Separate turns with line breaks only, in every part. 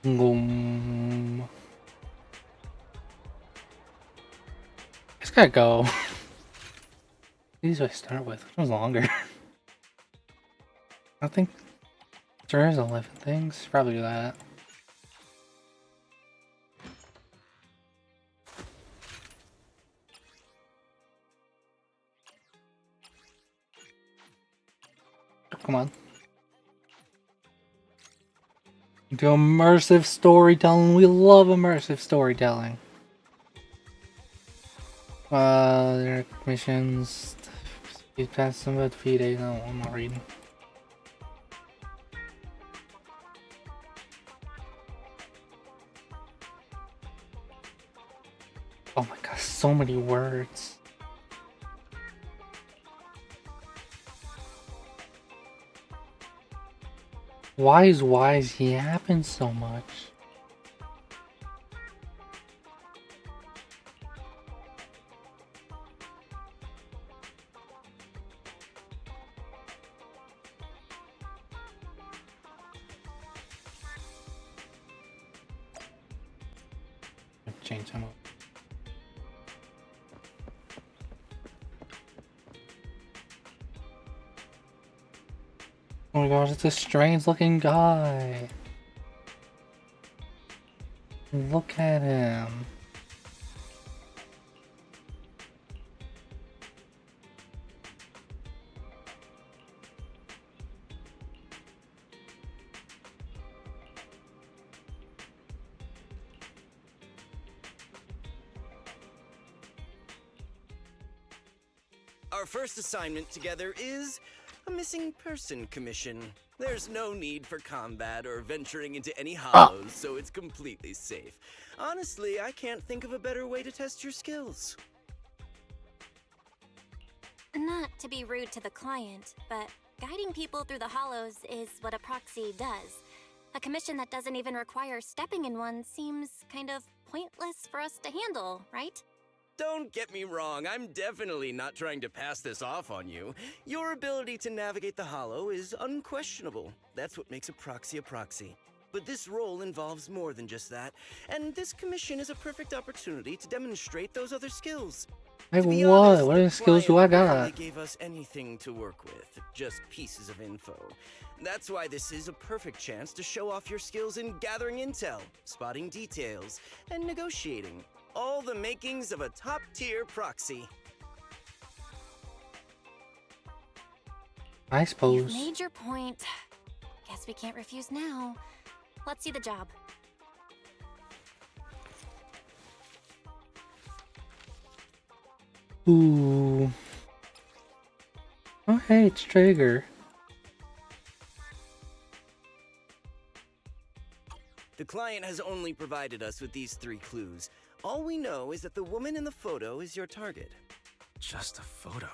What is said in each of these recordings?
I just gotta go. These I start with. Which one's longer? I think there is 11 things. Probably that. Come on. Do immersive storytelling. We love immersive storytelling. There are missions. You pass some about defeat. No, I'm not reading. Oh my god, so many words. Why is he happen so much? Change him up. Oh my gosh, it's a strange looking guy. Look at him.
Our first assignment together is a missing person commission. There's no need for combat or venturing into any hollows, so it's completely safe. Honestly, I can't think of a better way to test your skills.
Not to be rude to the client, but guiding people through the hollows is what a proxy does. A commission that doesn't even require stepping in one seems kind of pointless for us to handle, right?
Don't get me wrong, I'm definitely not trying to pass this off on you. Your ability to navigate the hollow is unquestionable. That's what makes a proxy a proxy. But this role involves more than just that, and this commission is a perfect opportunity to demonstrate those other skills.
Hey,
To be
what?
honest,
What
the
skills do I
client rarely
got?
gave us anything to work with, just pieces of info. That's why this is a perfect chance to show off your skills in gathering intel, spotting details, and negotiating. All the makings of a top-tier proxy.
I
You've
suppose.
made your point. Guess we can't refuse now. Let's see the job.
Ooh. Oh hey, it's Traeger.
The client has only provided us with these 3 clues. All we know is that the woman in the photo is your target.
Just a photo.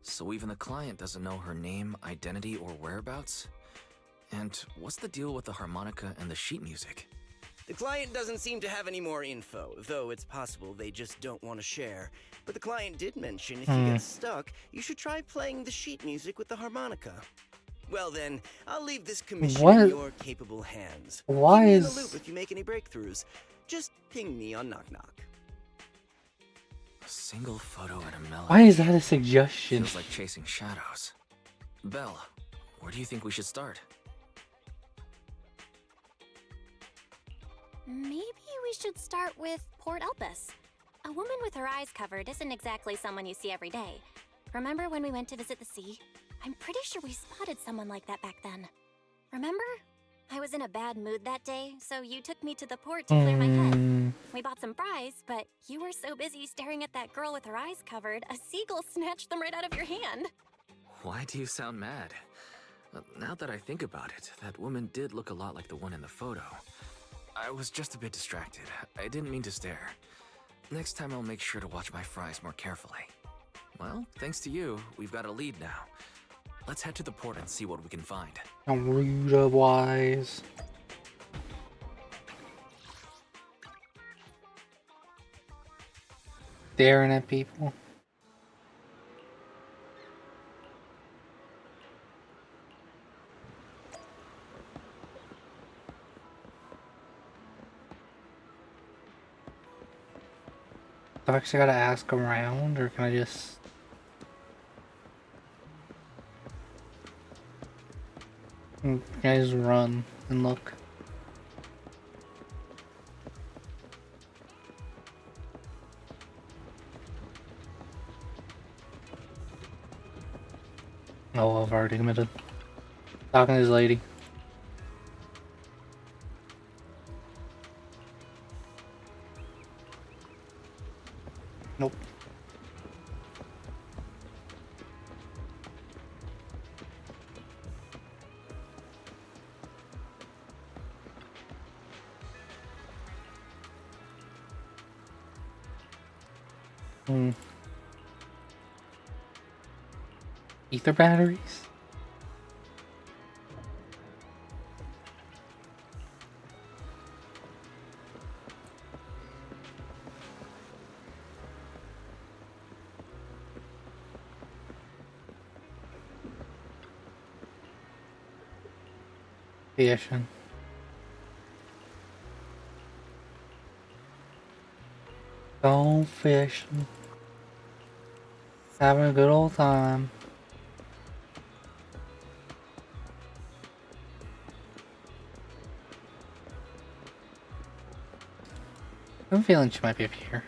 So even the client doesn't know her name, identity, or whereabouts? And what's the deal with the harmonica and the sheet music?
The client doesn't seem to have any more info, though it's possible they just don't want to share. But the client did mention if you get stuck, you should try playing the sheet music with the harmonica. Well then, I'll leave this commission in your capable hands.
Why
Keep me in
is...
the loop if you make any breakthroughs. Just ping me on Knock Knock.
A single photo and a melody.
Why is that a suggestion?
Feels like chasing shadows. Belle, where do you think we should start?
Maybe we should start with Port Elpis. A woman with her eyes covered isn't exactly someone you see every day. Remember when we went to visit the sea? I'm pretty sure we spotted someone like that back then. Remember? I was in a bad mood that day, so you took me to the port to clear my head. We bought some fries, but you were so busy staring at that girl with her eyes covered, a seagull snatched them right out of your hand.
Why do you sound mad? Now that I think about it, that woman did look a lot like the one in the photo. I was just a bit distracted. I didn't mean to stare. Next time I'll make sure to watch my fries more carefully. Well, thanks to you, we've got a lead now. Let's head to the port and see what we can find.
Rude wise. Staring at people. I've actually gotta ask around, or can I just... Can I just run and look? Oh, I've already committed. Talking to this lady. Nope. Ether batteries? Fishing. Going fishing. Having a good old time. I'm feeling she might be up here.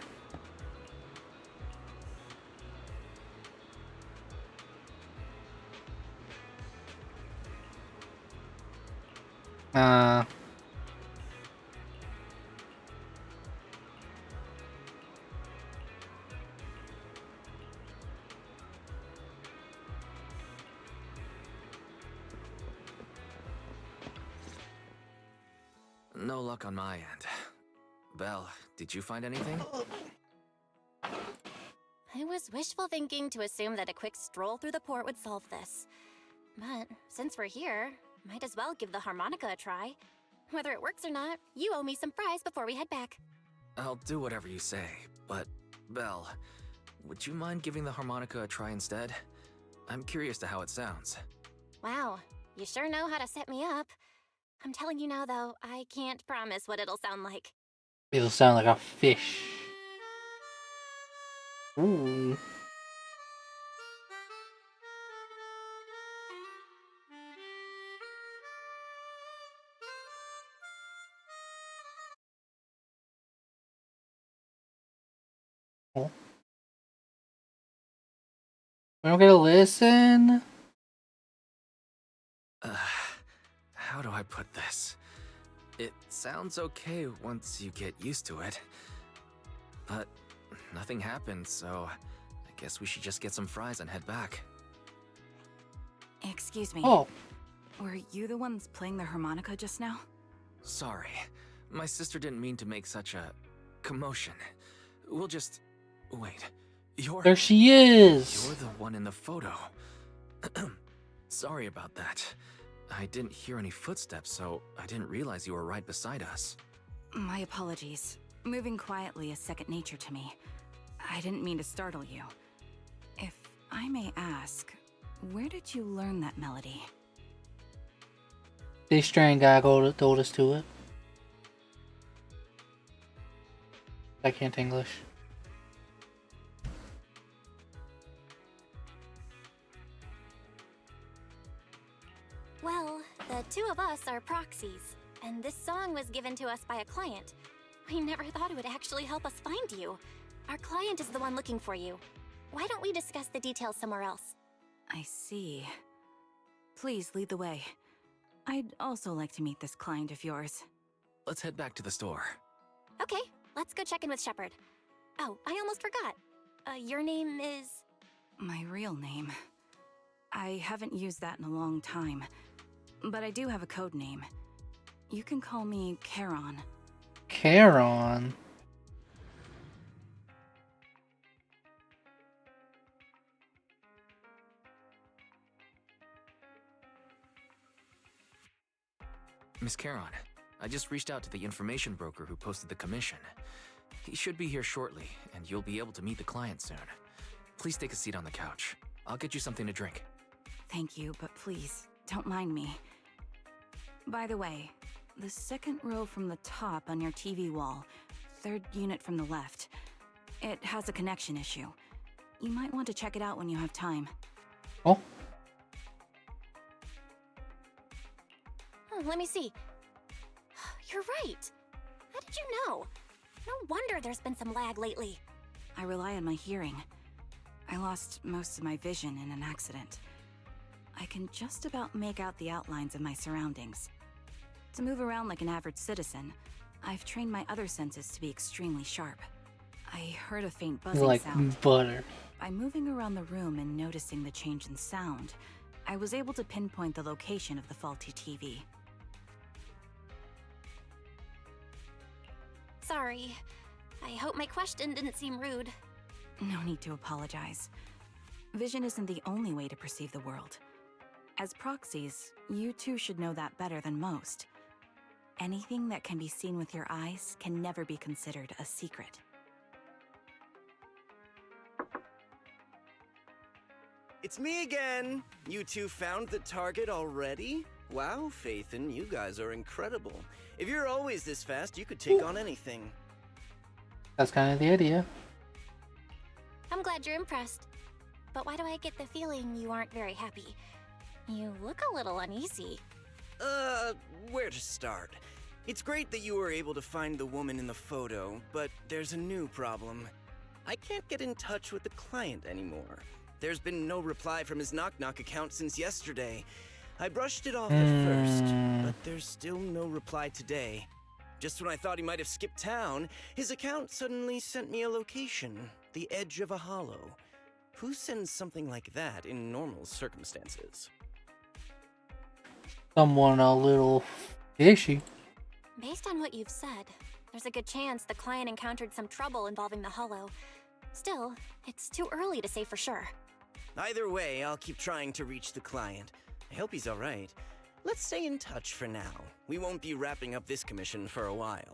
No luck on my end. Belle, did you find anything?
I was wishful thinking to assume that a quick stroll through the port would solve this. But since we're here, might as well give the harmonica a try. Whether it works or not, you owe me some fries before we head back.
I'll do whatever you say, but Belle, would you mind giving the harmonica a try instead? I'm curious to how it sounds.
Wow, you sure know how to set me up. I'm telling you now, though, I can't promise what it'll sound like.
It'll sound like a fish. Ooh. Oh. We don't get to listen?
How do I put this? It sounds okay once you get used to it. But nothing happened, so I guess we should just get some fries and head back.
Excuse me.
Oh.
Were you the ones playing the harmonica just now?
Sorry. My sister didn't mean to make such a commotion. We'll just... Wait.
There she is!
You're the one in the photo. Sorry about that. I didn't hear any footsteps, so I didn't realize you were right beside us.
My apologies. Moving quietly is second nature to me. I didn't mean to startle you. If I may ask, where did you learn that melody?
This strange guy told us to it. I can't English.
Well, the two of us are proxies, and this song was given to us by a client. We never thought it would actually help us find you. Our client is the one looking for you. Why don't we discuss the details somewhere else?
I see. Please lead the way. I'd also like to meet this client of yours.
Let's head back to the store.
Okay, let's go check in with Shepard. Oh, I almost forgot. Your name is...
My real name. I haven't used that in a long time, but I do have a code name. You can call me Charon.
Charon?
Miss Charon, I just reached out to the information broker who posted the commission. He should be here shortly, and you'll be able to meet the client soon. Please take a seat on the couch. I'll get you something to drink.
Thank you, but please, don't mind me. By the way, the second row from the top on your TV wall, third unit from the left. It has a connection issue. You might want to check it out when you have time.
Oh,
Let me see. You're right. How did you know? No wonder there's been some lag lately.
I rely on my hearing. I lost most of my vision in an accident. I can just about make out the outlines of my surroundings. To move around like an average citizen, I've trained my other senses to be extremely sharp. I heard a faint buzzing
like
sound.
butter.
By moving around the room and noticing the change in sound, I was able to pinpoint the location of the faulty TV.
Sorry. I hope my question didn't seem rude.
No need to apologize. Vision isn't the only way to perceive the world. As proxies, you two should know that better than most. Anything that can be seen with your eyes can never be considered a secret.
It's me again! You two found the target already? Wow, Phaethon, you guys are incredible. If you're always this fast, you could take on anything.
That's kind of the idea.
I'm glad you're impressed. But why do I get the feeling you aren't very happy? You look a little uneasy.
Where to start? It's great that you were able to find the woman in the photo, but there's a new problem. I can't get in touch with the client anymore. There's been no reply from his Knock Knock account since yesterday. I brushed it off at first, but there's still no reply today. Just when I thought he might have skipped town, his account suddenly sent me a location, the edge of a hollow. Who sends something like that in normal circumstances?
Someone a little fishy.
Based on what you've said, there's a good chance the client encountered some trouble involving the Hollow. Still, it's too early to say for sure.
Either way, I'll keep trying to reach the client. I hope he's alright. Let's stay in touch for now. We won't be wrapping up this commission for a while.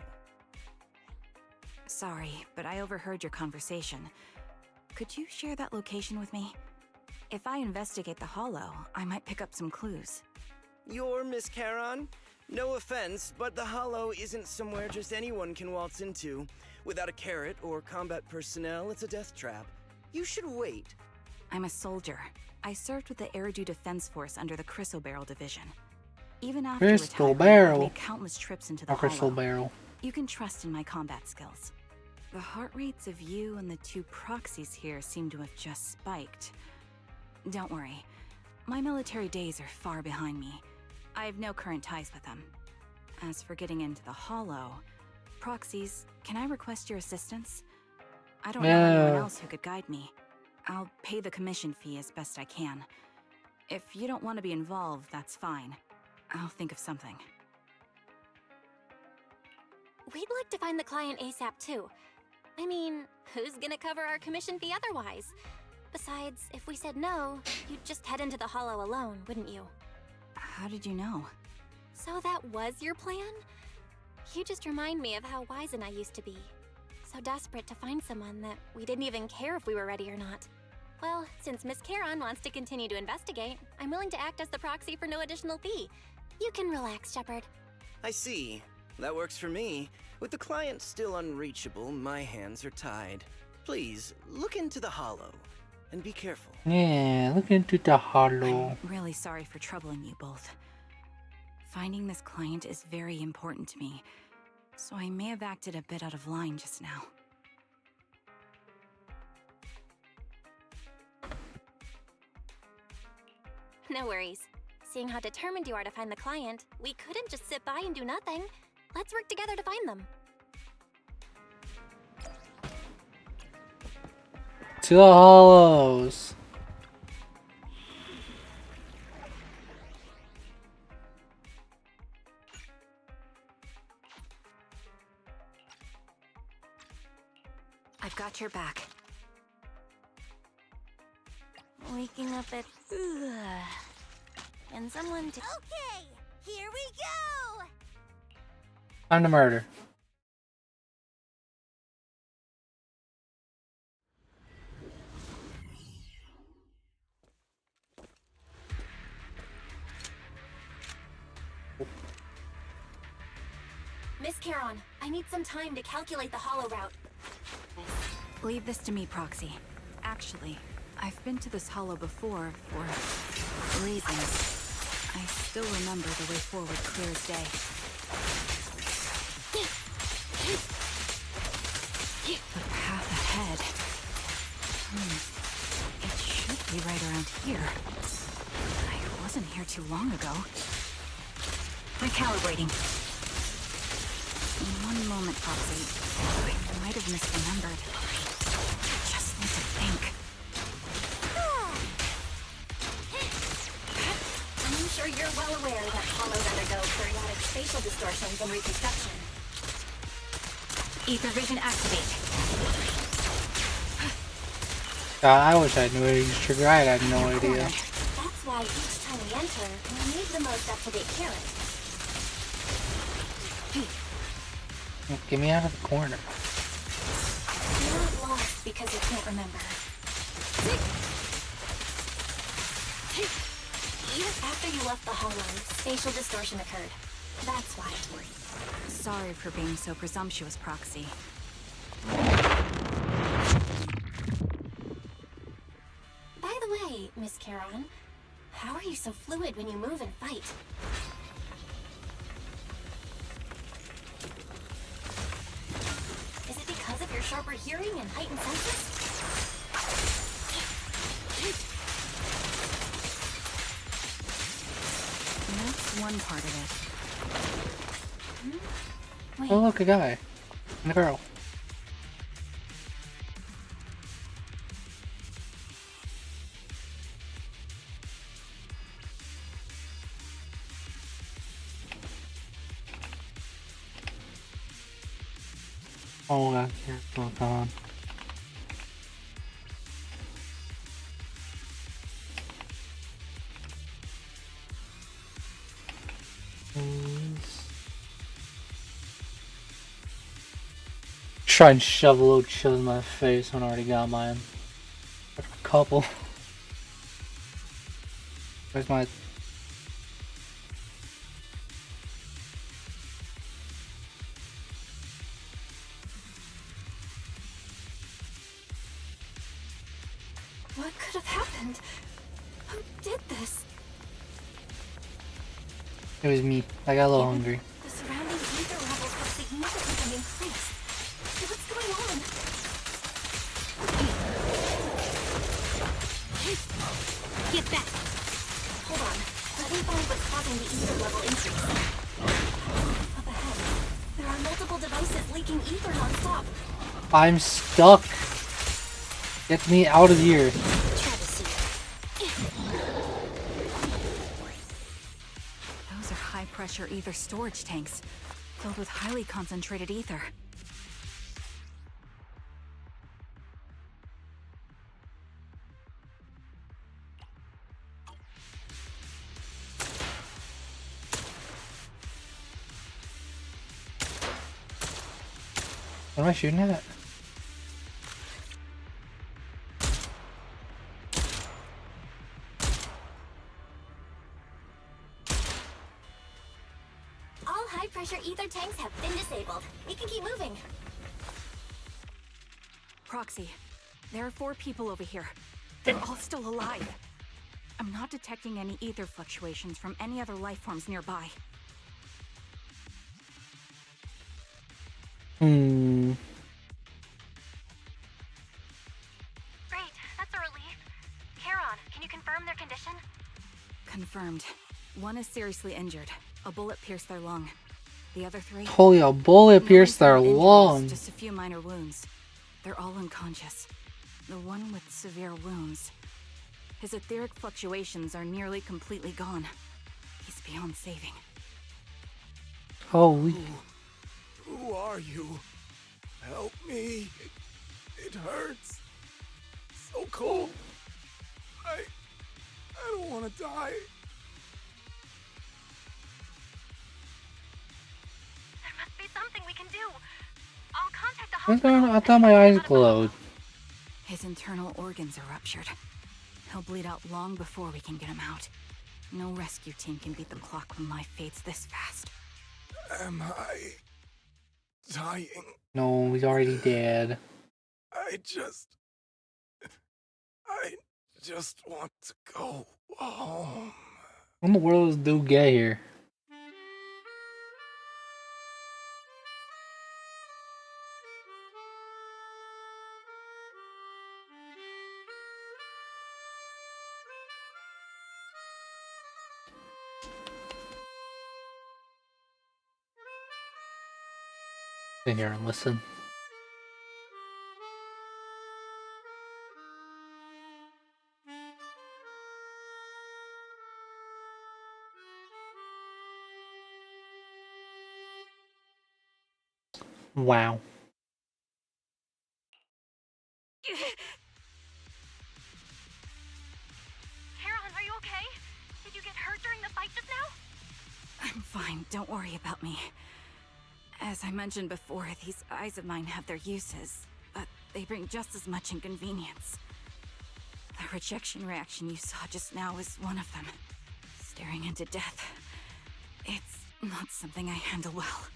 Sorry, but I overheard your conversation. Could you share that location with me? If I investigate the Hollow, I might pick up some clues.
You're Miss Charon? No offense, but the Hollow isn't somewhere just anyone can waltz into. Without a carrot or combat personnel, it's a death trap. You should wait.
I'm a soldier. I served with the Eridu Defense Force under the Crystal Barrel Division. Even after
Crystal
retiring,
Barrel.
I made countless trips into the
A crystal
Hollow.
barrel.
You can trust in my combat skills. The heart rates of you and the two proxies here seem to have just spiked. Don't worry. My military days are far behind me. I have no current ties with them. As for getting into the Hollow, proxies, can I request your assistance? I don't know anyone
Yeah.
else who could guide me. I'll pay the commission fee as best I can. If you don't want to be involved, that's fine. I'll think of something.
We'd like to find the client ASAP too. I mean, who's gonna cover our commission fee otherwise? Besides, if we said no, you'd just head into the Hollow alone, wouldn't you?
How did you know?
So that was your plan? You just remind me of how wise and I used to be. So desperate to find someone that we didn't even care if we were ready or not. Well, since Miss Charon wants to continue to investigate, I'm willing to act as the proxy for no additional fee. You can relax, Shepard.
I see. That works for me. With the client still unreachable, my hands are tied. Please, look into the Hollow. And be careful.
Yeah, look into the hollow.
I'm really sorry for troubling you both. Finding this client is very important to me, so I may have acted a bit out of line just now.
No worries. Seeing how determined you are to find the client, we couldn't just sit by and do nothing. Let's work together to find them.
To the hollows.
I've got your back.
Waking up at... And someone to...
Okay, here we go!
Time to murder.
Miss Charon, I need some time to calculate the hollow route.
Leave this to me, Proxy. Actually, I've been to this hollow before for reasons. I still remember the way forward clear as day. The path ahead. It should be right around here. I wasn't here too long ago. Recalibrating. One moment, Proxy. I might have misremembered. I just need to think.
I'm sure you're well aware that hollows undergo periodic spatial distortions and reconstruction.
Ether vision activate.
I wish I knew how to use trigger. I had no idea.
That's why each time we enter, we need the most up-to-date current.
Get me out of the corner.
You're not lost because you can't remember. After you left the hollow, spatial distortion occurred. That's why.
Sorry for being so presumptuous, Proxy.
By the way, Miss Charon, how are you so fluid when you move and fight? Is it because of your sharper hearing and heightened senses?
That's one part of it.
Wait,
Oh look, a guy and a girl. Oh, I can't look on. Try and shove a little chill in my face when I already got mine. A couple. Where's my...
what could have happened? Who did this?
It was me. I got a little hungry.
The surrounding ether levels have significantly increased. What's going on? Get back! Hold on. Let me find what's causing the ether level increase. Up ahead, there are multiple devices leaking ether non-stop.
I'm stuck. Get me out of here.
Those are high-pressure ether storage tanks, filled with highly concentrated ether.
What am I shooting at?
All high-pressure ether tanks have been disabled. We can keep moving.
Proxy, there are 4 people over here. They're all still alive. I'm not detecting any ether fluctuations from any other life forms nearby.
Great, that's a relief. Charon, can you confirm their condition?
Confirmed. One is seriously injured. A bullet pierced their lung. The other 3?
Holy, a bullet
No
pierced their
confirmed injuries,
lung.
Just a few minor wounds. They're all unconscious. The one with severe wounds. His etheric fluctuations are nearly completely gone. He's beyond saving.
Holy.
Who are you? Help me. It hurts. So cold. I don't want to die.
There must be something we can do. I'll contact the
What's going on? I thought my eyes glowed.
His internal organs are ruptured. He'll bleed out long before we can get him out. No rescue team can beat the clock when life fades this fast.
Am I dying?
No, he's already dead.
I I just want to go home.
What in the world does dude get here? Sit here and listen. Wow.
Caroline, are you okay? Did you get hurt during the fight just now?
I'm fine, don't worry about me. As I mentioned before, these eyes of mine have their uses, but they bring just as much inconvenience. The rejection reaction you saw just now is one of them. Staring into death. It's not something I handle well.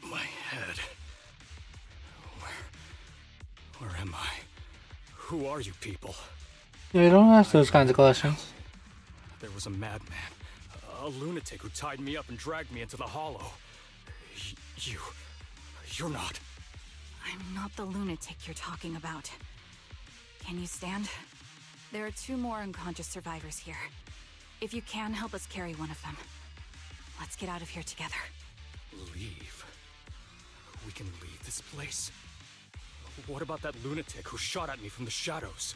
My head. Where am I? Who are you people?
Yeah, don't ask those kinds of questions.
There was a madman, a lunatic who tied me up and dragged me into the hollow. You're not.
I'm not the lunatic you're talking about. Can you stand? There are 2 more unconscious survivors here. If you can, help us carry one of them. Let's get out of here together.
Leave? We can leave this place? What about that lunatic who shot at me from the shadows?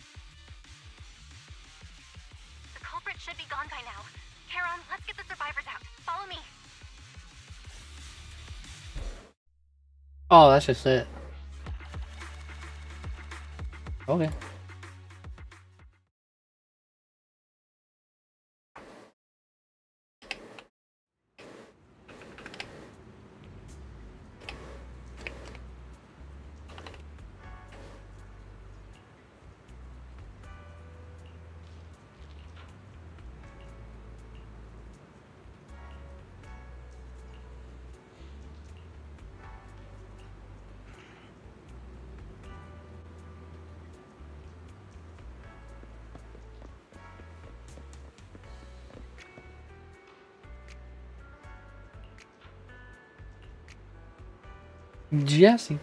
The culprit should be gone by now. Caron, let's get the survivors out. Follow me.
Oh, that's just it. Okay. Jesse.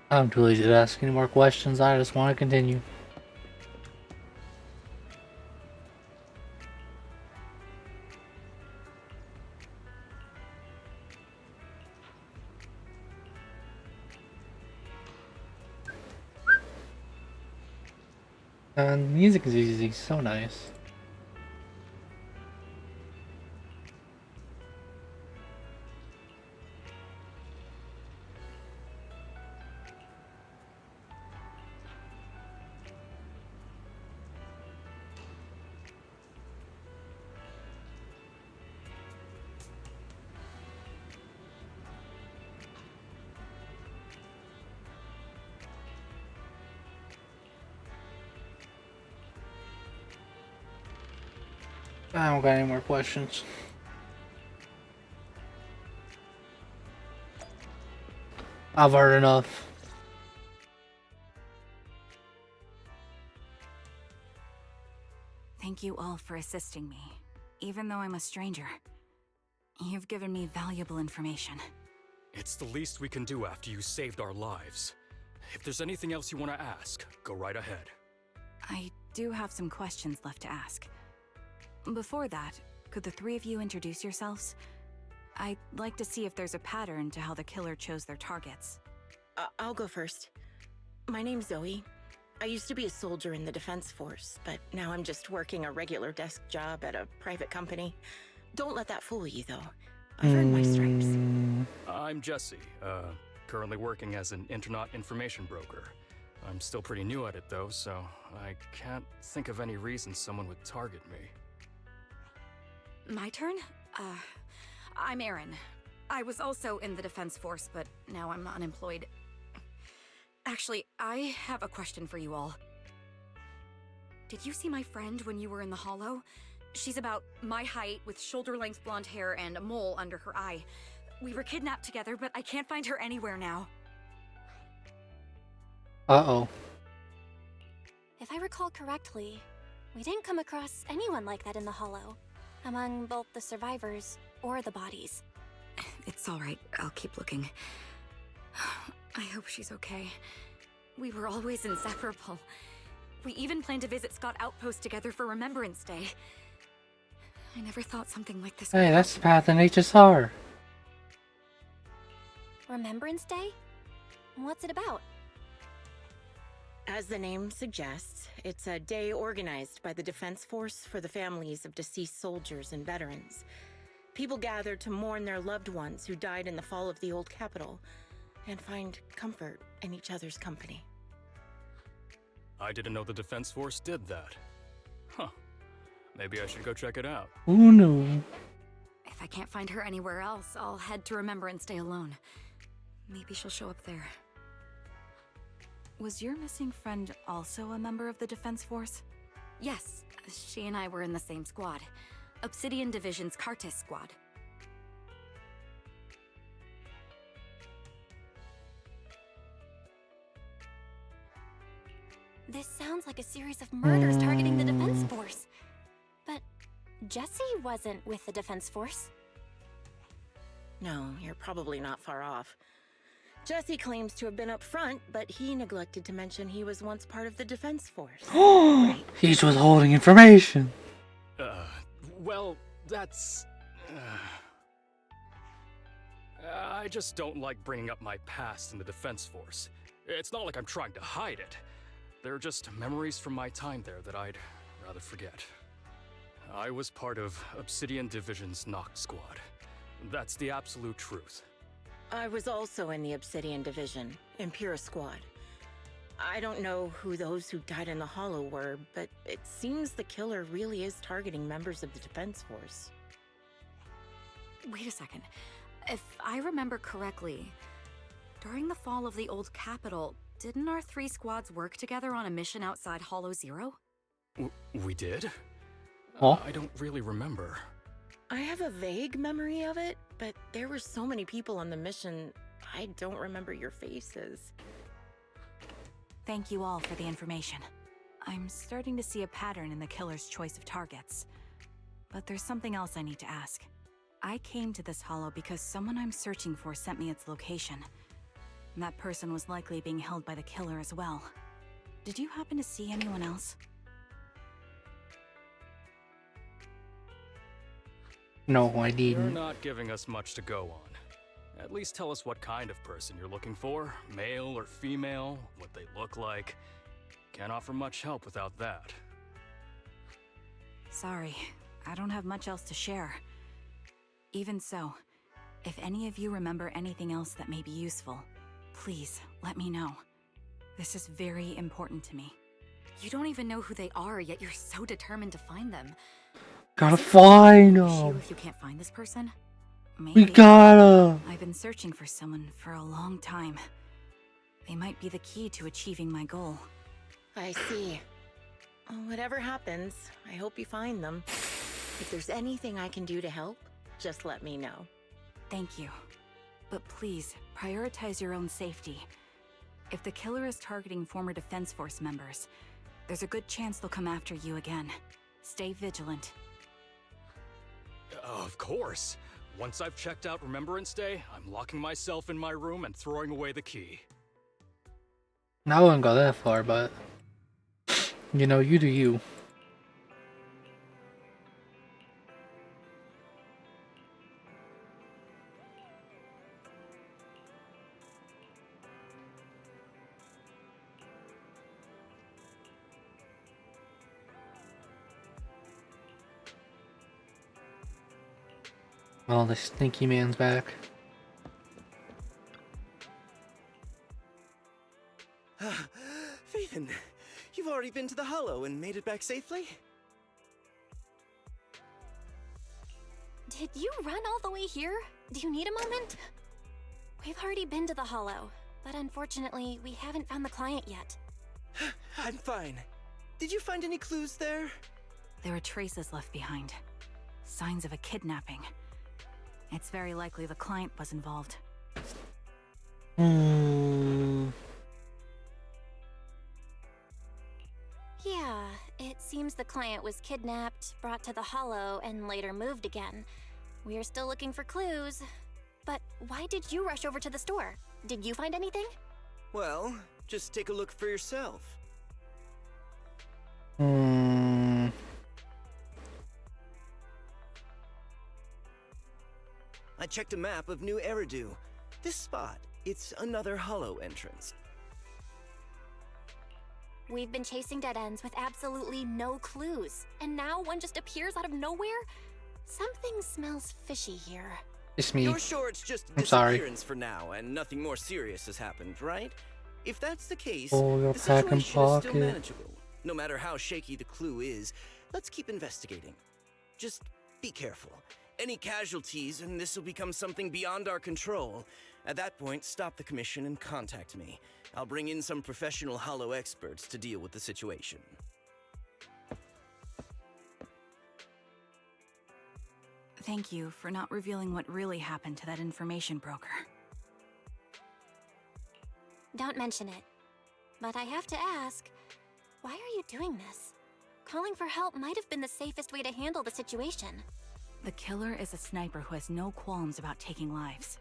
I'm too lazy to ask any more questions. I just want to continue. And music is easy, so nice. I don't got any more questions. I've heard enough.
Thank you all for assisting me, even though I'm a stranger. You've given me valuable information.
It's the least we can do after you saved our lives. If there's anything else you want to ask, go right ahead.
I do have some questions left to ask. Before that, could the 3 of you introduce yourselves? I'd like to see if there's a pattern to how the killer chose their targets.
I'll go first. My name's Zoe. I used to be a soldier in the Defense Force, but now I'm just working a regular desk job at a private company. Don't let that fool you, though. I've earned my stripes.
I'm Jesse, currently working as an Internaut information broker. I'm still pretty new at it though, so I can't think of any reason someone would target me.
My turn? I'm Erin. I was also in the Defense Force, but now I'm unemployed. Actually, I have a question for you all. Did you see my friend when you were in the Hollow? She's about my height, with shoulder-length blonde hair and a mole under her eye. We were kidnapped together, but I can't find her anywhere now.
Uh-oh.
If I recall correctly, we didn't come across anyone like that in the Hollow, among both the survivors or the bodies.
It's all right. I'll keep looking. I hope she's okay. We were always inseparable. We even planned to visit Scott Outpost together for Remembrance Day. I never thought something like this would
Hey, that's the
happen.
path in HSR.
Remembrance Day? What's it about?
As the name suggests, it's a day organized by the Defense Force for the families of deceased soldiers and veterans. People gather to mourn their loved ones who died in the fall of the old capital and find comfort in each other's company.
I didn't know the Defense Force did that. Huh. Maybe I should go check it out.
Who knew?
If I can't find her anywhere else, I'll head to Remembrance Day alone. Maybe she'll show up there. Was your missing friend also a member of the Defense Force? Yes, she and I were in the same squad. Obsidian Division's Cartis squad.
This sounds like a series of murders targeting the Defense Force. But Jesse wasn't with the Defense Force.
No, you're probably not far off. Jesse claims to have been up front, but he neglected to mention he was once part of the Defense Force.
He's withholding information.
Well, that's... I just don't like bringing up my past in the Defense Force. It's not like I'm trying to hide it. They're just memories from my time there that I'd rather forget. I was part of Obsidian Division's Noct Squad. That's the absolute truth.
I was also in the Obsidian Division, Impera Squad. I don't know who those who died in the Hollow were, but it seems the killer really is targeting members of the Defense Force.
Wait a second. If I remember correctly, during the fall of the old capital, didn't our 3 squads work together on a mission outside Hollow Zero?
We did?
Huh?
I don't really remember.
I have a vague memory of it, but there were so many people on the mission, I don't remember your faces.
Thank you all for the information. I'm starting to see a pattern in the killer's choice of targets. But there's something else I need to ask. I came to this hollow because someone I'm searching for sent me its location. And that person was likely being held by the killer as well. Did you happen to see anyone else?
No, I
You're
didn't.
not giving us much to go on. At least tell us what kind of person you're looking for. Male or female, what they look like. Can't offer much help without that.
Sorry, I don't have much else to share. Even so, if any of you remember anything else that may be useful, please let me know. This is very important to me. You don't even know who they are, yet you're so determined to find them.
Gotta find
You
him.
if you can't find this person?
We
Maybe.
gotta.
I've been searching for someone for a long time. They might be the key to achieving my goal.
I see. Whatever happens, I hope you find them. If there's anything I can do to help, just let me know.
Thank you. But please, prioritize your own safety. If the killer is targeting former Defense Force members, there's a good chance they'll come after you again. Stay vigilant.
Of course. Once I've checked out Remembrance Day, I'm locking myself in my room and throwing away the key.
I wouldn't go that far, but you know, you do you. Oh, the stinky man's back.
already been to the Hollow and made it back safely?
Did you run all the way here? Do you need a moment? We've already been to the Hollow, but unfortunately, we haven't found the client yet.
I'm fine. Did you find any clues there?
There are traces left behind. Signs of a kidnapping. It's very likely the client was involved.
Yeah, it seems the client was kidnapped, brought to the Hollow, and later moved again. We're still looking for clues. But why did you rush over to the store? Did you find anything?
Well, just take a look for yourself. I checked a map of New Eridu. This spot, it's another Hollow entrance.
We've been chasing dead ends with absolutely no clues, and now one just appears out of nowhere? Something smells fishy here.
It's me.
You're sure it's just
I'm sorry.
disappearance for now, and nothing more serious has happened, right? If that's the case,
Oh, your
the
pack and
situation is still
pocket.
manageable. No matter how shaky the clue is, let's keep investigating. Just be careful. Any casualties, and this will become something beyond our control. At that point, stop the commission and contact me. I'll bring in some professional Hollow experts to deal with the situation.
Thank you for not revealing what really happened to that information broker.
Don't mention it. But I have to ask, why are you doing this? Calling for help might have been the safest way to handle the situation.
The killer is a sniper who has no qualms about taking lives.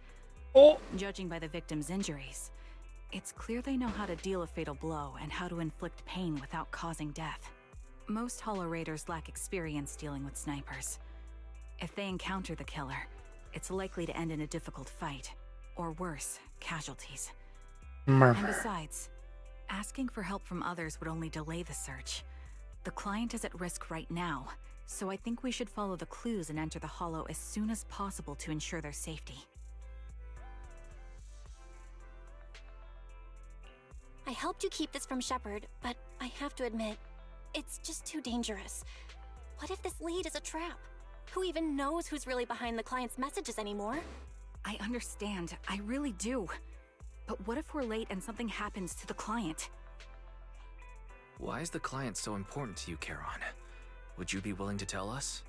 Oh.
Judging by the victim's injuries, it's clear they know how to deal a fatal blow and how to inflict pain without causing death. Most Hollow Raiders lack experience dealing with snipers. If they encounter the killer, it's likely to end in a difficult fight, or worse, casualties. And besides, asking for help from others would only delay the search. The client is at risk right now, so I think we should follow the clues and enter the Hollow as soon as possible to ensure their safety.
I helped you keep this from Shepard, but I have to admit, it's just too dangerous. What if this lead is a trap? Who even knows who's really behind the client's messages anymore?
I understand, I really do. But what if we're late and something happens to the client?
Why is the client so important to you, Charon? Would you be willing to tell us?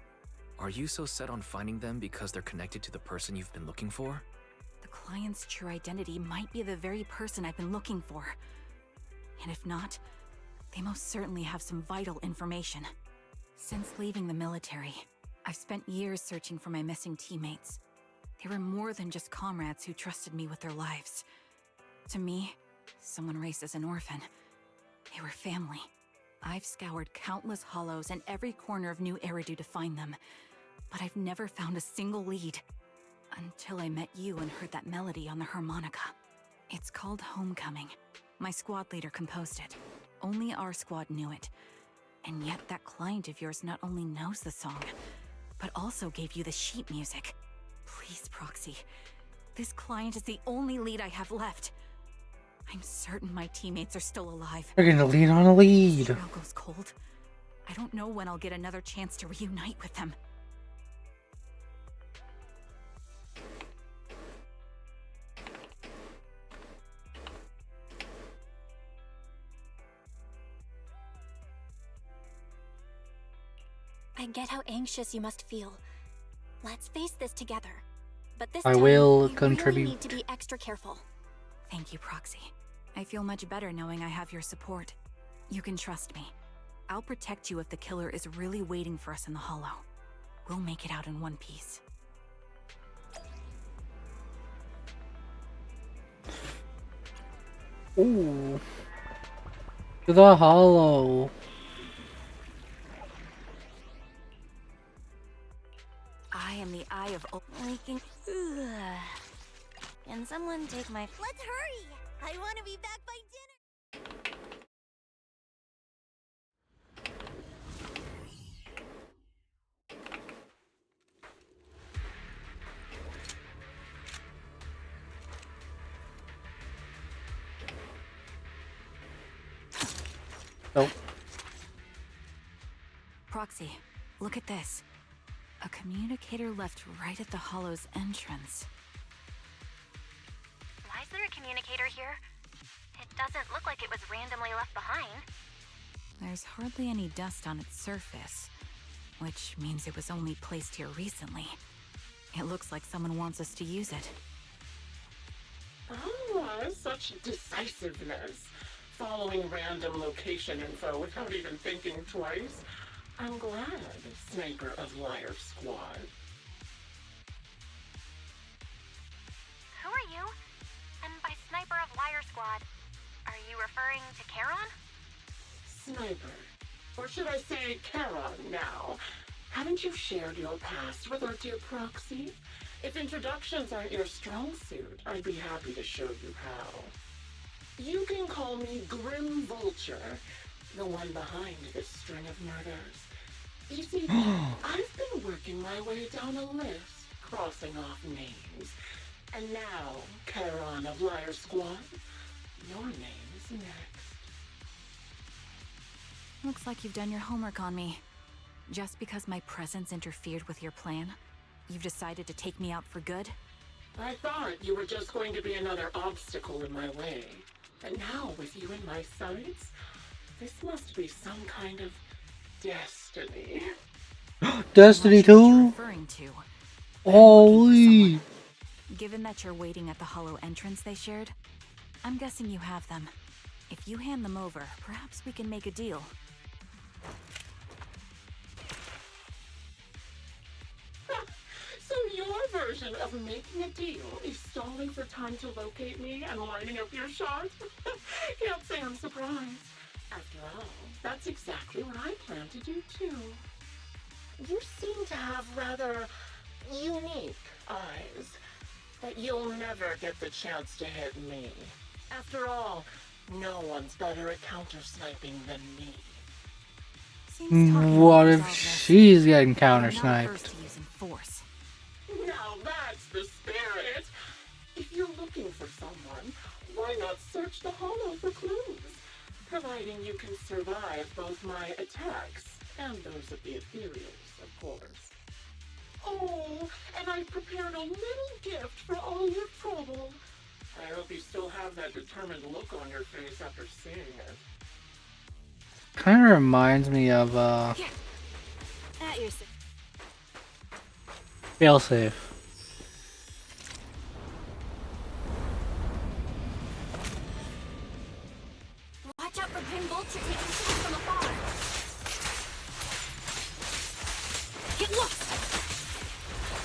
Are you so set on finding them because they're connected to the person you've been looking for?
The client's true identity might be the very person I've been looking for. And if not, they most certainly have some vital information. Since leaving the military, I've spent years searching for my missing teammates. They were more than just comrades who trusted me with their lives. To me, someone raised as an orphan, they were family. I've scoured countless hollows and every corner of New Eridu to find them, but I've never found a single lead. Until I met you and heard that melody on the harmonica. It's called Homecoming. My squad leader composed it. Only our squad knew it. And yet that client of yours not only knows the song, but also gave you the sheet music. Please, Proxy. This client is the only lead I have left. I'm certain my teammates are still alive.
We're gonna lead on a lead.
Trail goes cold. I don't know when I'll get another chance to reunite with them.
I get how anxious you must feel. Let's face this together. But this
I
time,
will
we
contribute.
really need to be extra careful.
Thank you, Proxy. I feel much better knowing I have your support. You can trust me. I'll protect you if the killer is really waiting for us in the Hollow. We'll make it out in one piece.
Ooh. To the Hollow.
I am the Eye of
Leaking. Ugh. Can someone take my...
Let's hurry! I want to be back by dinner!
Nope.
Proxy, look at this. A communicator left right at the Hollow's entrance.
Why is there a communicator here? It doesn't look like it was randomly left behind.
There's hardly any dust on its surface, which means it was only placed here recently. It looks like someone wants us to use it.
Ah, such decisiveness. Following random location info without even thinking twice. I'm glad, Sniper of Liar Squad.
Who are you? And by Sniper of Liar Squad, are you referring to Charon?
Sniper. Or should I say Charon now? Haven't you shared your past with our dear Proxy? If introductions aren't your strong suit, I'd be happy to show you how. You can call me Grim Vulture, the one behind this string of murders. You see, I've been working my way down a list, crossing off names. And now, Charon of Liar Squad, your name is next.
Looks like you've done your homework on me. Just because my presence interfered with your plan, you've decided to take me out for good?
I thought you were just going to be another obstacle in my way. And now, with you in my sights, this must be some kind of destiny.
Destiny
What are you
2?
referring to?
Holy!
Given that you're waiting at the Hollow entrance they shared, I'm guessing you have them. If you hand them over, perhaps we can make a deal.
So your version of making a deal is stalling for time to locate me and lining up your shot? Can't say I'm surprised. After all, that's exactly what I plan to do too. You seem to have rather unique eyes, but you'll never get the chance to hit me. After all, no one's better at counter-sniping than me.
Seems talking
What
will
if
resolve this,
she's getting
but I'm not
counter-sniped?
averse to using force.
Now that's the spirit! If you're looking for someone, why not search the Hollow for clues? Providing you can survive both my attacks and those of the Ethereals, of course. Oh, and I've prepared a little gift for all your trouble. I hope you still have that determined look on your face after seeing it.
Kind of reminds me of,
At your
Failsafe.
Watch out for Grim Vulture taking shots from afar. Get lost!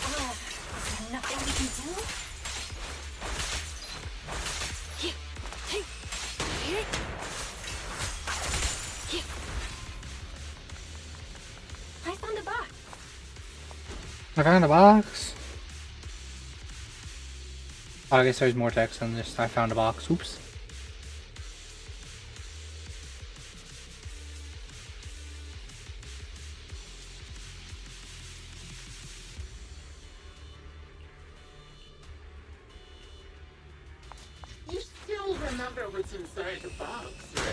Oh, is there nothing we can do? Here, hey, here. Here. I found a box.
I found a box. Oh, I guess there's more text than this. I found a box. Oops.
You still remember what's inside the box, right?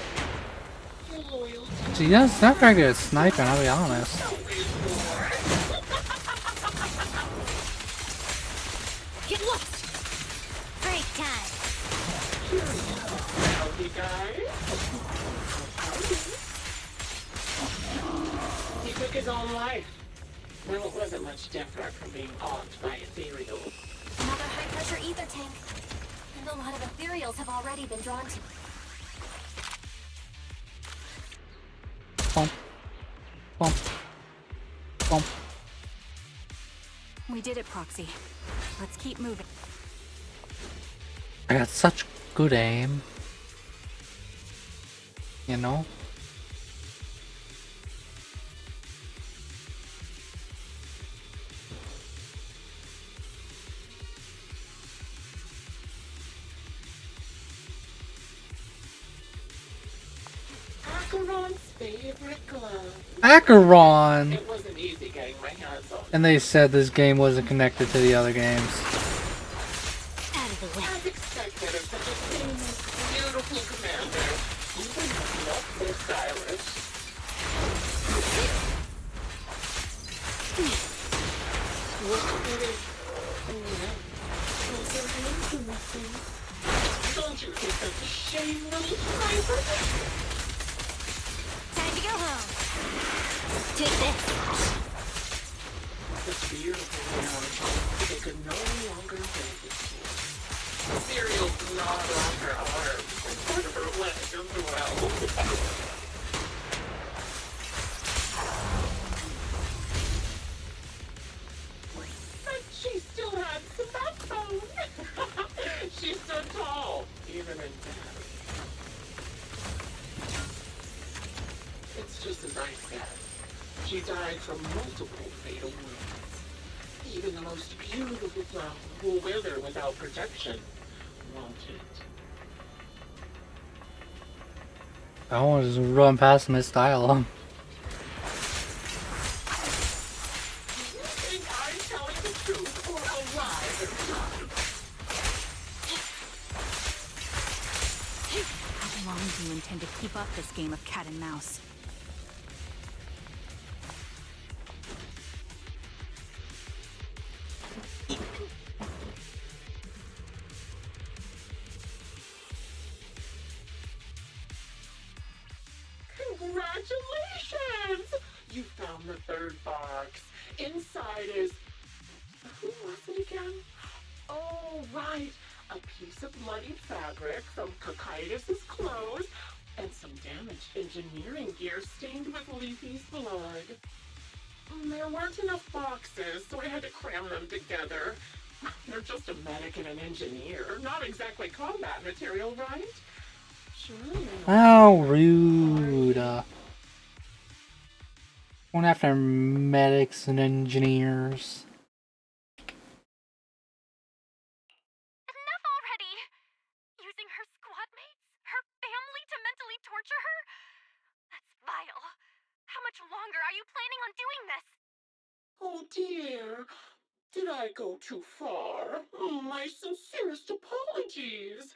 Your loyalty.
See, that's not very good at sniping, I'll be honest.
Get lost! Break time.
Howdy, guys. He took his own life. Well, it wasn't much different from being owned by Ethereal.
Another high-pressure ether tank. And a lot of ethereals have already been drawn to it.
Bump. Bump. Bump.
We did it, Proxy. Let's keep moving.
I got such good aim. You know?
Acheron's favorite glove.
Acheron!
It wasn't easy getting my hands on.
And they said this game wasn't connected to the other games.
Out of the way.
As expected of such a famous, beautiful commander, even not so stylish. Don't you think that's a shame, little sniper?
Time to go home. Take this.
It's beautiful now. They could no longer take it. Cereal's gnawed on her arms and part of her leg as well. But she still had some backbone. She stood tall, even in death. It's just as I said. She died from multiple fatal wounds. Even the most beautiful flower will wither without protection, won't it?
I want to just run past him in style.
Do you think I'm telling the truth or a lie this time?
How long do you intend to keep up this game of cat and mouse?
Congratulations! You found the third box. Inside is... Who was it again? Oh, right. A piece of bloodied fabric from Cocytus's clothes and some damaged engineering gear stained with Leafy's blood. There weren't enough boxes, so I had to cram them together. They're just a medic and an engineer. Not exactly combat material, right? Surely not.
How rude. Going after medics and engineers.
Enough already! Using her squad mates? Her family to mentally torture her? That's vile. How much longer are you planning on doing this?
Oh dear. Did I go too far? My sincerest apologies.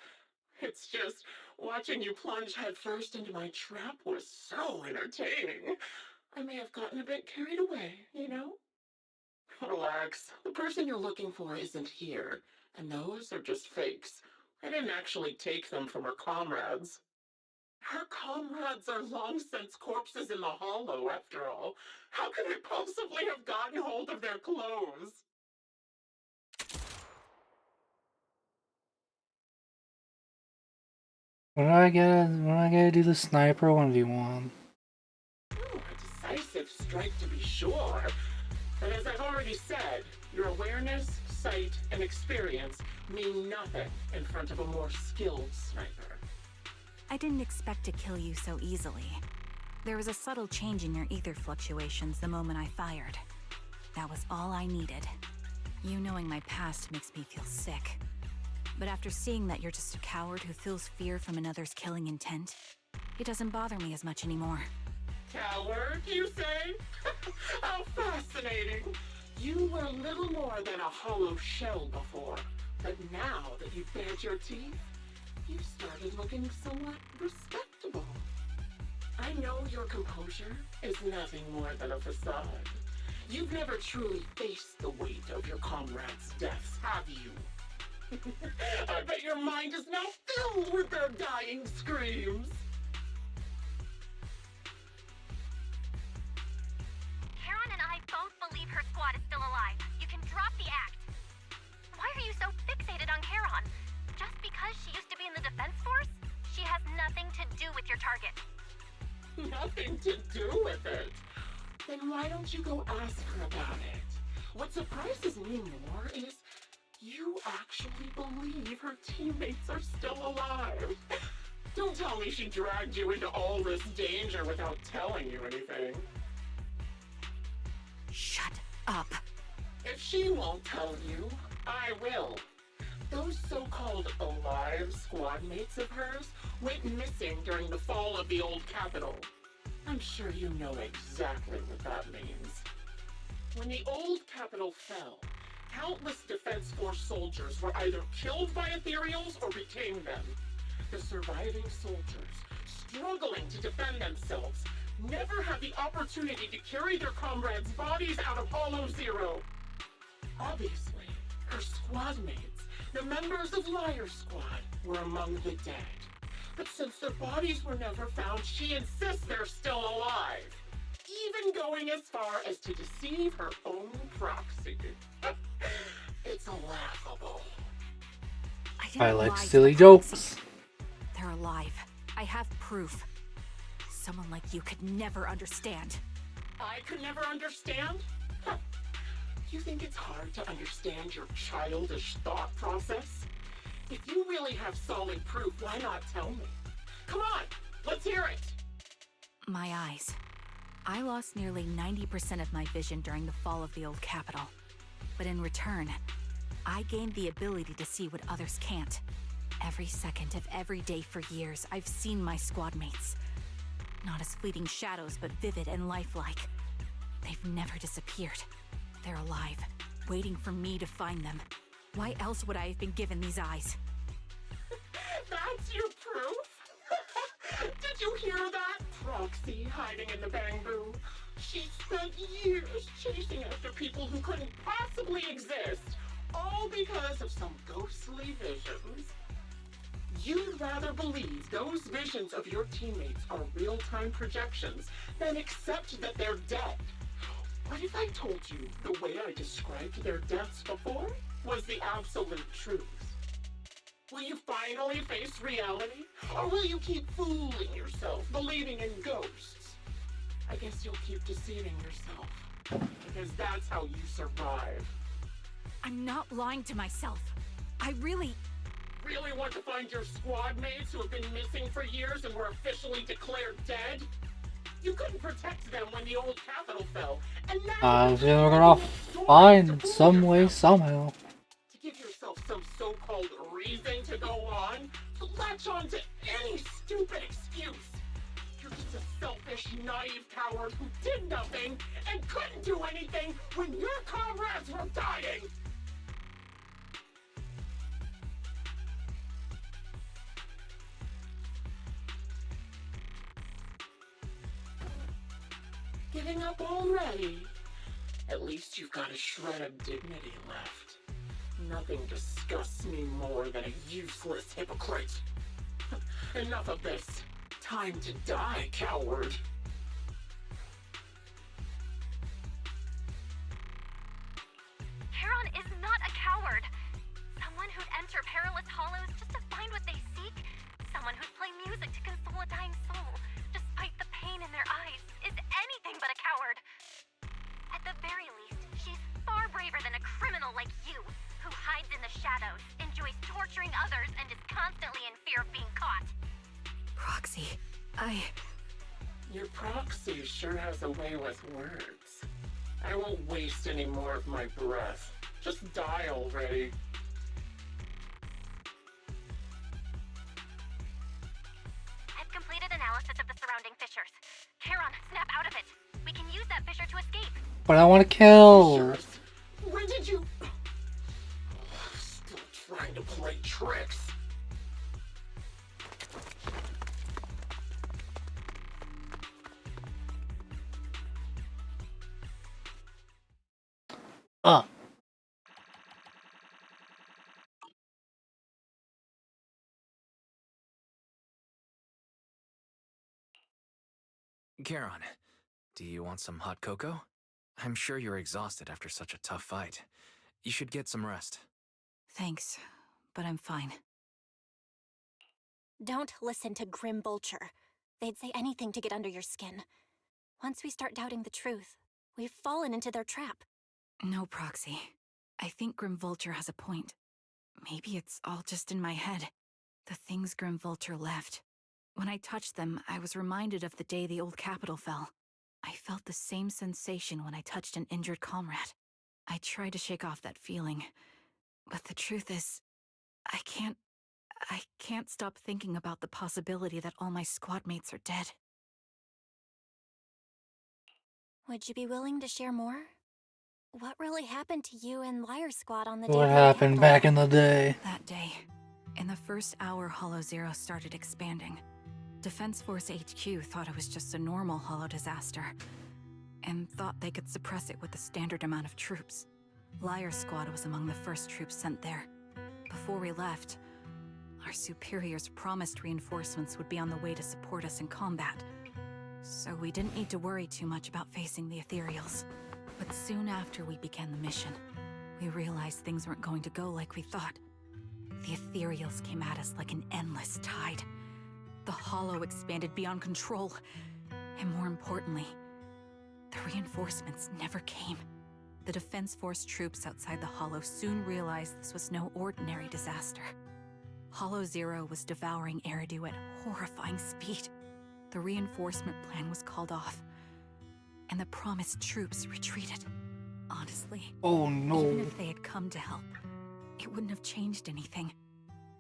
It's just watching you plunge headfirst into my trap was so entertaining. I may have gotten a bit carried away, you know? Relax. The person you're looking for isn't here, and those are just fakes. I didn't actually take them from her comrades. Her comrades are long since corpses in the hollow, after all. How could I possibly have gotten hold of their clothes?
When I gotta do the sniper 1v1?
A decisive strike to be sure. But as I've already said, your awareness, sight, and experience mean nothing in front of a more skilled sniper.
I didn't expect to kill you so easily. There was a subtle change in your ether fluctuations the moment I fired. That was all I needed. You knowing my past makes me feel sick. But after seeing that you're just a coward who feels fear from another's killing intent, it doesn't bother me as much anymore.
Coward, you say? How fascinating. You were little more than a hollow shell before. But now that you've bared your teeth, you've started looking somewhat respectable. I know your composure is nothing more than a facade. You've never truly faced the weight of your comrades' deaths, have you? I bet your mind is now filled with their dying screams.
Charon and I both believe her squad is still alive. You can drop the act. Why are you so fixated on Charon? Just because she used to be in the defense force? She has nothing to do with your target.
Nothing to do with it. Then why don't you go ask her about it? What surprises me more is you actually believe her teammates are still alive. Don't tell me she dragged you into all this danger without telling you anything.
Shut up.
If she won't tell you, I will. Those so-called alive squad mates of hers went missing during the fall of the old capital. I'm sure you know exactly what that means. When the old capital fell, countless Defense Force soldiers were either killed by Ethereals or became them. The surviving soldiers, struggling to defend themselves, never had the opportunity to carry their comrades' bodies out of Hollow Zero. Obviously, her squad mates, the members of Liar Squad, were among the dead. But since their bodies were never found, she insists they're still alive. Even going as far as to deceive her own proxy. It's laughable.
I like
lie to
silly
the
jokes.
proxy. They're alive. I have proof. Someone like you could never understand.
I could never understand? Huh. You think it's hard to understand your childish thought process? If you really have solid proof, why not tell me? Come on, let's hear it!
My eyes. I lost nearly 90% of my vision during the fall of the old capital. But in return, I gained the ability to see what others can't. Every second of every day for years, I've seen my squad mates. Not as fleeting shadows, but vivid and lifelike. They've never disappeared. They're alive, waiting for me to find them. Why else would I have been given these eyes?
That's your proof? Did you hear that? Proxy hiding in the bamboo. She spent years chasing after people who couldn't possibly exist, all because of some ghostly visions. You'd rather believe those visions of your teammates are real-time projections than accept that they're dead. What if I told you the way I described their deaths before was the absolute truth? Will you finally face reality? Or will you keep fooling yourself, believing in ghosts? I guess you'll keep deceiving yourself, because that's how you survive.
I'm not lying to myself. I really
want to find your squad mates who have been missing for years and were officially declared dead? You couldn't protect them when the old capital fell, and now
We're gonna find some way, somehow.
to give yourself some so-called reason to go on, to latch on to any stupid excuse. You're just a selfish, naive coward who did nothing and couldn't do anything when your comrades were dying. Giving up already? At least you've got a shred of dignity left. Nothing disgusts me more than a useless hypocrite. Enough of this. Time to die, coward.
Charon is not a coward. Someone who'd enter perilous hollows just to find what they seek. Someone who'd play music to console a dying soul, despite the pain in their eyes, is anything but a coward. At the very least, she's far braver than a criminal like you, who hides in the shadows, enjoys torturing others, and is constantly in fear of being caught.
Proxy,
Your proxy sure has a way with words. I won't waste any more of my breath. Just die already.
I've completed analysis of the surrounding fissures. Charon, snap out of it. We can use that fissure to escape.
But I want to kill.
Fissures? When did you... Still trying to play tricks.
Charon, do you want some hot cocoa? I'm sure you're exhausted after such a tough fight. You should get some rest.
thanks, but I'm fine.
Don't listen to Grim Vulture. They'd say anything to get under your skin. Once we start doubting the truth, we've fallen into their trap.
No, Proxy. I think Grim Vulture has a point. Maybe it's all just in my head. The things Grim Vulture left. When I touched them, I was reminded of the day the old capital fell. I felt the same sensation when I touched an injured comrade. I tried to shake off that feeling, but the truth is, I can't stop thinking about the possibility that all my squad mates are dead.
Would you be willing to share more? What really happened to you and Liar Squad on the day
What
of the
happened
capital?
back in the day?
That day, in the first hour Hollow Zero started expanding, Defense Force HQ thought it was just a normal Hollow disaster, and thought they could suppress it with the standard amount of troops. Liar Squad was among the first troops sent there. Before we left, our superiors promised reinforcements would be on the way to support us in combat, so we didn't need to worry too much about facing the Ethereals. But soon after we began the mission, we realized things weren't going to go like we thought. The Ethereals came at us like an endless tide. The Hollow expanded beyond control, and more importantly, the reinforcements never came. The Defense Force troops outside the Hollow soon realized this was no ordinary disaster. Hollow Zero was devouring Eridu at horrifying speed. The reinforcement plan was called off, and the promised troops retreated. Honestly,
Oh no.
even if they had come to help, it wouldn't have changed anything.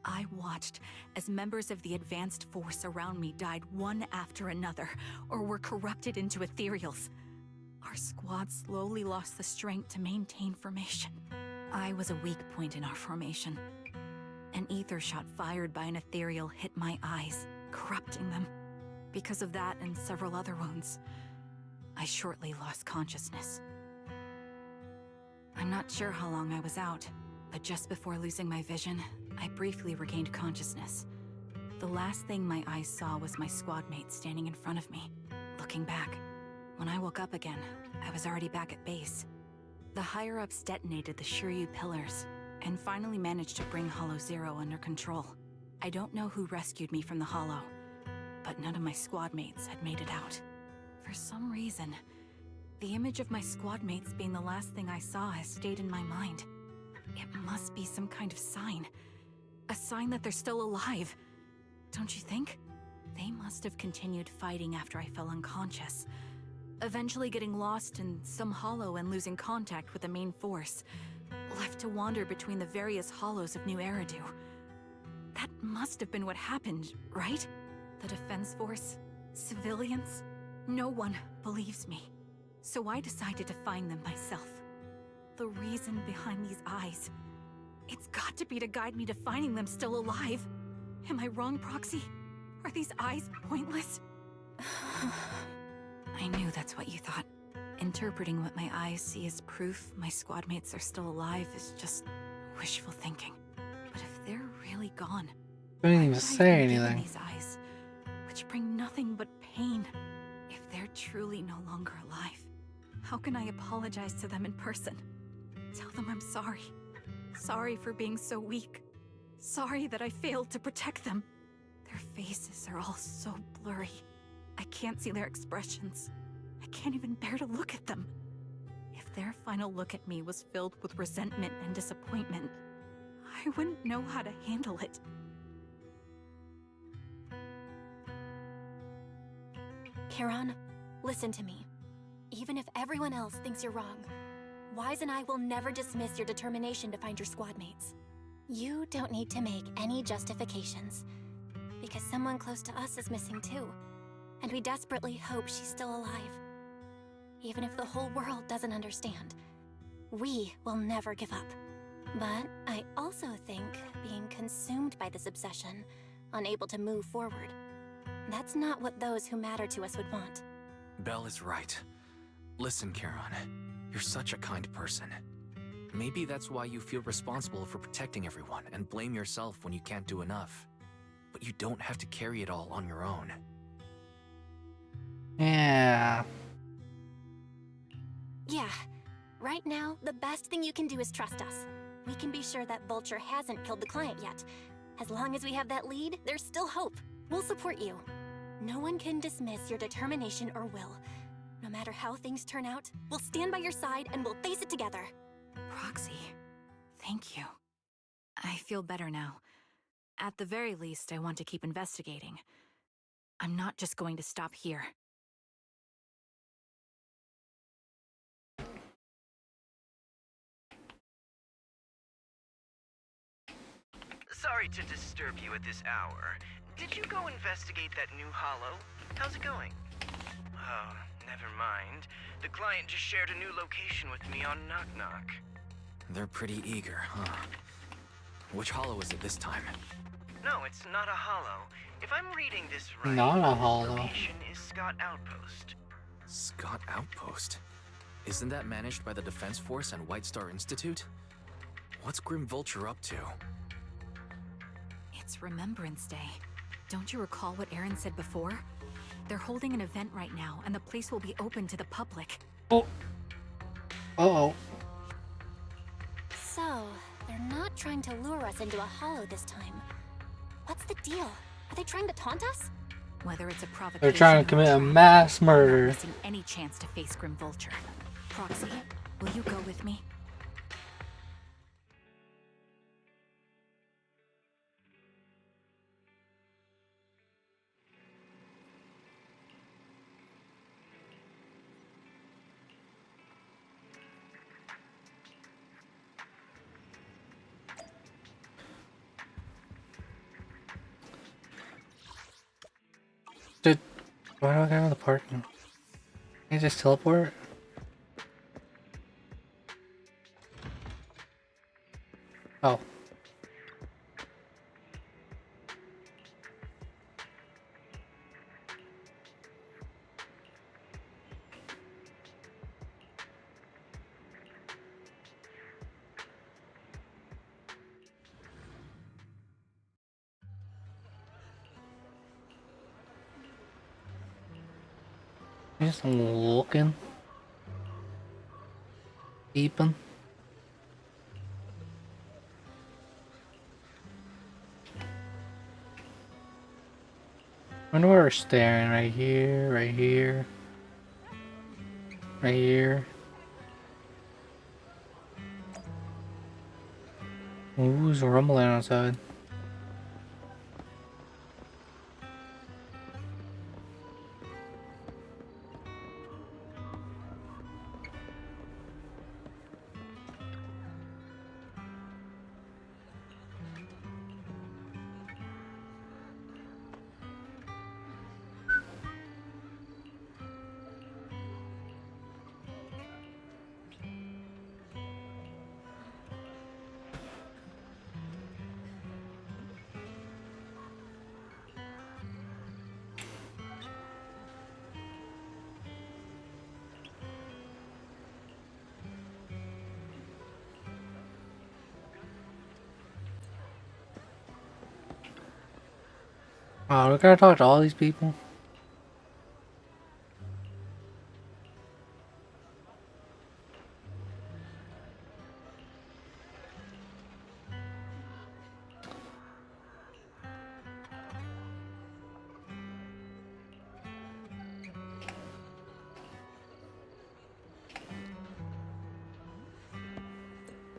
I watched as members of the advanced force around me died one after another, or were corrupted into Ethereals. Our squad slowly lost the strength to maintain formation. I was a weak point in our formation. An ether shot fired by an Ethereal hit my eyes, corrupting them. Because of that and several other wounds, I shortly lost consciousness. I'm not sure how long I was out, but just before losing my vision, I briefly regained consciousness. The last thing my eyes saw was my squad mate standing in front of me, looking back. When I woke up again, I was already back at base. The higher-ups detonated the Shiryu pillars, and finally managed to bring Hollow Zero under control. I don't know who rescued me from the Hollow, but none of my squad mates had made it out. For some reason, the image of my squad mates being the last thing I saw has stayed in my mind. It must be some kind of sign. A sign that they're still alive. Don't you think? They must have continued fighting after I fell unconscious, eventually getting lost in some hollow and losing contact with the main force, left to wander between the various hollows of New Eridu. That must have been what happened, right? The Defense Force? Civilians? No one believes me. So I decided to find them myself. The reason behind these eyes. It's got to be to guide me to finding them still alive. Am I wrong, Proxy? Are these eyes pointless? I knew that's what you thought. Interpreting what my eyes see as proof my squad mates are still alive is just wishful thinking. But if they're really gone,
I didn't even
why would I
say
be given
anything.
these eyes, which bring nothing but pain? If they're truly no longer alive, how can I apologize to them in person? Tell them I'm sorry. Sorry for being so weak. Sorry that I failed to protect them. Their faces are all so blurry. I can't see their expressions. I can't even bear to look at them. If their final look at me was filled with resentment and disappointment, I wouldn't know how to handle it.
Charon, listen to me. Even if everyone else thinks you're wrong, Wise and I will never dismiss your determination to find your squad mates. You don't need to make any justifications, because someone close to us is missing too, and we desperately hope she's still alive. Even if the whole world doesn't understand, we will never give up. But I also think being consumed by this obsession, unable to move forward, that's not what those who matter to us would want.
Belle is right. Listen, Charon, you're such a kind person. Maybe that's why you feel responsible for protecting everyone and blame yourself when you can't do enough. But you don't have to carry it all on your own.
Yeah.
Yeah. Right now, the best thing you can do is trust us. We can be sure that Vulture hasn't killed the client yet. As long as we have that lead, there's still hope. We'll support you. No one can dismiss your determination or will. No matter how things turn out, we'll stand by your side and we'll face it together.
Proxy, thank you. I feel better now. At the very least, I want to keep investigating. I'm not just going to stop here.
Sorry to disturb you at this hour. Did you go investigate that new hollow? How's it going? Oh, never mind. The client just shared a new location with me on Knock Knock.
They're pretty eager, huh? Which hollow is it this time?
No, it's not a hollow. If I'm reading this right,
Not a
this
hollow.
location is Scott Outpost.
Scott Outpost? Isn't that managed by the Defense Force and White Star Institute? What's Grim Vulture up to?
It's Remembrance Day. Don't you recall what Aaron said before? They're holding an event right now, and the place will be open to the public.
Oh. Uh-oh.
So, they're not trying to lure us into a hollow this time. What's the deal? Are they trying to taunt us?
Whether it's a provocation,
They're trying to commit a mass
I'm not
murder.
missing any chance to face Grim Vulture. Proxy, will you go with me?
Dude, why do I get out of the parking? Can you just teleport? Oh. Just looking. Peeping. Wonder where we're staring. Right here, right here. Right here. Ooh, who's rumbling outside? Wow, we gotta talk to all these people.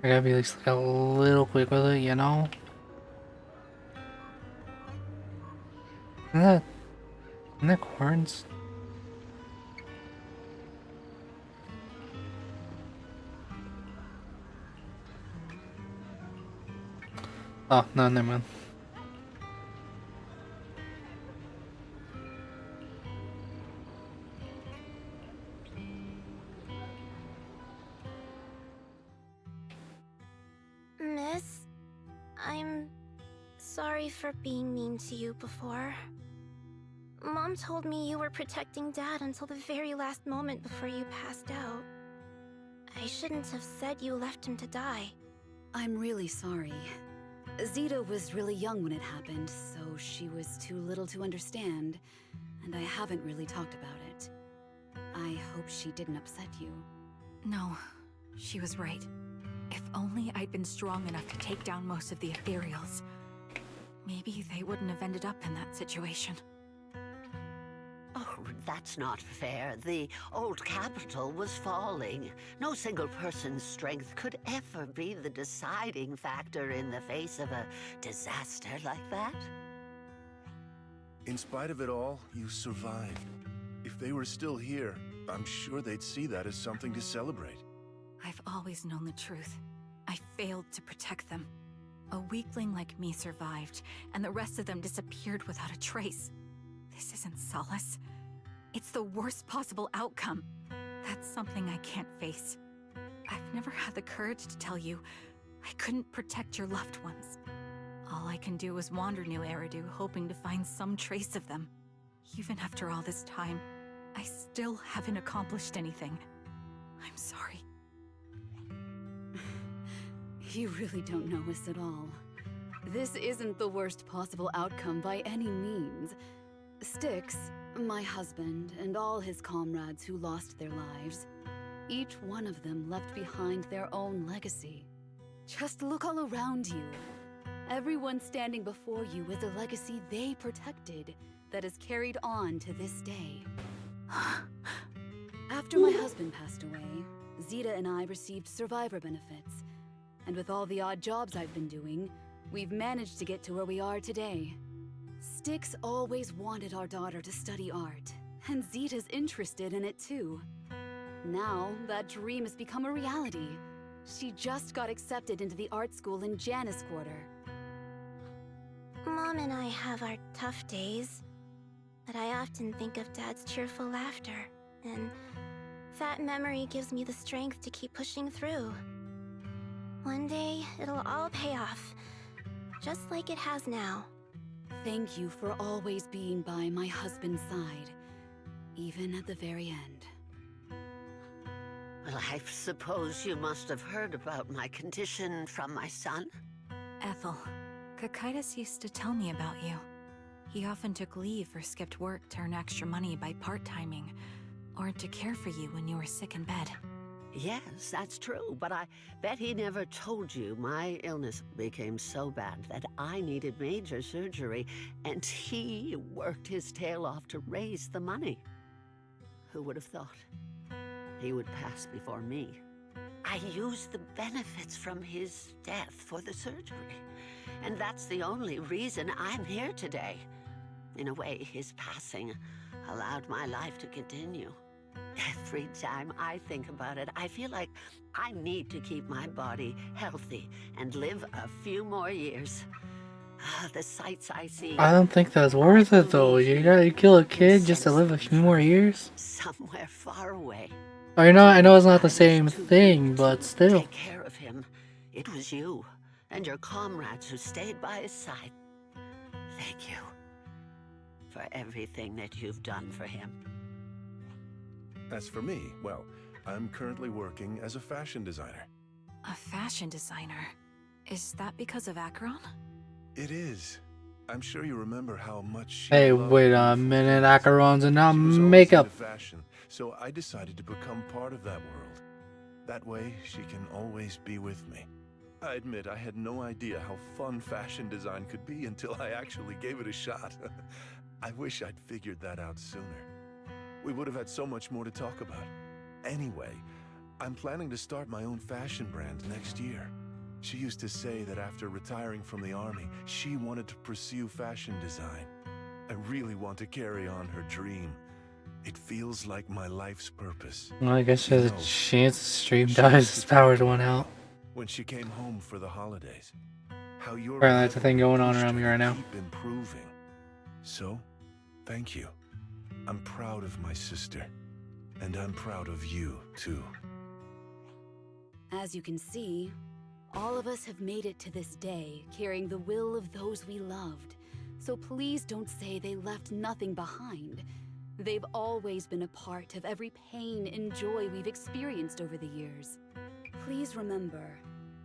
I gotta be at least like a little quick with it, you know? Isn't that horns? Oh, no, never mind.
Miss, I'm sorry for being mean to you before. Mom told me you were protecting Dad until the very last moment before you passed out. I shouldn't have said you left him to die.
I'm really sorry. Zeta was really young when it happened, so she was too little to understand, and I haven't really talked about it. I hope she didn't upset you.
No, she was right. If only I'd been strong enough to take down most of the Ethereals. Maybe they wouldn't have ended up in that situation.
Oh, that's not fair. The old capital was falling. No single person's strength could ever be the deciding factor in the face of a disaster like that.
In spite of it all, you survived. If they were still here, I'm sure they'd see that as something to celebrate.
I've always known the truth. I failed to protect them. A weakling like me survived, and the rest of them disappeared without a trace. This isn't solace. It's the worst possible outcome. That's something I can't face. I've never had the courage to tell you I couldn't protect your loved ones. All I can do is wander New Eridu, hoping to find some trace of them. Even after all this time, I still haven't accomplished anything. I'm sorry.
You really don't know us at all. This isn't the worst possible outcome by any means. Styx, my husband, and all his comrades who lost their lives, each one of them left behind their own legacy. Just look all around you. Everyone standing before you is a legacy they protected that is carried on to this day. After my husband passed away, Zeta and I received survivor benefits. And with all the odd jobs I've been doing, we've managed to get to where we are today. Styx always wanted our daughter to study art, and Zeta's interested in it too. Now, that dream has become a reality. She just got accepted into the art school in Janus Quarter.
Mom and I have our tough days, but I often think of Dad's cheerful laughter, and that memory gives me the strength to keep pushing through. One day, it'll all pay off, just like it has now.
Thank you for always being by my husband's side, even at the very end.
Well, I suppose you must have heard about my condition from my son?
Ethel, Kakaitis used to tell me about you. He often took leave or skipped work to earn extra money by part-timing, or to care for you when you were sick in bed.
Yes, that's true, but I bet he never told you my illness became so bad that I needed major surgery, and he worked his tail off to raise the money. Who would have thought? He would pass before me. I used the benefits from his death for the surgery, and that's the only reason I'm here today. In a way, his passing allowed my life to continue. Every time I think about it, I feel like I need to keep my body healthy and live a few more years. The sights I see...
I don't think that's worth it though. You gotta kill a kid just to live a few more years?
Somewhere far away.
I know it's not the same thing, but still.
Take care of him. It was you and your comrades who stayed by his side. Thank you for everything that you've done for him.
As for me, well, I'm currently working as a fashion designer.
A fashion designer? Is that because of Acheron?
It is. I'm sure you remember how much she
Hey,
loved
wait a
uniforms.
minute, Acheron's and not
She was always
makeup.
into fashion, so I decided to become part of that world. That way, she can always be with me. I admit I had no idea how fun fashion design could be until I actually gave it a shot. I wish I'd figured that out sooner. We would have had so much more to talk about. Anyway, I'm planning to start my own fashion brand next year. She used to say that after retiring from the army, she wanted to pursue fashion design. I really want to carry on her dream. It feels like my life's purpose.
Well, I guess
You
there's a
know,
chance the stream
she
dies,
used to
his
tell
powers
me
went out.
when she came home for the holidays. How your
Apparently that's a thing going on
pushed
around
her
me
to
right now.
keep improving. So, thank you. I'm proud of my sister. And I'm proud of you, too.
As you can see, all of us have made it to this day, carrying the will of those we loved. So please don't say they left nothing behind. They've always been a part of every pain and joy we've experienced over the years. Please remember,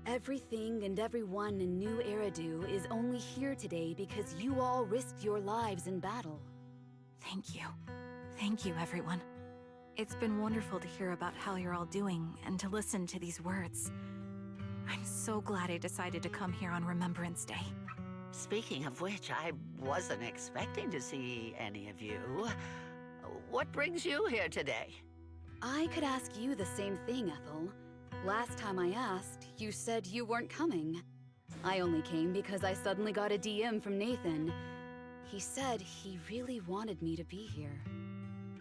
everything and everyone in New Eridu is only here today because you all risked your lives in battle.
Thank you. Thank you, everyone. It's been wonderful to hear about how you're all doing and to listen to these words. I'm so glad I decided to come here on Remembrance Day.
Speaking of which, I wasn't expecting to see any of you. What brings you here today?
I could ask you the same thing, Ethel. Last time I asked, you said you weren't coming. I only came because I suddenly got a DM from Nathan. He said he really wanted me to be here.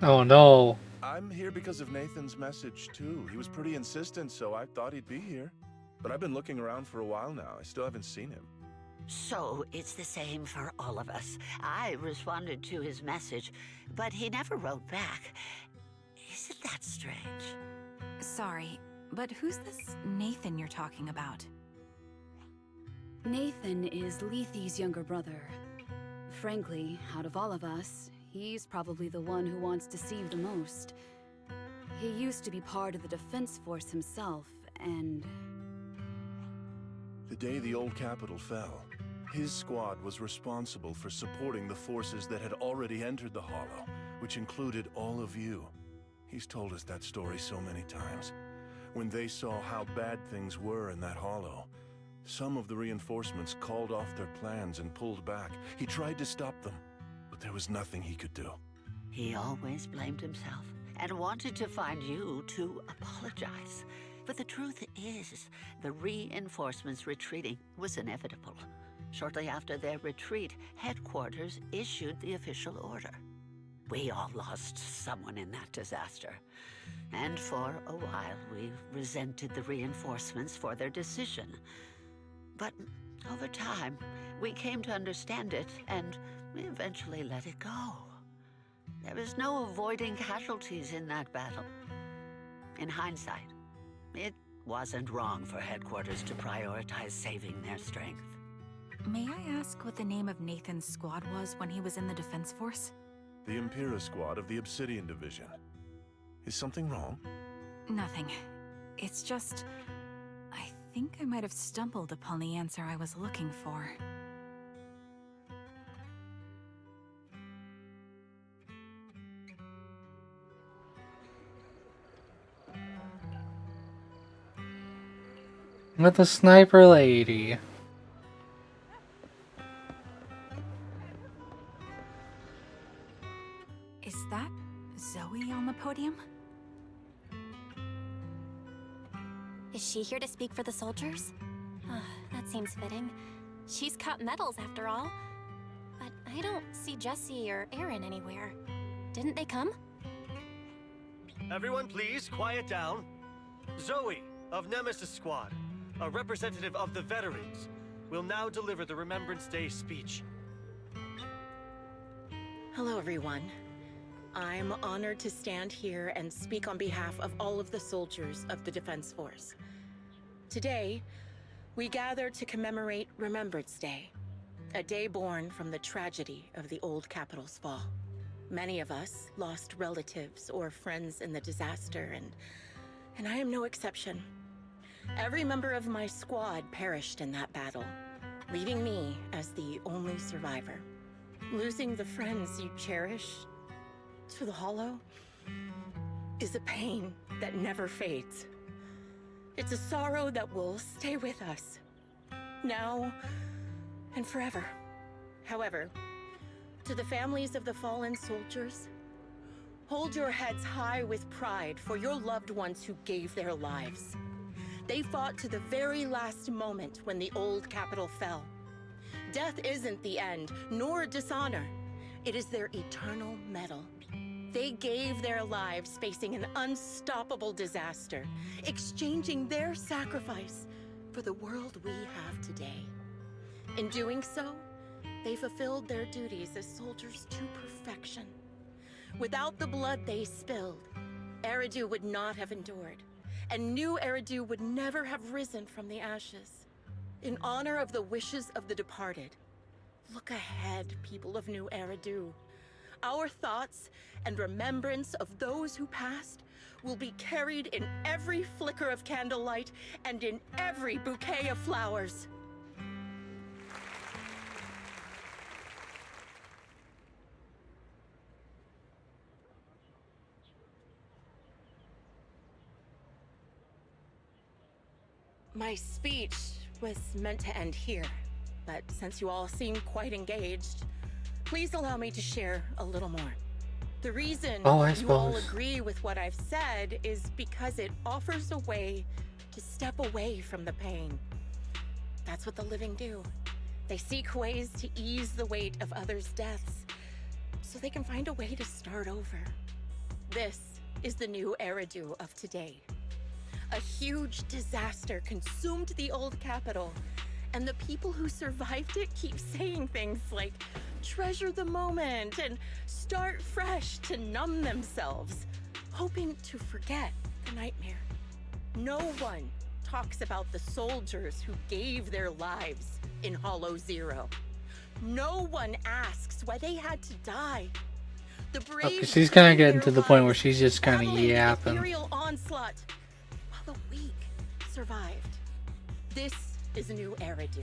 Oh no.
I'm here because of Nathan's message, too. He was pretty insistent, so I thought he'd be here. But I've been looking around for a while now. I still haven't seen him.
So it's the same for all of us. I responded to his message, but he never wrote back. Isn't that strange?
Sorry, but who's this Nathan you're talking about?
Nathan is Lethe's younger brother. Frankly, out of all of us, he's probably the one who wants to see you the most. He used to be part of the Defense Force himself, and...
The day the old capital fell, his squad was responsible for supporting the forces that had already entered the Hollow, which included all of you. He's told us that story so many times. When they saw how bad things were in that Hollow, some of the reinforcements called off their plans and pulled back. He tried to stop them, but there was nothing he could do.
He always blamed himself and wanted to find you to apologize. But the truth is, the reinforcements retreating was inevitable. Shortly after their retreat, headquarters issued the official order. We all lost someone in that disaster. And for a while, we resented the reinforcements for their decision. But over time, we came to understand it, and we eventually let it go. There was no avoiding casualties in that battle. In hindsight, it wasn't wrong for headquarters to prioritize saving their strength.
May I ask what the name of Nathan's squad was when he was in the Defense Force?
The Impera squad of the Obsidian Division. Is something wrong?
Nothing. It's just... I think I might have stumbled upon the answer I was looking for.
With the sniper lady.
Is that Zoe on the podium?
Is she here to speak for the soldiers? That seems fitting. She's got medals after all. But I don't see Jesse or Aaron anywhere. Didn't they come?
Everyone please, quiet down. Zoe, of Nemesis Squad, a representative of the veterans, will now deliver the Remembrance Day speech.
Hello, everyone. I'm honored to stand here and speak on behalf of all of the soldiers of the Defense Force. Today, we gather to commemorate Remembrance Day, a day born from the tragedy of the old capital's fall. Many of us lost relatives or friends in the disaster, and I am no exception. Every member of my squad perished in that battle, leaving me as the only survivor. Losing the friends you cherish to the Hollow is a pain that never fades. It's a sorrow that will stay with us, now and forever. However, to the families of the fallen soldiers, hold your heads high with pride for your loved ones who gave their lives. They fought to the very last moment when the old capital fell. Death isn't the end, nor dishonor. It is their eternal medal. They gave their lives facing an unstoppable disaster, exchanging their sacrifice for the world we have today. In doing so, they fulfilled their duties as soldiers to perfection. Without the blood they spilled, Eridu would not have endured, and New Eridu would never have risen from the ashes. In honor of the wishes of the departed, look ahead, people of New Eridu. Our thoughts and remembrance of those who passed will be carried in every flicker of candlelight and in every bouquet of flowers. My speech was meant to end here, but since you all seem quite engaged, please allow me to share a little more. The reason you all agree with what I've said is because it offers a way to step away from the pain. That's what the living do. They seek ways to ease the weight of others' deaths, so they can find a way to start over. This is the New Eridu of today. A huge disaster consumed the old capital, and the people who survived it keep saying things like, treasure the moment and start fresh to numb themselves, hoping to forget the nightmare. No one talks about the soldiers who gave their lives in Hollow Zero. No one asks why they had to die. The brave
Okay, she's kind of
gave
getting to
their
the point where
lives,
she's just kind of
battling the
yapping.
ethereal onslaught, while the weak survived. This is a new Eridu,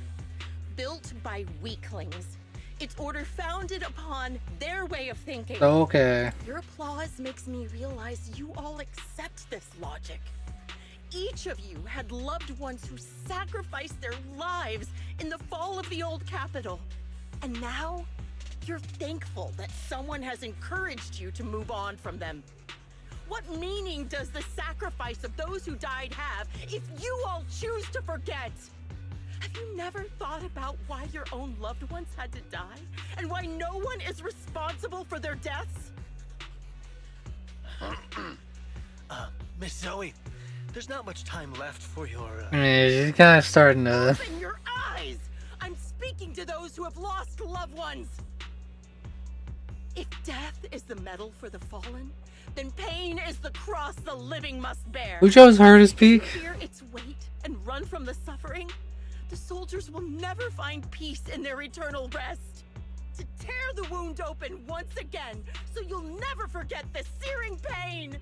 built by weaklings. Its order founded upon their way of thinking.
Okay.
Your applause makes me realize you all accept this logic. Each of you had loved ones who sacrificed their lives in the fall of the old capital. And now, you're thankful that someone has encouraged you to move on from them. What meaning does the sacrifice of those who died have if you all choose to forget? Have you never thought about why your own loved ones had to die? And why no one is responsible for their deaths?
Miss Zoe, there's not much time left for your,
Yeah, she's kind of starting to.
Open your eyes! I'm speaking to those who have lost loved ones! If death is the medal for the fallen, then pain is the cross the living must bear.
Who chose her to speak?
Fear its weight and run from the suffering, the soldiers will never find peace in their eternal rest. To tear the wound open once again, so you'll never forget the searing pain.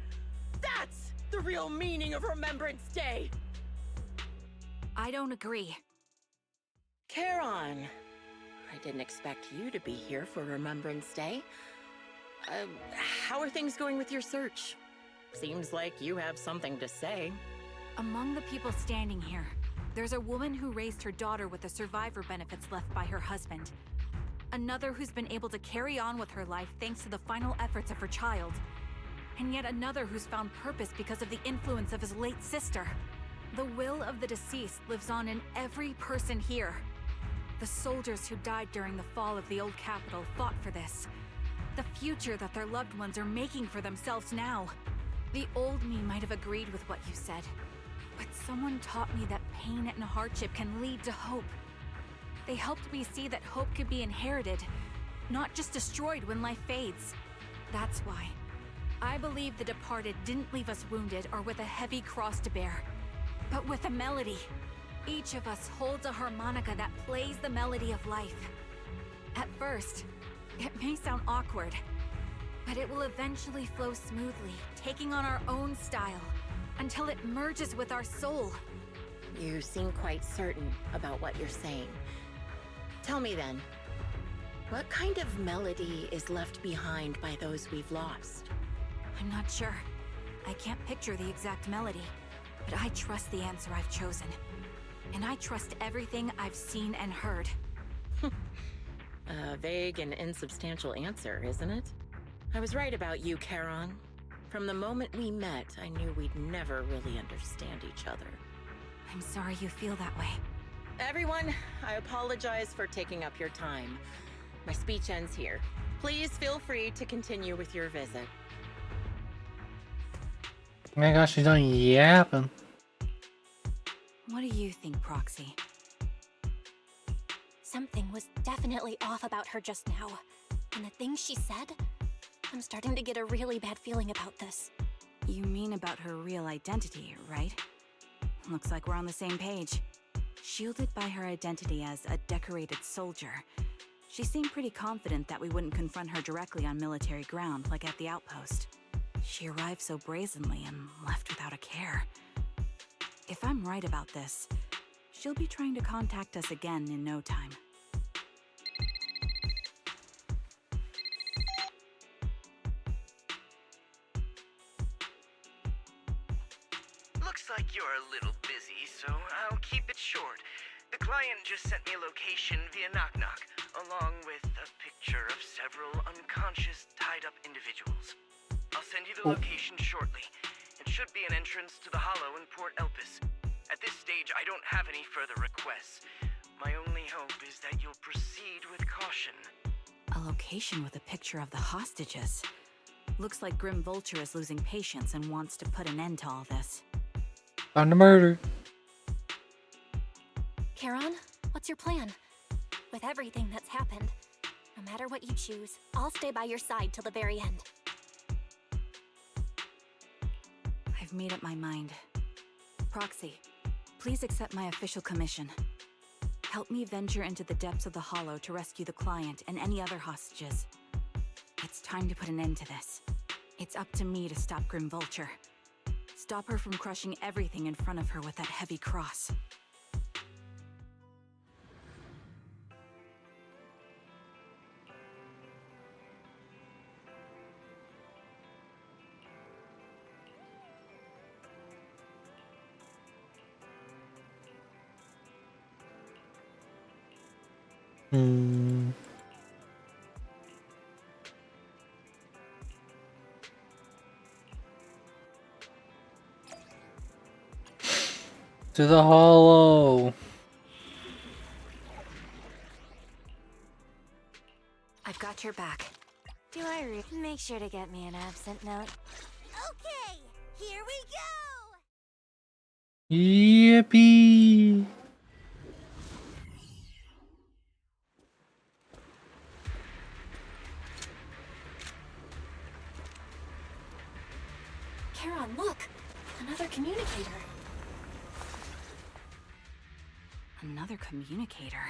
That's the real meaning of Remembrance Day.
I don't agree.
Charon, I didn't expect you to be here for Remembrance Day. How are things going with your search? Seems like you have something to say.
Among the people standing here, there's a woman who raised her daughter with the survivor benefits left by her husband. Another who's been able to carry on with her life thanks to the final efforts of her child. And yet another who's found purpose because of the influence of his late sister. The will of the deceased lives on in every person here. The soldiers who died during the fall of the old capital fought for this. The future that their loved ones are making for themselves now. The old me might have agreed with what you said, but someone taught me that pain and hardship can lead to hope. They helped me see that hope could be inherited, not just destroyed when life fades. That's why I believe the departed didn't leave us wounded or with a heavy cross to bear, but with a melody. Each of us holds a harmonica that plays the melody of life. At first, it may sound awkward, but it will eventually flow smoothly, taking on our own style, until it merges with our soul.
You seem quite certain about what you're saying. Tell me then, what kind of melody is left behind by those we've lost?
I'm not sure. I can't picture the exact melody, but I trust the answer I've chosen. And I trust everything I've seen and heard.
A vague and insubstantial answer, isn't it? I was right about you, Charon. From the moment we met, I knew we'd never really understand each other.
I'm sorry you feel that way.
Everyone, I apologize for taking up your time. My speech ends here. Please feel free to continue with your visit.
Oh my gosh, she's done yapping.
What do you think, Proxy?
Something was definitely off about her just now. And the things she said, I'm starting to get a really bad feeling about this.
You mean about her real identity, right? Looks like we're on the same page. Shielded by her identity as a decorated soldier, she seemed pretty confident that we wouldn't confront her directly on military ground like at the outpost. She arrived so brazenly and left without a care. If I'm right about this, she'll be trying to contact us again in no time.
Looks like you're a little busy, so I'll keep it short. The client just sent me a location via Knock Knock, along with a picture of several unconscious, tied-up individuals. I'll send you the location shortly. It should be an entrance to the Hollow in Port Elpis. At this stage, I don't have any further requests. My only hope is that you'll proceed with caution.
A location with a picture of the hostages. Looks like Grim Vulture is losing patience and wants to put an end to all this.
On the murder.
Charon, what's your plan? With everything that's happened, no matter what you choose, I'll stay by your side till the very end.
I've made up my mind. Proxy, please accept my official commission. Help me venture into the depths of the Hollow to rescue the client and any other hostages. It's time to put an end to this. It's up to me to stop Grim Vulture. Stop her from crushing everything in front of her with that heavy cross.
To the Hollow.
I've got your back. Do I make sure to get me an absent note?
Okay, here we go!
Yippee!
Charon, look! Another communicator.
Another communicator.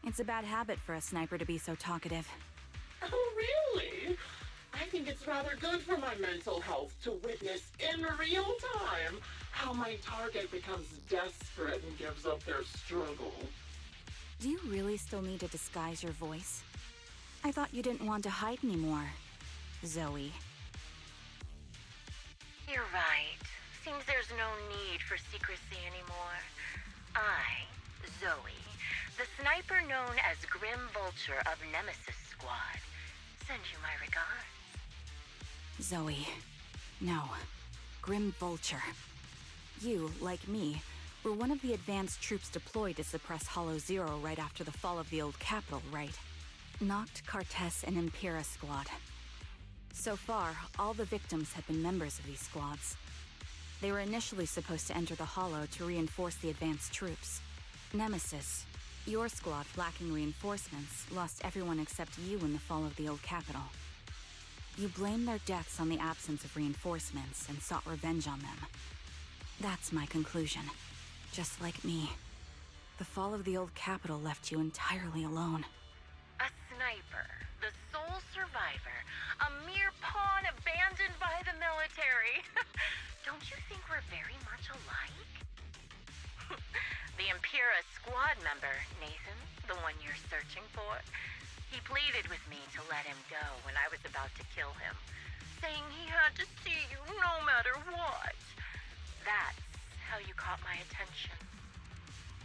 It's a bad habit for a sniper to be so talkative.
Oh, really? I think it's rather good for my mental health to witness in real time how my target becomes desperate and gives up their struggle.
Do you really still need to disguise your voice? I thought you didn't want to hide anymore, Zoe.
You're right. Seems there's no need for secrecy anymore. I, Zoe, the sniper known as Grim Vulture of Nemesis Squad, send you my regards.
Zoe. No. Grim Vulture. You, like me, were one of the advanced troops deployed to suppress Hollow Zero right after the fall of the old capital, right? Noct, Cartess, and Impera Squad. So far, all the victims have been members of these squads. They were initially supposed to enter the Hollow to reinforce the advanced troops. Nemesis, your squad lacking reinforcements, lost everyone except you in the fall of the old capital. You blamed their deaths on the absence of reinforcements and sought revenge on them. That's my conclusion. Just like me. The fall of the old capital left you entirely alone.
A sniper, the sole survivor, a mere pawn abandoned by the military. Don't you think we're very much alike? The Impera squad member, Nathan, the one you're searching for, he pleaded with me to let him go when I was about to kill him, saying he had to see you no matter what. That's how you caught my attention.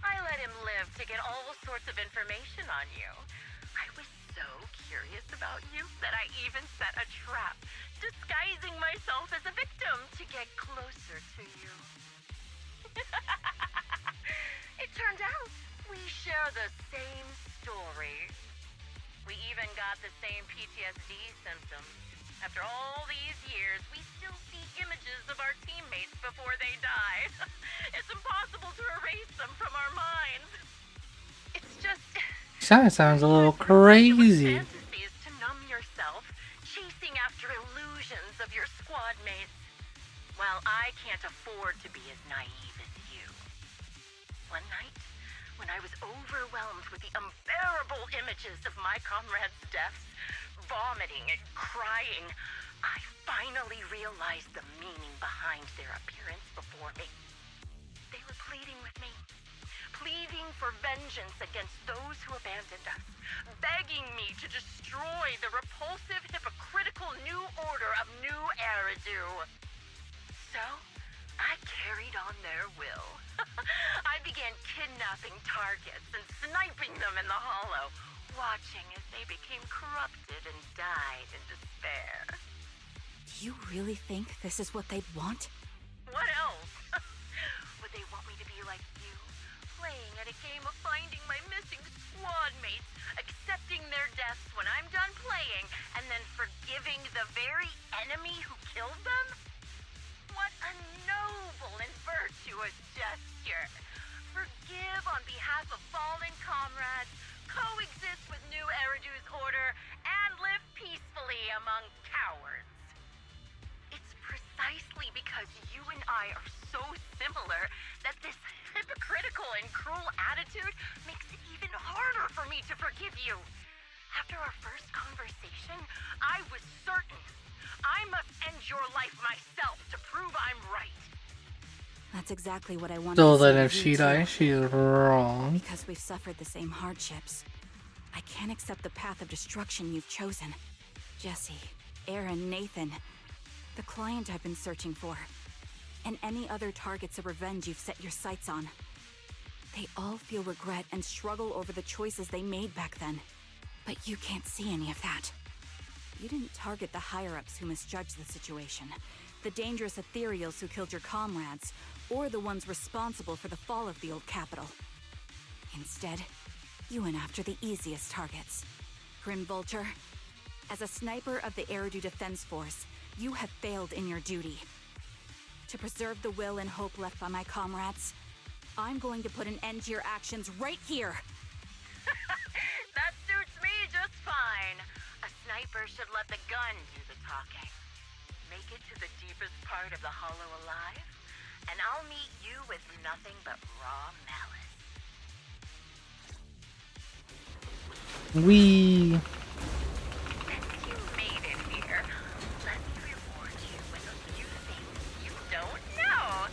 I let him live to get all sorts of information on you. I was so curious about you that I even set a trap, disguising myself as a victim to get closer to you. It turned out we share the same story. We even got the same PTSD symptoms. After all these years, we still see images of our teammates before they die. It's impossible to erase them from our minds. It's just...
Sounds a little crazy.
Fantasies to numb yourself, chasing after illusions of your squad mates. Well, I can't afford to be as naive as you. One night, when I was overwhelmed with the unbearable images of my comrades' deaths, vomiting and crying, I finally realized the meaning behind their appearance before me. They were pleading with me, pleading for vengeance against those who abandoned us, begging me to destroy the repulsive, hypocritical new order of New Eridu. So, I carried on their will. I began kidnapping targets and sniping them in the Hollow, watching as they became corrupted and died in despair.
Do you really think this is what they'd want?
What else? Would they want me to be like you, playing at a game of finding my missing squad mates, accepting their deaths when I'm done playing, and then forgiving the very enemy who killed them? What a noble and virtuous gesture! Forgive on behalf of fallen comrades, coexist with New Eridu's order, and live peacefully among cowards. It's precisely because you and I are so similar that this hypocritical and cruel attitude makes
me to forgive you. After our first conversation, I was certain. I must end your life myself to prove I'm right.
That's exactly what I wanted
So
to
then
say
if
to
she
you,
dies, she's wrong.
because we've suffered the same hardships. I can't accept the path of destruction you've chosen. Jesse, Aaron, Nathan, the client I've been searching for, and any other targets of revenge you've set your sights on. They all feel regret and struggle over the choices they made back then. But you can't see any of that. You didn't target the higher-ups who misjudged the situation, the dangerous ethereals who killed your comrades, or the ones responsible for the fall of the old capital. Instead, you went after the easiest targets. Grim Vulture, as a sniper of the Eridu Defense Force, you have failed in your duty. To preserve the will and hope left by my comrades, I'm going to put an end to your actions right here.
That suits me just fine. A sniper should let the gun do the talking. Make it to the deepest part of the Hollow alive, and I'll meet you with nothing but raw malice.
We.
Since you made it here, let me reward you with a few things you don't know.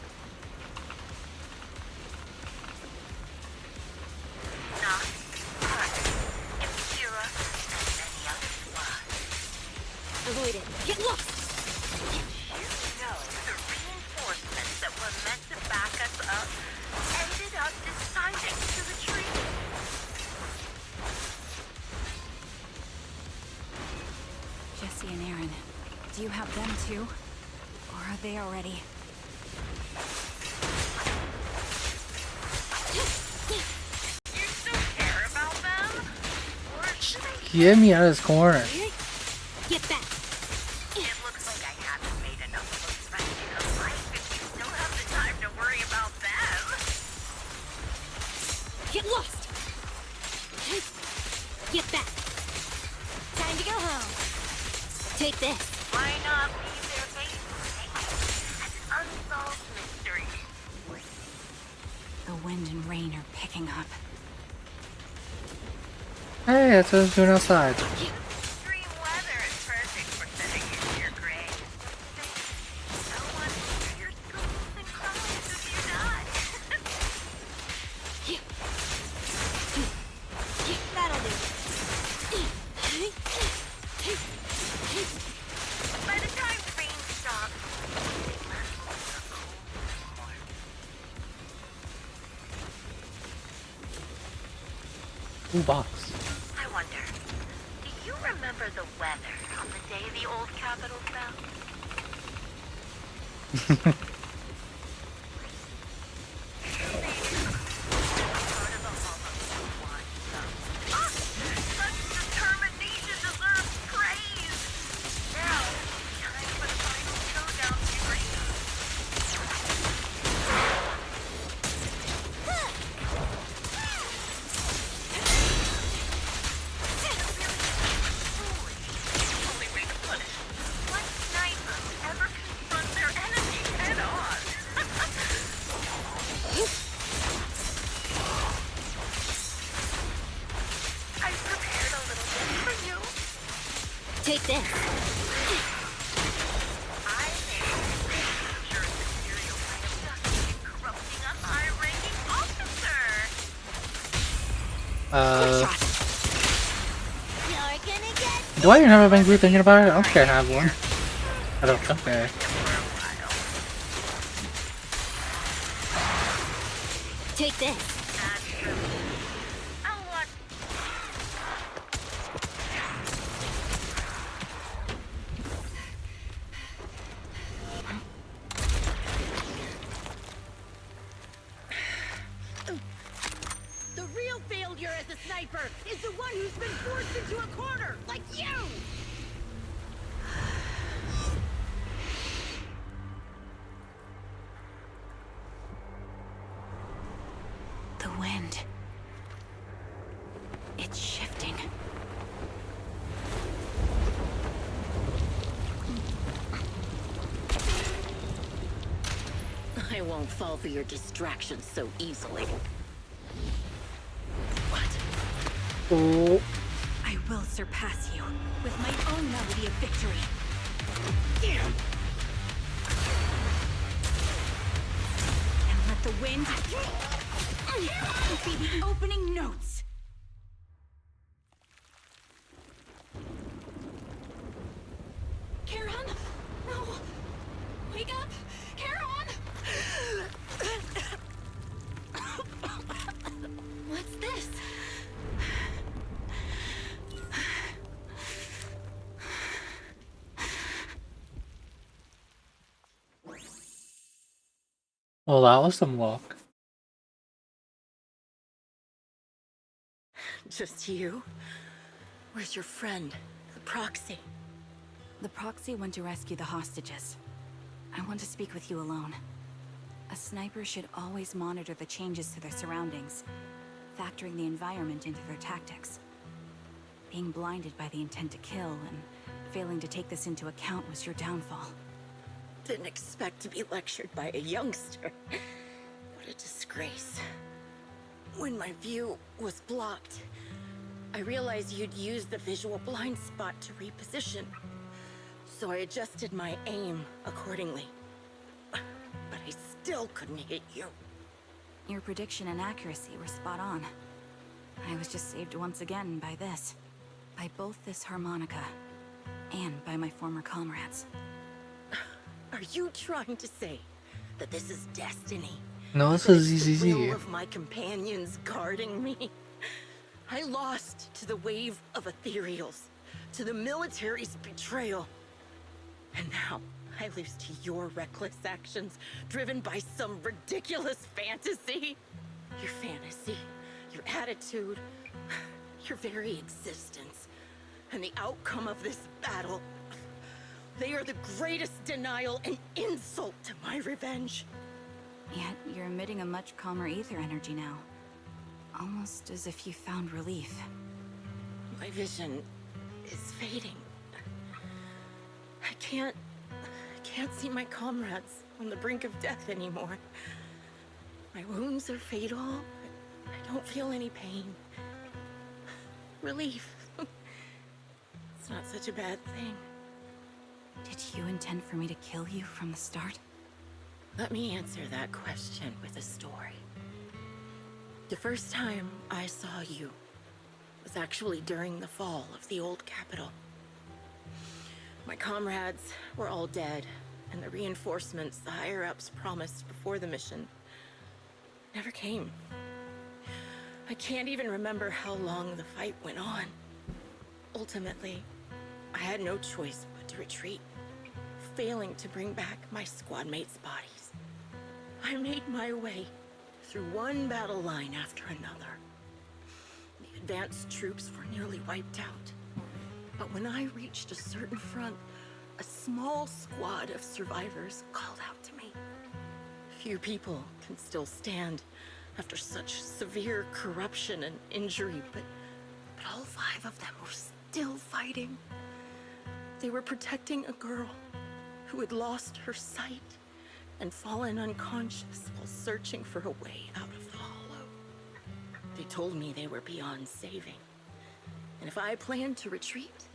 Not Impura, and many other squads.
Avoid it. Get lost!
You know the reinforcements that were meant to back us up ended up deciding to retreat.
Jesse and Aaron, do you have them too? Or are they already?
You still care about them? Or should I
Get me out of this corner.
Get back!
It looks like I haven't made enough of a friend in your life if you still have the time to worry about them.
Get lost! Get back! Time to go home. Take this.
Why not leave their base as an unsolved mystery?
The wind and rain are picking up.
Hey, that's what I was doing outside.
Extreme weather is perfect for setting into your grave. No one will hear your screams and cries if you die.
That'll do.
By the time the rain stops, they must be a cold more.
Ooh, box.
I wonder, do you remember the weather on the day the old capital fell? Such determination deserves praise! Now, time for the final showdown to bring only way to put it. What sniper would ever confront their enemy head on? I prepared a little bit for you.
Take this.
I made a picture of the serial by abducting and corrupting a high-ranking officer.
You're gonna get
Do I even have a Bangalore thinking about it? I don't think I have one. I don't. Okay.
Take this.
I'll watch.
The real failure as a sniper is the one who's been forced into a corner, like you!
The wind. It's shifting.
I won't fall for your distractions so easily.
What?
Oh.
I will surpass you with my own melody of victory. And let the wind be the opening notes. Charon? No! Wake up! Charon! What's this?
Well, that was some luck.
Just you? Where's your friend, the Proxy?
The Proxy went to rescue the hostages. I want to speak with you alone. A sniper should always monitor the changes to their surroundings, factoring the environment into their tactics. Being blinded by the intent to kill and failing to take this into account was your downfall.
Didn't expect to be lectured by a youngster. What a disgrace. When my view was blocked, I realized you'd used the visual blind spot to reposition. So I adjusted my aim accordingly. But I still couldn't hit you.
Your prediction and accuracy were spot on. I was just saved once again by this. By both this harmonica, and by my former comrades.
Are you trying to say that this is destiny?
No, this
That
is
it's the
ZZZ.
will of my companions guarding me? I lost to the wave of ethereals, to the military's betrayal. And now I lose to your reckless actions, driven by some ridiculous fantasy. Your fantasy, your attitude, your very existence, and the outcome of this battle. They are the greatest denial and insult to my revenge.
Yet you're emitting a much calmer ether energy now. Almost as if you found relief.
My vision is fading. I can't see my comrades on the brink of death anymore. My wounds are fatal. I don't feel any pain. Relief. It's not such a bad thing.
Did you intend for me to kill you from the start?
Let me answer that question with a story. The first time I saw you was actually during the fall of the old capital. My comrades were all dead, and the reinforcements the higher-ups promised before the mission never came. I can't even remember how long the fight went on. Ultimately, I had no choice but to retreat, failing to bring back my squad mates' bodies. I made my way through one battle line after another. The advanced troops were nearly wiped out. But when I reached a certain front, a small squad of survivors called out to me. Few people can still stand after such severe corruption and injury, but all 5 of them were still fighting. They were protecting a girl who had lost her sight and fallen unconscious while searching for a way out of the hollow. They told me they were beyond saving, and if I planned to retreat,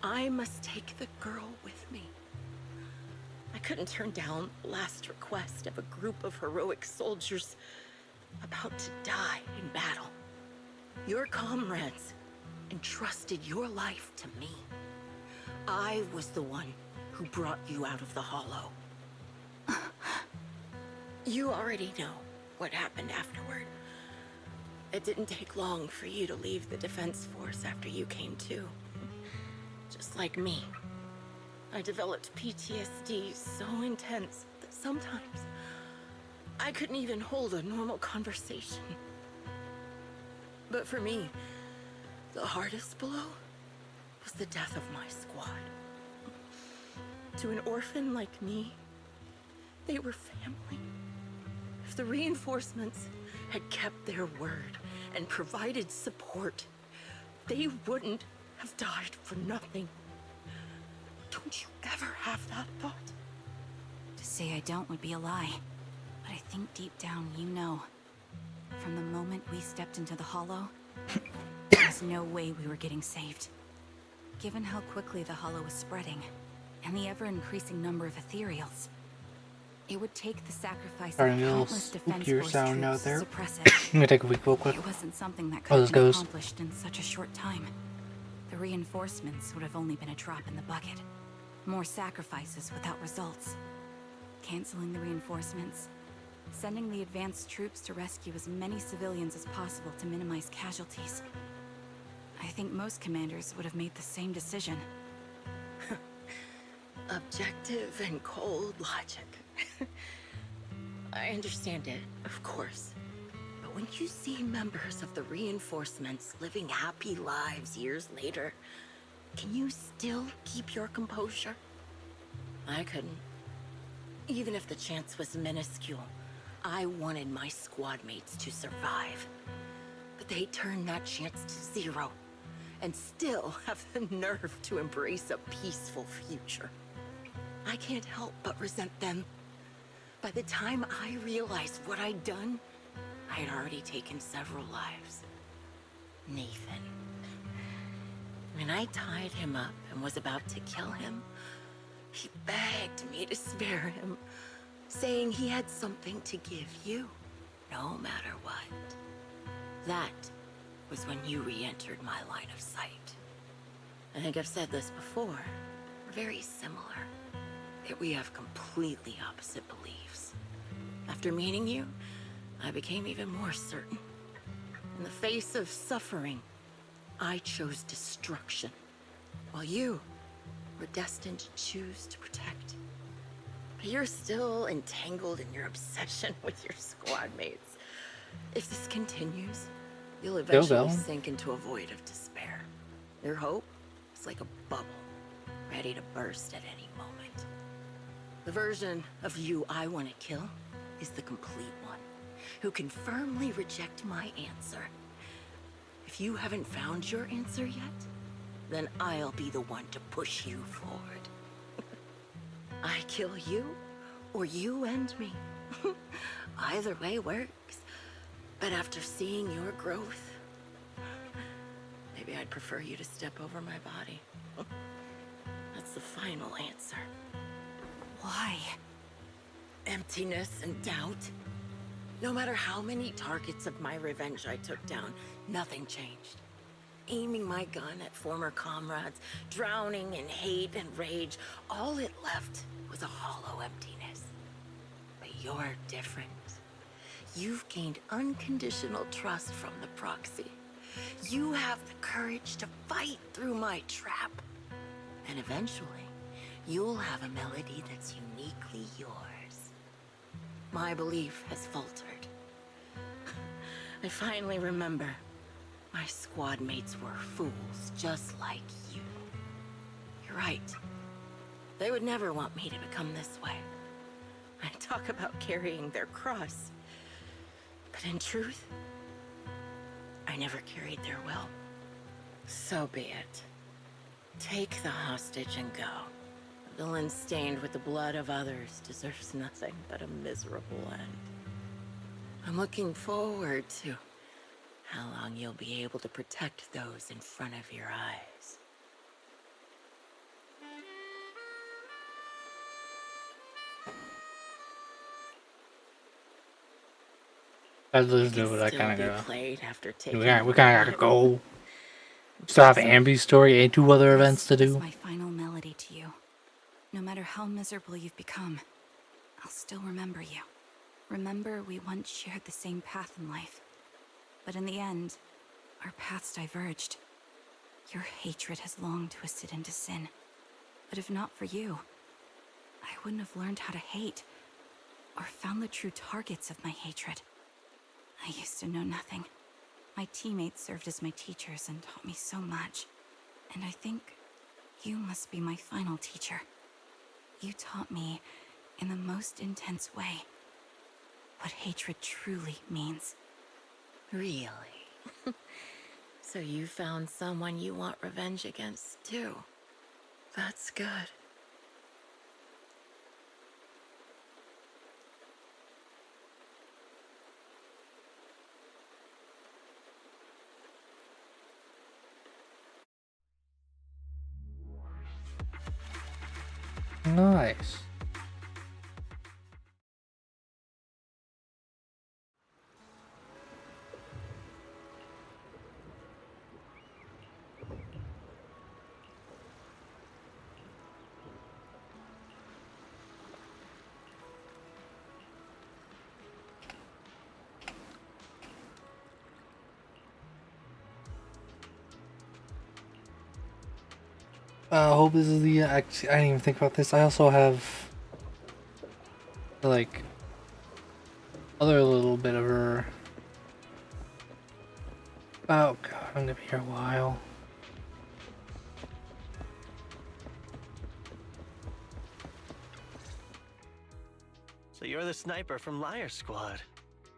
I must take the girl with me. I couldn't turn down the last request of a group of heroic soldiers about to die in battle. Your comrades entrusted your life to me. I was the one who brought you out of the hollow. You already know what happened afterward. It didn't take long for you to leave the Defense Force after you came to. Just like me. I developed PTSD so intense that sometimes I couldn't even hold a normal conversation. But for me, the hardest blow was the death of my squad. To an orphan like me, they were family. If the reinforcements had kept their word and provided support, they wouldn't have died for nothing. Don't you ever have that thought?
To say I don't would be a lie. But I think deep down you know. From the moment we stepped into the hollow, there was no way we were getting saved. Given how quickly the Hollow was spreading, and the ever-increasing number of ethereals, it would take the sacrifice
Starting
of
to get a little
countless defense
spookier
force
sound
troops
out
to
there.
suppress
I'm
it.
gonna take a week real quick.
It wasn't something that
Oh,
could
this
have been
goes.
accomplished in such a short time. The reinforcements would have only been a drop in the bucket. More sacrifices without results. Canceling the reinforcements. Sending the advanced troops to rescue as many civilians as possible to minimize casualties. I think most commanders would have made the same decision.
Objective and cold logic. I understand it, of course. But when you see members of the reinforcements living happy lives years later, can you still keep your composure? I couldn't. Even if the chance was minuscule, I wanted my squad mates to survive. But they turned that chance to zero, and still have the nerve to embrace a peaceful future. I can't help but resent them. By the time I realized what I'd done, I had already taken several lives. Nathan. When I tied him up and was about to kill him, he begged me to spare him, saying he had something to give you, no matter what. That was when you re-entered my line of sight. I think I've said this before. We're very similar. Yet we have completely opposite beliefs. After meeting you, I became even more certain. In the face of suffering, I chose destruction, while you were destined to choose to protect. But you're still entangled in your obsession with your squad mates. If this continues, you'll eventually sink into a void of despair. Your hope is like a bubble, ready to burst at any moment. The version of you I want to kill is the complete one, who can firmly reject my answer. If you haven't found your answer yet, then I'll be the one to push you forward. I kill you, or you end me. Either way works. But after seeing your growth, maybe I'd prefer you to step over my body. That's the final answer.
Why?
Emptiness and doubt. No matter how many targets of my revenge I took down, nothing changed. Aiming my gun at former comrades, drowning in hate and rage, all it left was a hollow emptiness. But you're different. You've gained unconditional trust from the proxy. You have the courage to fight through my trap. And eventually, you'll have a melody that's uniquely yours. My belief has faltered. I finally remember. My squad mates were fools just like you. You're right. They would never want me to become this way. I talk about carrying their cross. But in truth, I never carried their will. So be it. Take the hostage and go. A villain stained with the blood of others deserves nothing but a miserable end. I'm looking forward to how long you'll be able to protect those in front of your eyes.
Let's just do what I kind of
Still be
go.
played after
We
taking
kind of gotta
lives.
go. Still have Ambi's story and 2 other events to
This is
do.
my final melody to you. No matter how miserable you've become, I'll still remember you. Remember we once shared the same path in life. But in the end, our paths diverged. Your hatred has long twisted into sin. But if not for you, I wouldn't have learned how to hate, or found the true targets of my hatred. I used to know nothing. My teammates served as my teachers and taught me so much. And I think you must be my final teacher. You taught me, in the most intense way, what hatred truly means.
Really? So you found someone you want revenge against, too. That's good.
Nice. I hope this is the. I didn't even think about this. I also have like other little bit of her. Oh god, I'm gonna be here a while.
So you're the sniper from Liar Squad.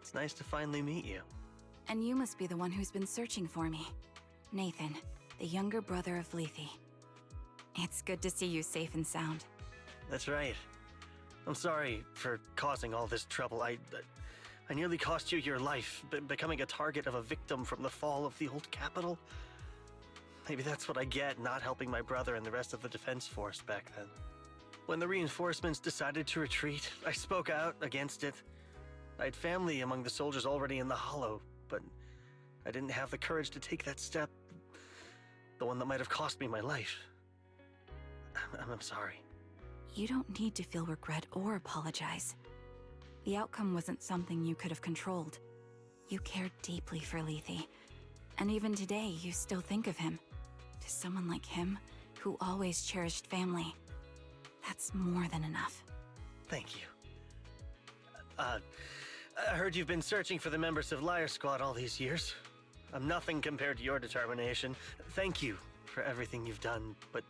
It's nice to finally meet you.
And you must be the one who's been searching for me. Nathan, the younger brother of Lethe. It's good to see you safe and sound.
That's right. I'm sorry for causing all this trouble. I nearly cost you your life, becoming a target of a victim from the fall of the old capital. Maybe that's what I get not helping my brother and the rest of the defense force back then. When the reinforcements decided to retreat, I spoke out against it. I had family among the soldiers already in the Hollow, but I didn't have the courage to take that step. The one that might have cost me my life. I'm sorry.
You don't need to feel regret or apologize. The outcome wasn't something you could have controlled. You cared deeply for Lethe, and even today you still think of him. To someone like him, who always cherished family, that's more than enough.
Thank you. I heard you've been searching for the members of Liar Squad all these years. I'm nothing compared to your determination. Thank you for everything you've done, but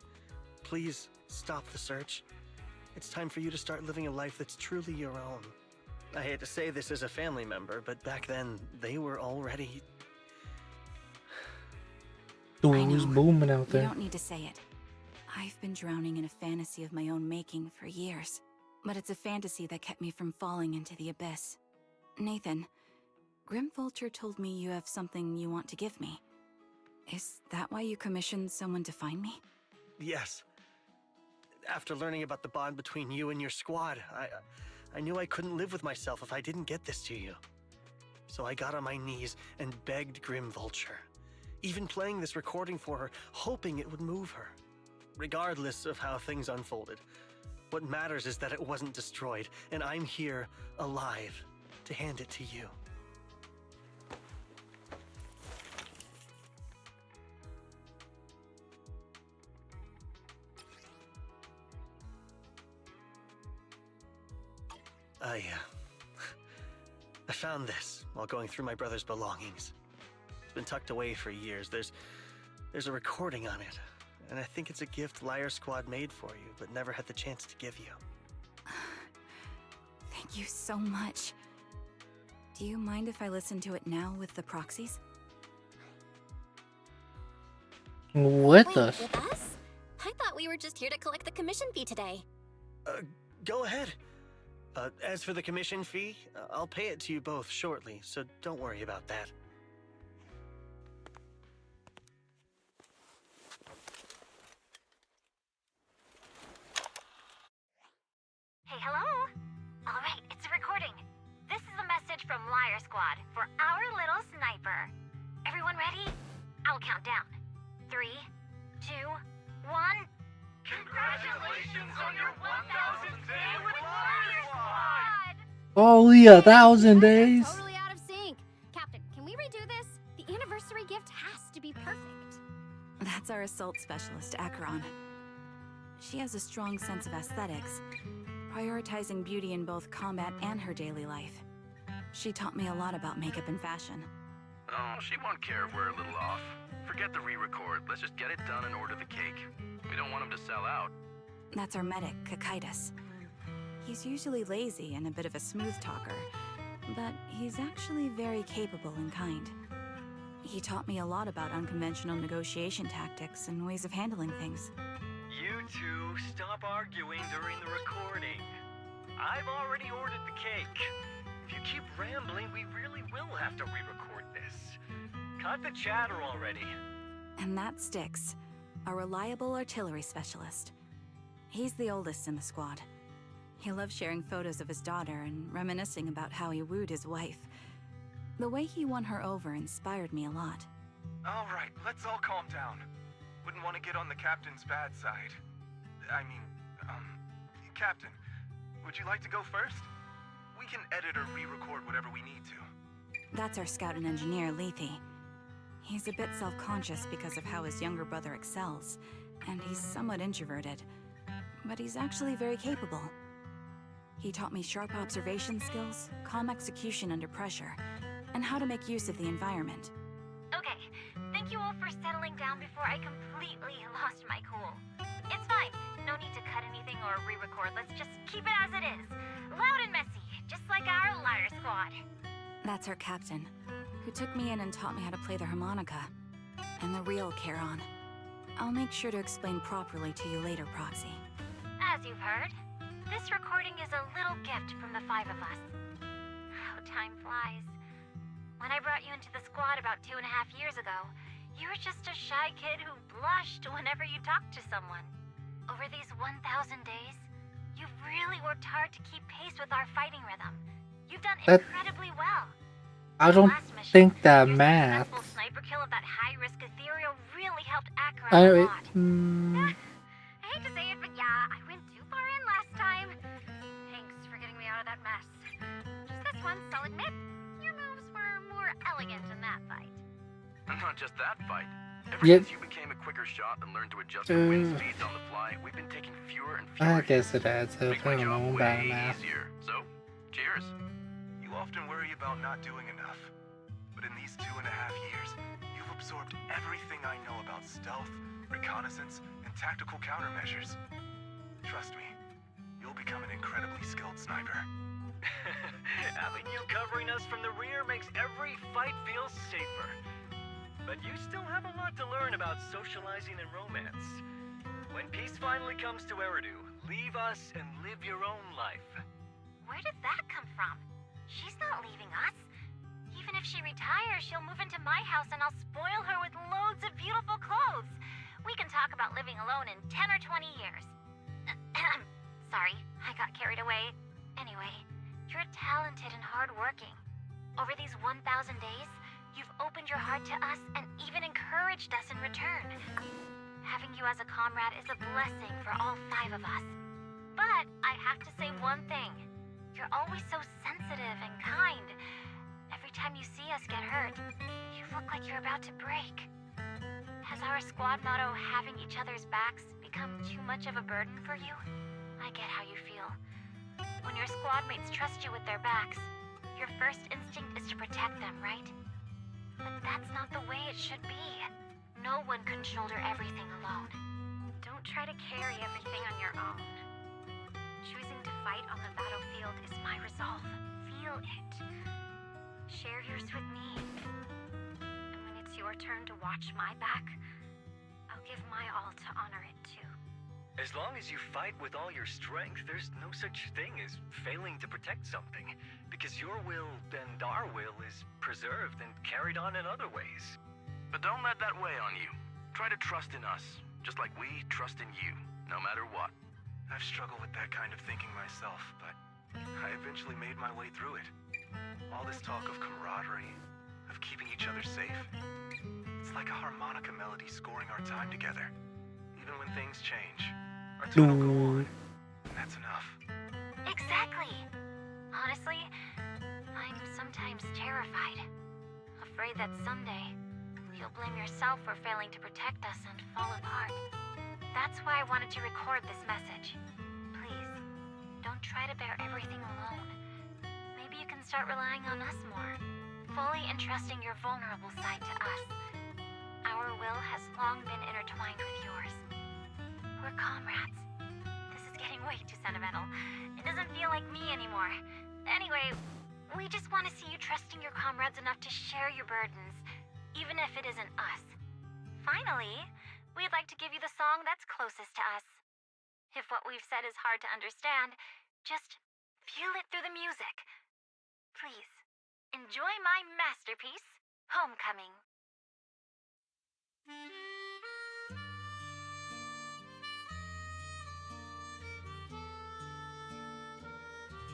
please stop the search. It's time for you to start living a life that's truly your own. I hate to say this as a family member, but back then, they were already...
Doors booming out there.
You don't need to say it. I've been drowning in a fantasy of my own making for years, but it's a fantasy that kept me from falling into the abyss. Nathan, Grim Vulture told me you have something you want to give me. Is that why you commissioned someone to find me?
Yes. After learning about the bond between you and your squad, I knew I couldn't live with myself if I didn't get this to you. So I got on my knees and begged Grim Vulture, even playing this recording for her, hoping it would move her. Regardless of how things unfolded, what matters is that it wasn't destroyed, and I'm here, alive, to hand it to you. I found this while going through my brother's belongings. It's been tucked away for years. There's a recording on it, and I think it's a gift Liar Squad made for you, but never had the chance to give you.
Thank you so much. Do you mind if I listen to it now with the proxies?
With
Wait,
us?
with us? I thought we were just here to collect the commission fee today.
Go ahead. As for the commission fee, I'll pay it to you both shortly, so don't worry about that.
Hey, hello? Alright, it's a recording. This is a message from Liar Squad for our little sniper. Everyone ready? I'll count down. 3, 2, 1. Congratulations on your 1000th day with Liar Squad!
Only 1,000 days.
Totally out of sync. Captain, can we redo this? The anniversary gift has to be perfect.
That's our assault specialist, Acheron. She has a strong sense of aesthetics, prioritizing beauty in both combat and her daily life. She taught me a lot about makeup and fashion.
Oh, she won't care if we're a little off. Forget the re-record. Let's just get it done and order the cake. We don't want him to sell out.
That's our medic, Kakaitis. He's usually lazy and a bit of a smooth talker, but he's actually very capable and kind. He taught me a lot about unconventional negotiation tactics and ways of handling things.
You two stop arguing during the recording. I've already ordered the cake. If you keep rambling, we really will have to re-record this. Cut the chatter already.
And that's Styx, a reliable artillery specialist. He's the oldest in the squad. He loves sharing photos of his daughter and reminiscing about how he wooed his wife. The way he won her over inspired me a lot.
All right, let's all calm down. Wouldn't want to get on the captain's bad side. Captain, would you like to go first? We can edit or re-record whatever we need to.
That's our scout and engineer, Lethe. He's a bit self-conscious because of how his younger brother excels, and he's somewhat introverted. But he's actually very capable. He taught me sharp observation skills, calm execution under pressure, and how to make use of the environment.
Okay, thank you all for settling down before I completely lost my cool. It's fine. No need to cut anything or re-record. Let's just keep it as it is. Loud and messy, just like our Liar Squad.
That's our captain, who took me in and taught me how to play the harmonica. And the real Charon. I'll make sure to explain properly to you later, Proxy.
As you've heard, this recording is a little gift from the 5 of us. How time flies. When I brought you into the squad about 2.5 years ago, you were just a shy kid who blushed whenever you talked to someone. Over these 1,000 days, you've really worked hard to keep pace with our fighting rhythm. You've done incredibly well.
I don't think that math.
The sniper kill of that high-risk ethereal really helped Acheron a lot. I hate to say it, but yeah, I went too far in last time. Thanks for getting me out of that mess. Just this once, I'll admit, your moves were more elegant in that fight.
Not just that fight. Ever
Yep.
since you became a quicker shot and learned to adjust your wind speeds on the fly, we've been taking fewer and fewer
I guess it adds up.
Makes
I
my
don't
job
know
way
about math.
easier. So, cheers.
You often worry about not doing enough. But in these 2.5 years, you've absorbed everything I know about stealth, reconnaissance, and tactical countermeasures. Trust me, you'll become an incredibly skilled sniper.
Having you covering us from the rear makes every fight feel safer. But you still have a lot to learn about socializing and romance. When peace finally comes to Eridu, leave us and live your own life.
Where did that come from? She's not leaving us. Even if she retires, she'll move into my house and I'll spoil her with loads of beautiful clothes. We can talk about living alone in 10 or 20 years. Sorry, I got carried away. Anyway, you're talented and hardworking. Over these 1,000 days, you've opened your heart to us and even encouraged us in return. Having you as a comrade is a blessing for all 5 of us. But I have to say one thing. You're always so sensitive and kind. Every time you see us get hurt, you look like you're about to break. Has our squad motto, having each other's backs, become too much of a burden for you? I get how you feel. When your squad mates trust you with their backs, your first instinct is to protect them, right? But that's not the way it should be. No one can shoulder everything alone. Don't try to carry everything on your own. Choosing to fight on the battlefield is my resolve. Feel it. Share yours with me. And when it's your turn to watch my back, I'll give my all to honor it too.
As long as you fight with all your strength, there's no such thing as failing to protect something, because your will and our will is preserved and carried on in other ways.
But don't let that weigh on you. Try to trust in us, just like we trust in you, no matter what.
I've struggled with that kind of thinking myself, but I eventually made my way through it. All this talk of camaraderie, of keeping each other safe, it's like a harmonica melody scoring our time together. Even when things change, our tune will go on, and that's enough.
Exactly. Honestly, I'm sometimes terrified. Afraid that someday, you'll blame yourself for failing to protect us and fall apart. That's why I wanted to record this message. Please, don't try to bear everything alone. Maybe you can start relying on us more, fully entrusting your vulnerable side to us. Our will has long been intertwined with yours. We're comrades. This is getting way too sentimental. It doesn't feel like me anymore. Anyway, we just want to see you trusting your comrades enough to share your burdens, even if it isn't us. Finally, we'd like to give you the song that's closest to us. If what we've said is hard to understand, just feel it through the music. Please, enjoy my masterpiece, Homecoming.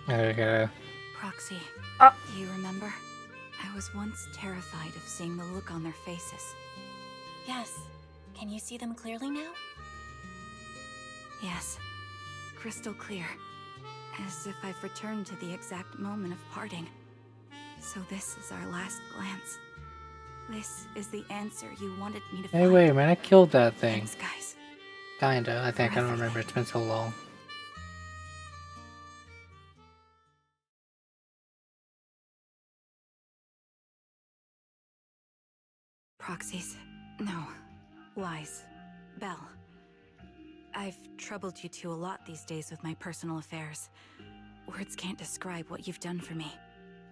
Okay.
Proxy,
Ah.
do you remember? I was once terrified of seeing the look on their faces.
Yes. Can you see them clearly now?
Yes, crystal clear. As if I've returned to the exact moment of parting. So this is our last glance. This is the answer you wanted me to
Hey,
find.
wait a minute, I killed that thing.
Thanks, guys.
Kinda, I think. I don't remember. It's been so long.
Proxies. No. Lies. Belle. I've troubled you two a lot these days with my personal affairs. Words can't describe what you've done for me.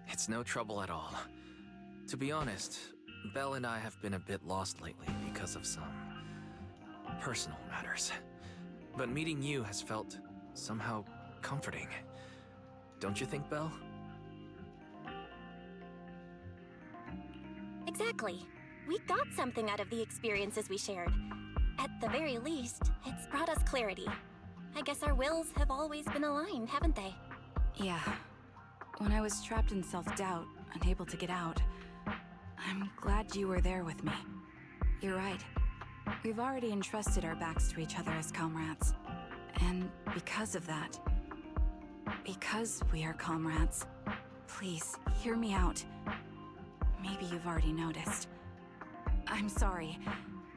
It's no trouble at all. To be honest, Belle and I have been a bit lost lately because of some personal matters. But meeting you has felt somehow comforting. Don't you think, Belle?
Exactly. We got something out of the experiences we shared. At the very least, it's brought us clarity. I guess our wills have always been aligned, haven't they?
Yeah. When I was trapped in self-doubt, unable to get out, I'm glad you were there with me. You're right. We've already entrusted our backs to each other as comrades. And because of that, because we are comrades, please, hear me out. Maybe you've already noticed. I'm sorry,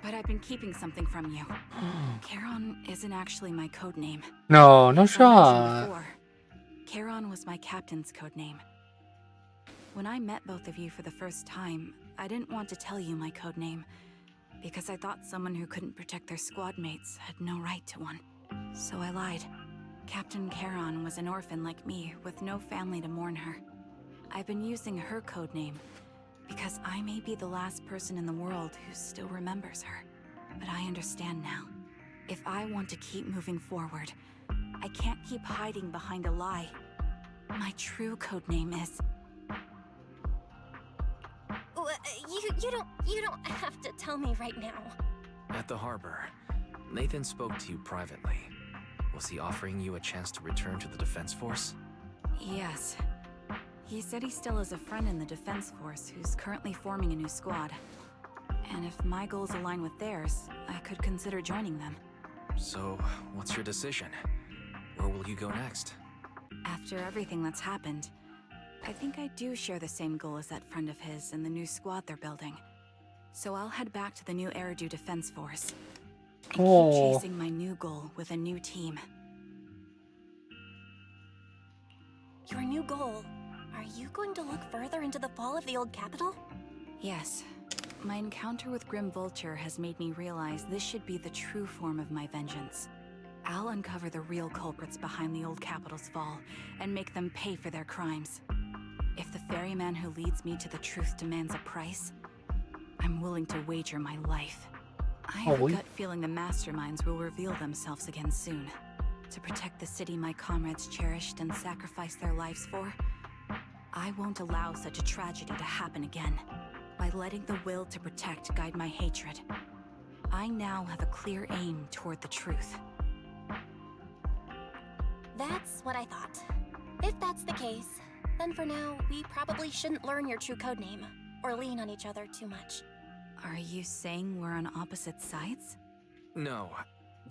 but I've been keeping something from you. Charon isn't actually my code name.
No, no
As I mentioned
shot.
before, Charon was my captain's code name. When I met both of you for the first time, I didn't want to tell you my code name because I thought someone who couldn't protect their squad mates had no right to one. So I lied. Captain Charon was an orphan like me with no family to mourn her. I've been using her code name because I may be the last person in the world who still remembers her. But I understand now. If I want to keep moving forward, I can't keep hiding behind a lie. My true code name is...
You don't have to tell me right now.
At the harbor, Nathan spoke to you privately. Was he offering you a chance to return to the Defense Force?
Yes. He said he still has a friend in the Defense Force who's currently forming a new squad. And if my goals align with theirs, I could consider joining them.
So, what's your decision? Where will you go next?
After everything that's happened, I think I do share the same goal as that friend of his and the new squad they're building. So I'll head back to the new Eridu Defense Force. And keep chasing my new goal with a new team.
Your new goal. Are you going to look further into the fall of the old capital?
Yes. My encounter with Grim Vulture has made me realize this should be the true form of my vengeance. I'll uncover the real culprits behind the old capital's fall and make them pay for their crimes. If the ferryman who leads me to the truth demands a price, I'm willing to wager my life. I have a gut feeling the masterminds will reveal themselves again soon. To protect the city my comrades cherished and sacrificed their lives for, I won't allow such a tragedy to happen again. By letting the will to protect guide my hatred, I now have a clear aim toward the truth.
That's what I thought. If that's the case, then for now, we probably shouldn't learn your true codename, or lean on each other too much.
Are you saying we're on opposite sides?
No,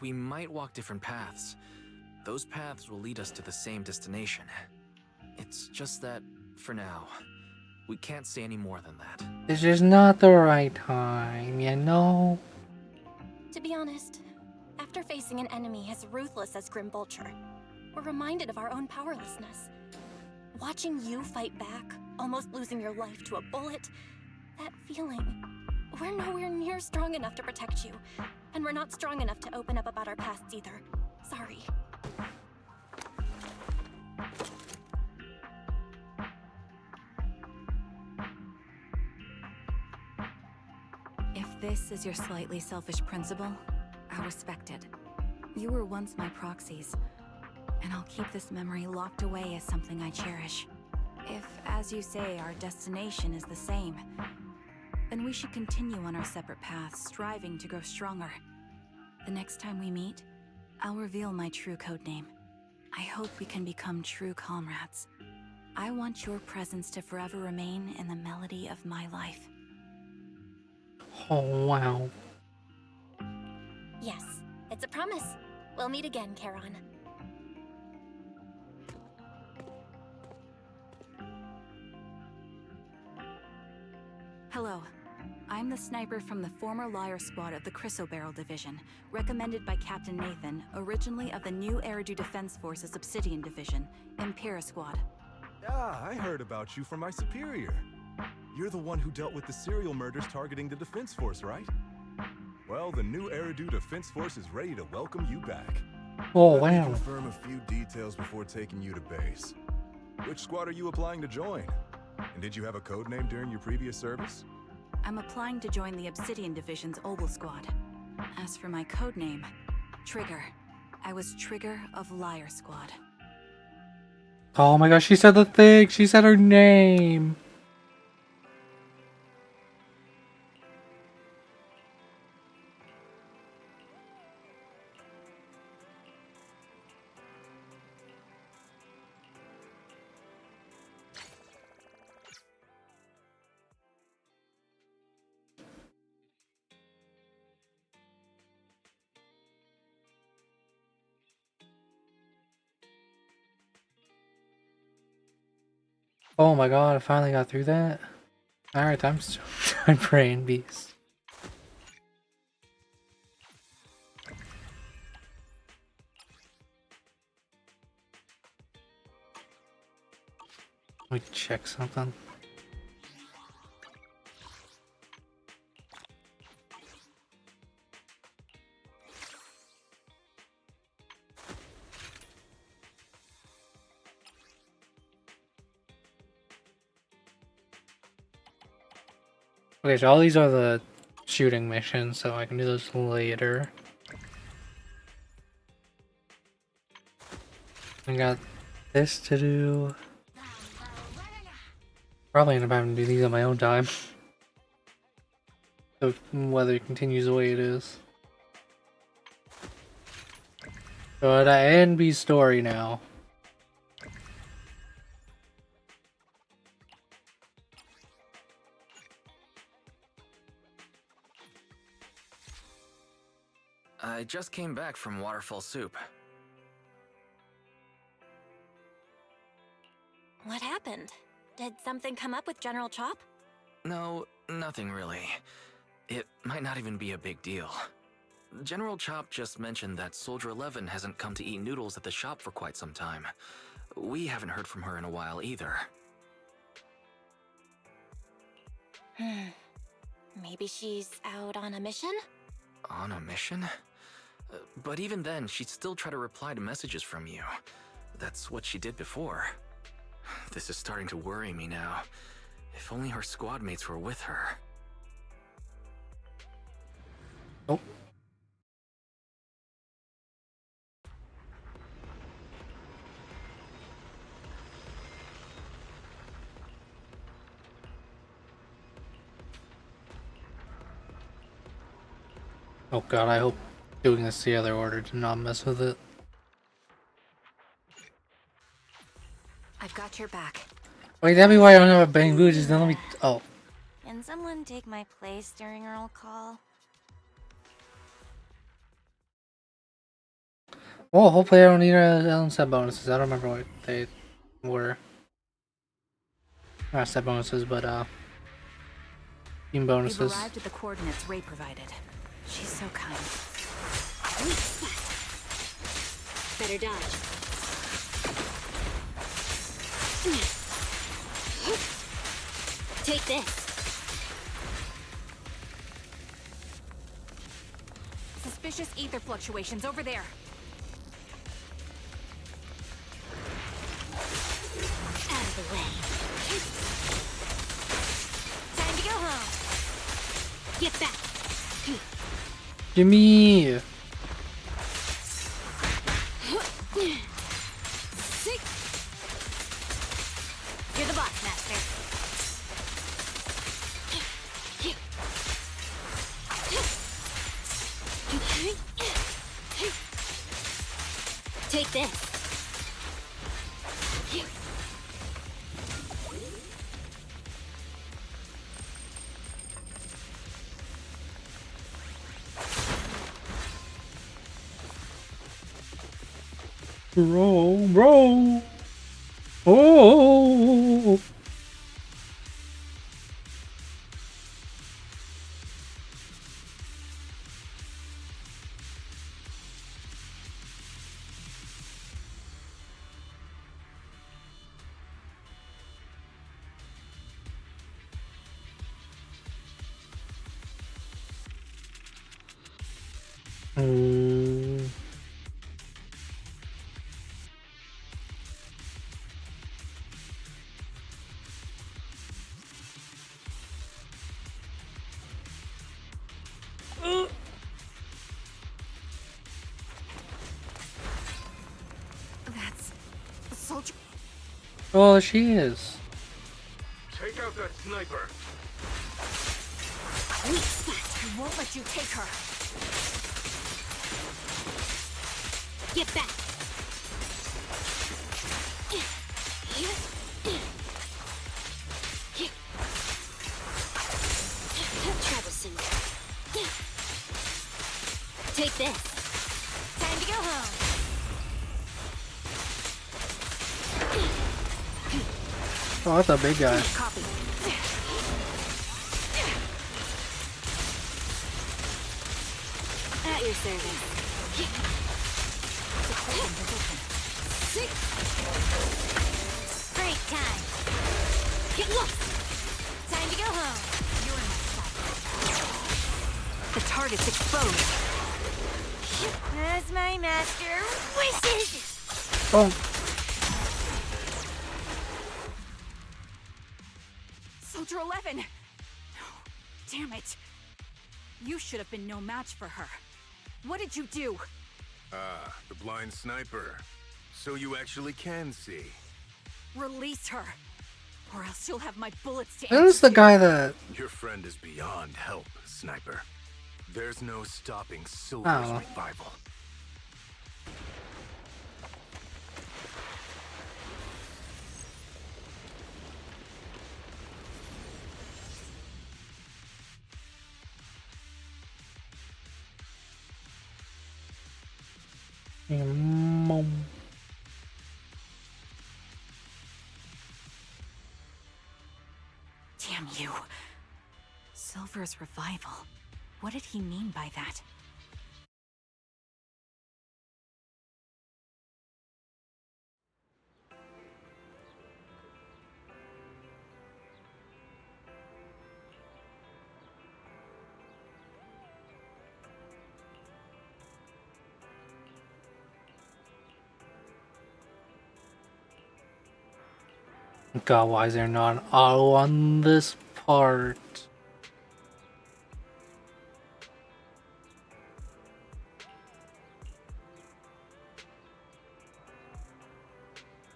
we might walk different paths. Those paths will lead us to the same destination. It's just that, for now, we can't say any more than that.
This is not the right time, you know?
To be honest, after facing an enemy as ruthless as Grim Vulture, we're reminded of our own powerlessness. Watching you fight back, almost losing your life to a bullet, that feeling. We're nowhere near strong enough to protect you, and we're not strong enough to open up about our pasts either. Sorry.
If this is your slightly selfish principle, I respect it. You were once my proxies, and I'll keep this memory locked away as something I cherish. If, as you say, our destination is the same, then we should continue on our separate paths, striving to grow stronger. The next time we meet, I'll reveal my true codename. I hope we can become true comrades. I want your presence to forever remain in the melody of my life.
Oh, wow.
Yes, it's a promise. We'll meet again, Charon.
Hello. I'm the sniper from the former Liar Squad of the Chrysoberyl Division, recommended by Captain Nathan, originally of the new Eridu Defense Forces Obsidian Division, Impera Squad.
Yeah, I heard about you from my superior. You're the one who dealt with the serial murders targeting the Defense Force, right? Well, the new Eridu Defense Force is ready to welcome you back.
Oh,
Let me
wow.
confirm a few details before taking you to base. Which squad are you applying to join? And did you have a code name during your previous service?
I'm applying to join the Obsidian Division's Obel Squad. As for my codename, Trigger. I was Trigger of Liar Squad.
Oh my gosh, she said the thing! She said her name! Oh my god, I finally got through that. Alright, I'm praying beast. Let me check something. Okay, so all these are the shooting missions, so I can do those later. I got this to do. Probably end up having to do these on my own time. So weather continues the way it is. So at A&B story now.
I just came back from Waterfall Soup.
What happened? Did something come up with General Chop?
No, nothing really. It might not even be a big deal. General Chop just mentioned that Soldier 11 hasn't come to eat noodles at the shop for quite some time. We haven't heard from her in a while either.
Maybe she's out on a mission?
On a mission? But even then, she'd still try to reply to messages from you. That's what she did before. This is starting to worry me now. If only her squad mates were with her.
Oh. Oh god, I hope doing this the other order did not mess with it.
I've got your back.
Wait, that'd be why I don't have a bang boot, just then let me. Oh.
Can someone take my place during roll call?
Well, hopefully I don't need set bonuses. I don't remember what they were. Not set bonuses, but team bonuses.
We've arrived at the coordinates Ray provided. She's so kind.
Better dodge. Take this.
Suspicious ether fluctuations over there.
Out of the way. Time to go home. Get back.
Jimmy!
You're the boss, Master. Take this.
Bro. Oh.
That's a soldier.
Oh, she is.
Take out that sniper.
Weak spot. I won't let you take her.
Get back. Troublesome. Take this. Time to go home.
Oh, that's a big guy.
Copy.
At your service. Break time. Get lost. Time to go home.
You're in my sight. The target's exposed.
As my master wishes.
Oh.
Soldier 11! No. Damn it. You should have been no match for her. What did you do?
Ah, the blind sniper. So you actually can see.
Release her. Or else you'll have my bullets to
That was the
answer
guy that.
Your friend is beyond help, Sniper. There's no stopping Silver's
Oh.
revival.
Mom.
Damn you. Silver's revival. What did he mean by that?
God, why is there not an auto on this part?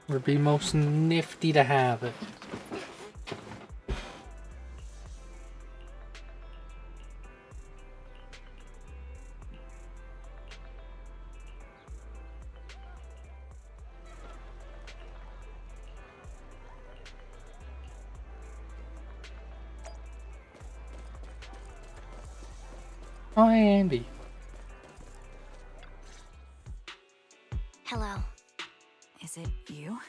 Would be most nifty to have it. Oh, hey, Andy.
Hello.
Is it you?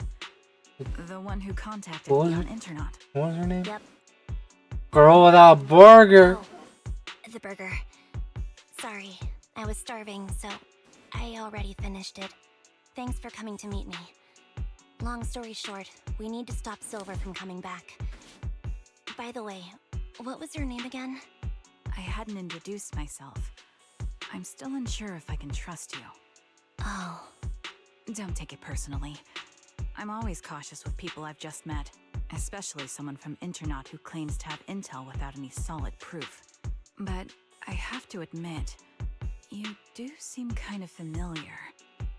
The one who contacted
What was
me on
it?
Internet.
What was her name?
Yep.
Girl without burger.
The burger. Sorry, I was starving, so I already finished it. Thanks for coming to meet me. Long story short, we need to stop Silver from coming back. By the way, what was your name again?
I hadn't introduced myself. I'm still unsure if I can trust you.
Oh.
Don't take it personally. I'm always cautious with people I've just met, especially someone from Internet who claims to have intel without any solid proof. But I have to admit, you do seem kind of familiar.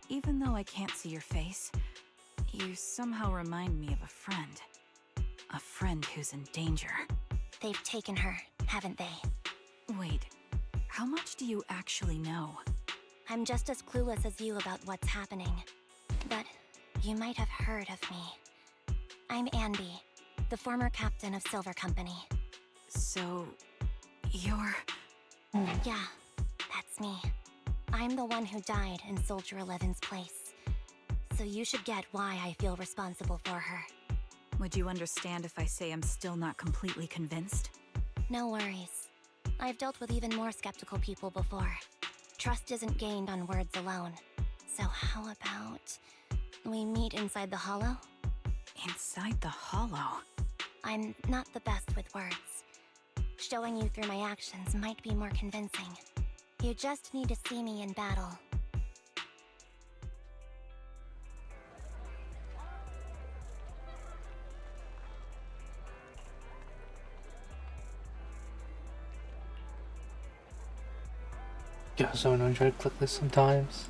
Even though I can't see your face, you somehow remind me of a friend. A friend who's in danger.
They've taken her, haven't they?
Wait, how much do you actually know?
I'm just as clueless as you about what's happening. But you might have heard of me. I'm Andy, the former captain of Silver Company.
So, you're...
Yeah, that's me. I'm the one who died in Soldier 11's place. So you should get why I feel responsible for her.
Would you understand if I say I'm still not completely convinced?
No worries. I've dealt with even more skeptical people before. Trust isn't gained on words alone. So how about we meet inside the Hollow?
Inside the Hollow?
I'm not the best with words. Showing you through my actions might be more convincing. You just need to see me in battle.
Yeah, so I'm gonna try to click this sometimes.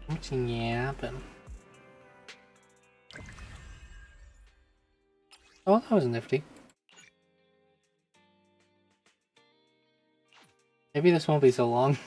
What's yapping? Oh, that was nifty. Maybe this won't be so long.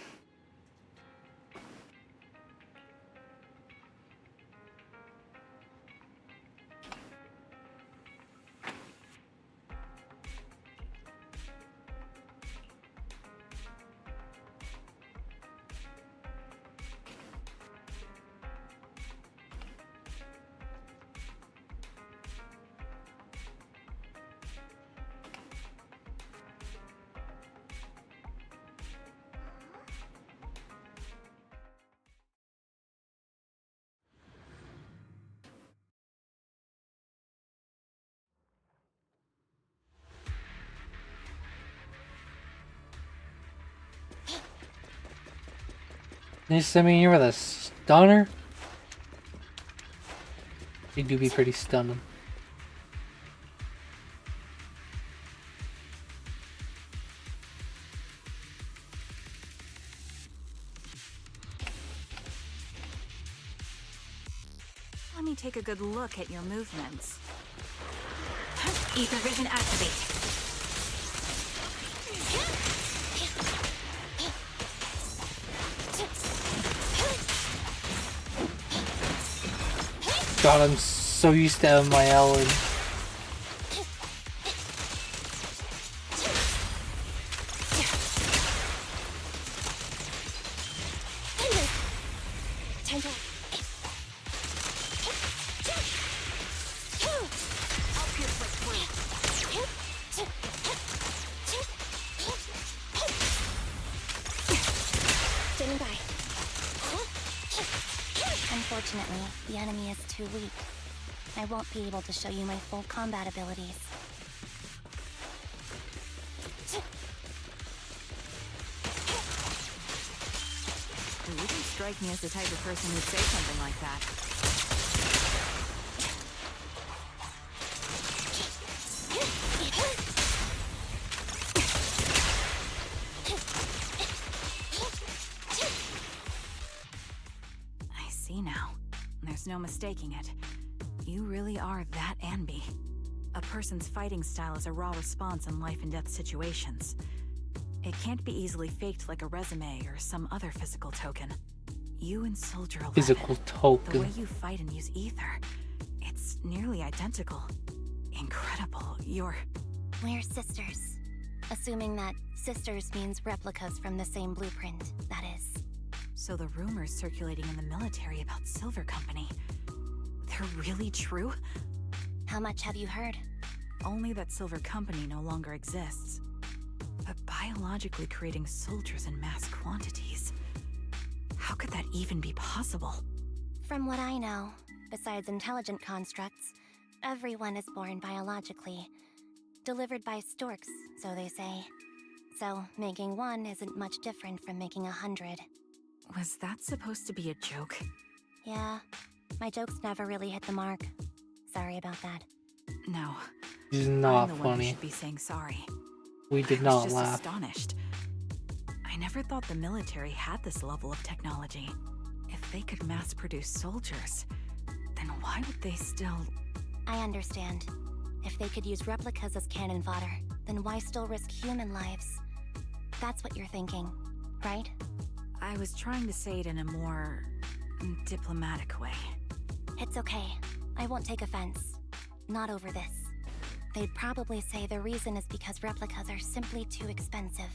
They sent me here with a stunner? They do be pretty stunning.
Let me take a good look at your movements. Ether vision activate.
God, I'm so used to having my Ellen.
Standing by. Unfortunately, the enemy is too weak. I won't be able to show you my full combat abilities.
You don't strike me as the type of person who'd say something like that. I see now. There's no mistaking it. You really are that Anby. A person's fighting style is a raw response in life and death situations. It can't be easily faked like a resume or some other physical token. You and Soldier 11,
Physical token.
the way you fight and use ether, it's nearly identical. Incredible.
We're sisters. Assuming that sisters means replicas from the same blueprint, that is.
So the rumors circulating in the military about Silver Company, they're really true?
How much have you heard?
Only that Silver Company no longer exists. But biologically creating soldiers in mass quantities. How could that even be possible?
From what I know, besides intelligent constructs, everyone is born biologically. Delivered by storks, so they say. So, making one isn't much different from making 100.
Was that supposed to be a joke?
Yeah, my jokes never really hit the mark. Sorry about that.
No.
This is not
I'm the one who
funny.
should be saying sorry.
We did
I was
not
just
laugh.
astonished. I I never thought the military had this level of technology. If they could mass produce soldiers, then why would they still...
I understand. If they could use replicas as cannon fodder, then why still risk human lives? That's what you're thinking, right?
I was trying to say it in a more... diplomatic way.
It's okay. I won't take offense. Not over this. They'd probably say the reason is because replicas are simply too expensive.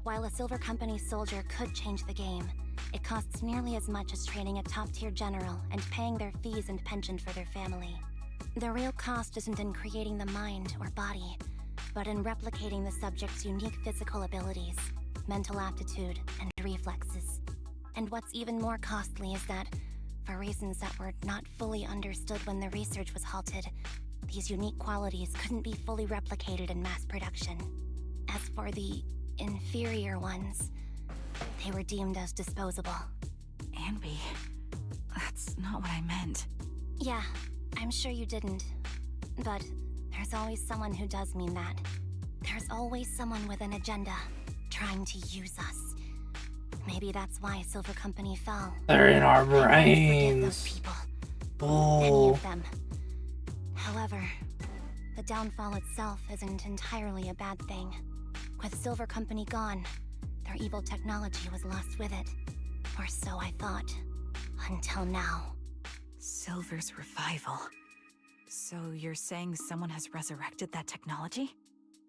While a Silver Company soldier could change the game, it costs nearly as much as training a top-tier general and paying their fees and pension for their family. The real cost isn't in creating the mind or body, but in replicating the subject's unique physical abilities, mental aptitude, and reflexes. And what's even more costly is that, for reasons that were not fully understood when the research was halted, these unique qualities couldn't be fully replicated in mass production. As for the inferior ones, they were deemed as disposable.
Anby, that's not what I meant.
Yeah, I'm sure you didn't. But there's always someone who does mean that. There's always someone with an agenda, trying to use us. Maybe that's why Silver Company fell.
They're in our
I won't forgive
brains.
those people.
Oh.
Any of them. However, the downfall itself isn't entirely a bad thing. With Silver Company gone, their evil technology was lost with it. Or so I thought. Until now.
Silver's revival. So you're saying someone has resurrected that technology?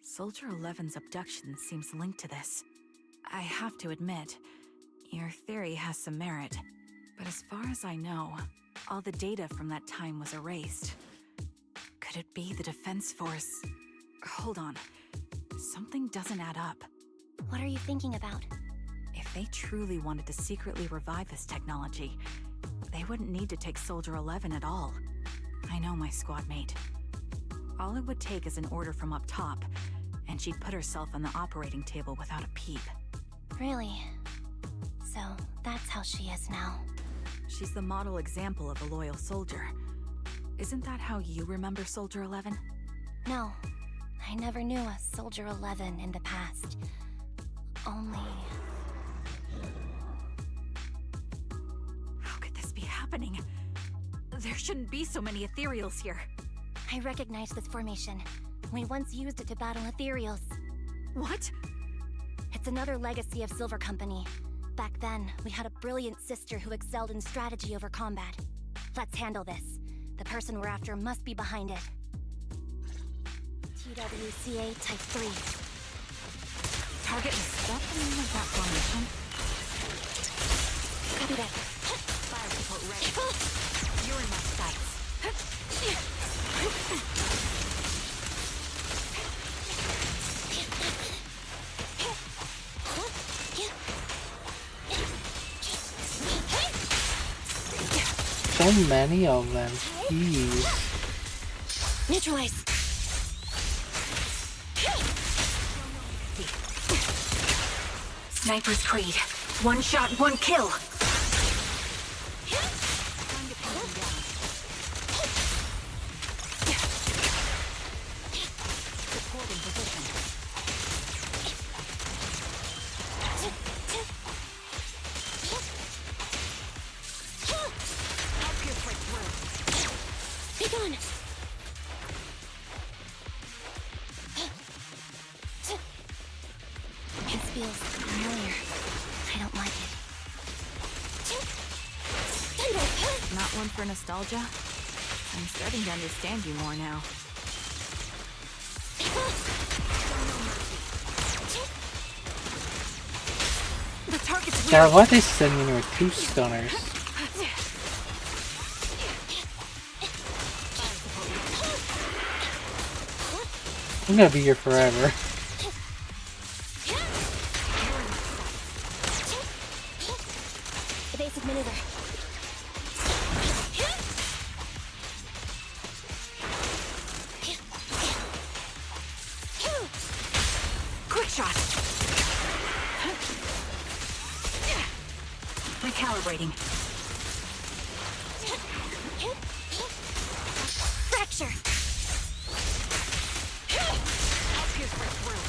Soldier 11's abduction seems linked to this. I have to admit, your theory has some merit. But as far as I know, all the data from that time was erased. Could it be the Defense Force? Hold on. Something doesn't add up.
What are you thinking about?
If they truly wanted to secretly revive this technology, they wouldn't need to take Soldier 11 at all. I know my squad mate. All it would take is an order from up top, and she'd put herself on the operating table without a peep.
Really? So that's how she is now.
She's the model example of a loyal soldier. Isn't that how you remember Soldier 11?
No, I never knew a Soldier 11 in the past. Only...
How could this be happening? There shouldn't be so many ethereals here.
I recognize this formation. We once used it to battle ethereals.
What?
It's another legacy of Silver Company. Back then, we had a brilliant sister who excelled in strategy over combat. Let's handle this. The person we're after must be behind it. TWCA Type 3.
Target, is that the name of that formation?
Copy that.
Fire support ready. You're in my sights.
So many of them. Jeez.
Neutralize.
Sniper's Creed. One shot, one kill. Supporting position. I'll pierce right through.
Be gone. This feels familiar. I don't like it.
Not one for nostalgia? I'm starting to understand you more now. The target's
Sarah, why'd they send me with two stunners? I'm gonna be here forever.
Evasive maneuver.
Quick shot! Recalibrating.
Fracture.
I'll pierce right through.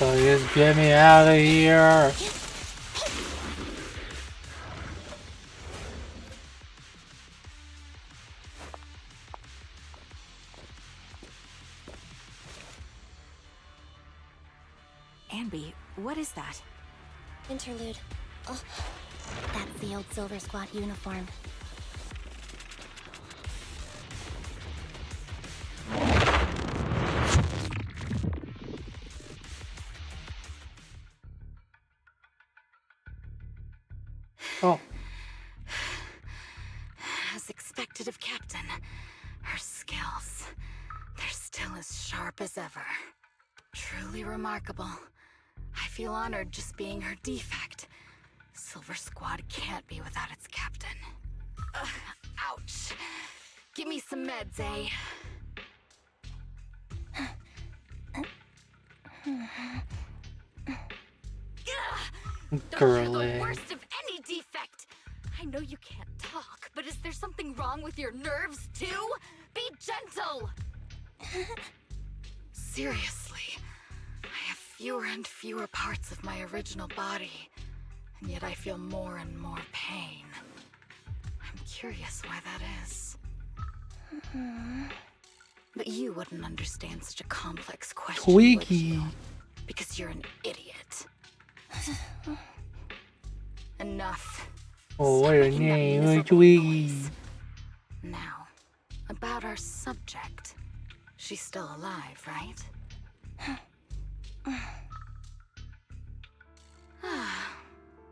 So just get me out of here.
Anby, what is that?
Interlude. Oh, that's the old Silver Squad uniform.
Oh.
As expected of Captain, her skills, they're still as sharp as ever. Truly remarkable. I feel honored just being her defect. Silver Squad can't be without its captain. Ouch. Give me some meds, eh? You're the worst of any defect. I know you can't talk, but is there something wrong with your nerves too? Be gentle. Seriously, I have fewer and fewer parts of my original body, and yet I feel more and more pain. I'm curious why that is. But you wouldn't understand such a complex question, would
Twiggy.
you? Because you're an idiot. Enough.
Oh, what a name, Twiggy.
Now, about our subject. She's still alive, right?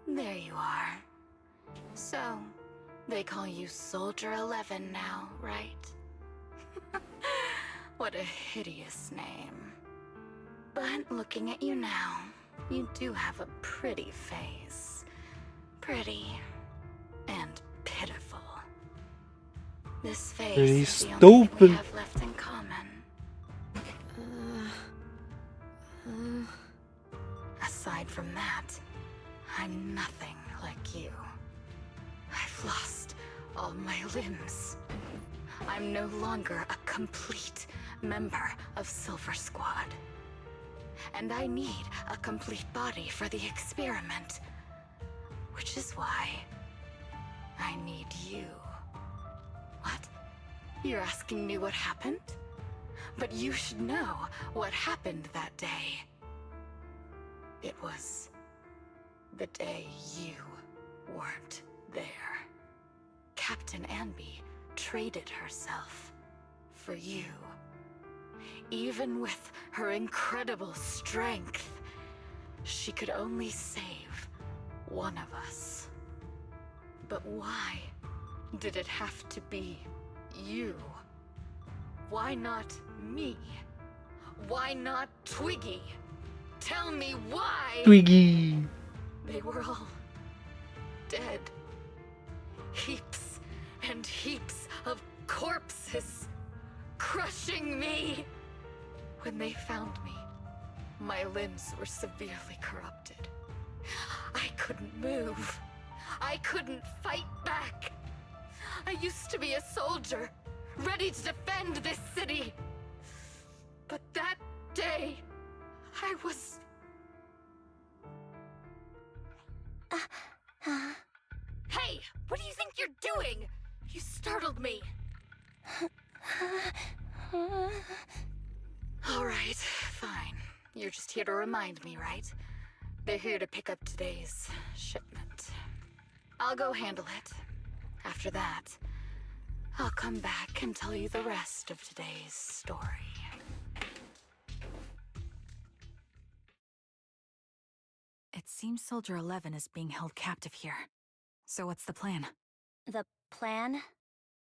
There you are. So, they call you Soldier 11 now, right? What a hideous name. But looking at you now, you do have a pretty face. Pretty and pitiful. This face
Pretty
is the only thing we
stupid.
have left in common. Aside from that, I'm nothing like you. I've lost all my limbs. I'm no longer a complete member of Silver Squad. And I need a complete body for the experiment. Which is why I need you. What? You're asking me what happened? But you should know what happened that day. It was the day you weren't there. Captain Anby traded herself for you. Even with her incredible strength, she could only save one of us. But why did it have to be you? Why not me? Why not Twiggy? Tell me why!
Twiggy.
They were all dead. Heaps and heaps of corpses crushing me. When they found me, my limbs were severely corrupted. I couldn't move. I couldn't fight back. I used to be a soldier, ready to defend this city. But that day, I was... Hey, what do you think you're doing? You startled me. All right, fine. You're just here to remind me, right? They're here to pick up today's shipment. I'll go handle it. After that, I'll come back and tell you the rest of today's story. It seems Soldier 11 is being held captive here. So what's the plan?
The plan?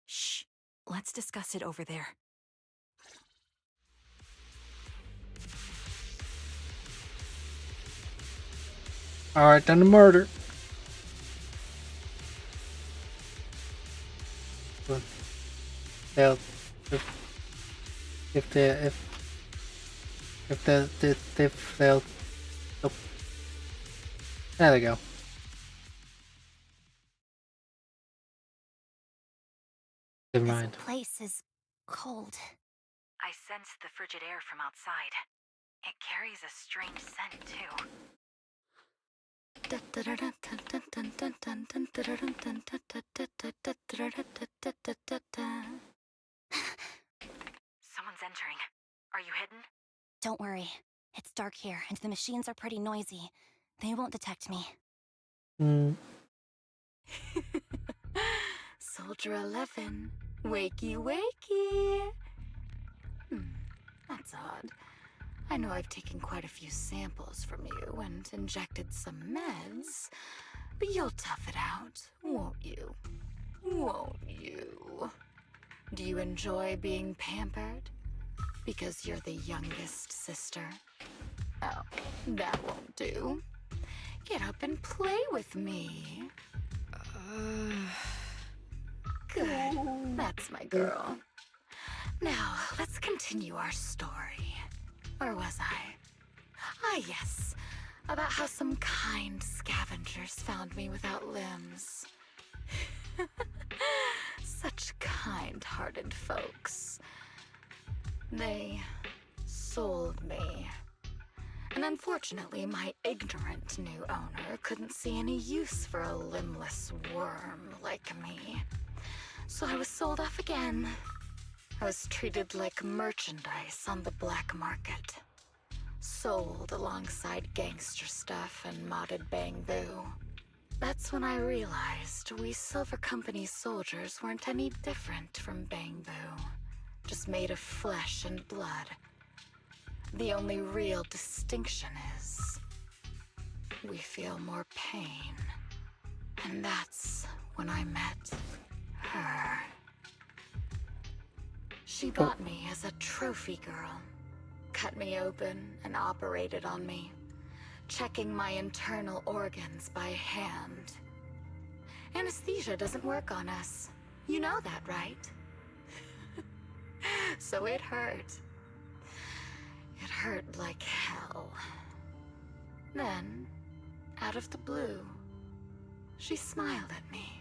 Shh. Let's discuss it over there.
Alright, done the murder. But they'll if they'll oh. There they go. Never mind.
This place is cold.
I sensed the frigid air from outside. It carries a strange scent, too. Someone's entering. Are you hidden?
Don't worry. It's dark here, and the machines are pretty noisy. They won't detect me.
Soldier 11, wakey wakey. That's odd. I know I've taken quite a few samples from you and injected some meds, but you'll tough it out, won't you? Won't you? Do you enjoy being pampered? Because you're the youngest sister? Oh, that won't do. Get up and play with me. Good. That's my girl. Now, let's continue our story. Or was I? Ah, yes. About how some kind scavengers found me without limbs. Such kind-hearted folks. They sold me. And unfortunately, my ignorant new owner couldn't see any use for a limbless worm like me. So I was sold off again. I was treated like merchandise on the black market. Sold alongside gangster stuff and modded bamboo. That's when I realized we Silver Company soldiers weren't any different from bamboo. Just made of flesh and blood. The only real distinction is we feel more pain. And that's when I met her. She bought me as a trophy girl. Cut me open and operated on me, checking my internal organs by hand. Anesthesia doesn't work on us. You know that, right? So it hurt. It hurt like hell. Then, out of the blue, she smiled at me.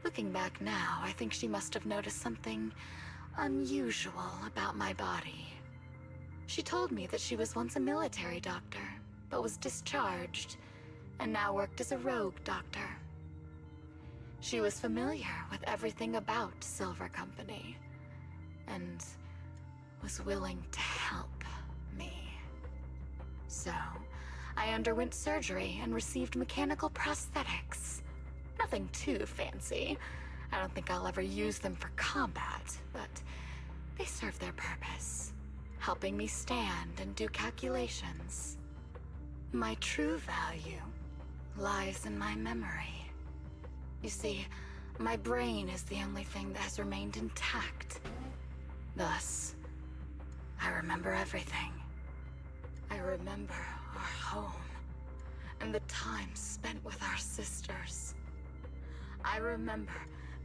Looking back now, I think she must have noticed something unusual about my body. She told me that she was once a military doctor, but was discharged, and now worked as a rogue doctor. She was familiar with everything about Silver Company, and was willing to help me. So, I underwent surgery and received mechanical prosthetics. Nothing too fancy. I don't think I'll ever use them for combat, but they serve their purpose, helping me stand and do calculations. My true value lies in my memory. You see, my brain is the only thing that has remained intact. Thus, I remember everything. I remember our home, and the time spent with our sisters. I remember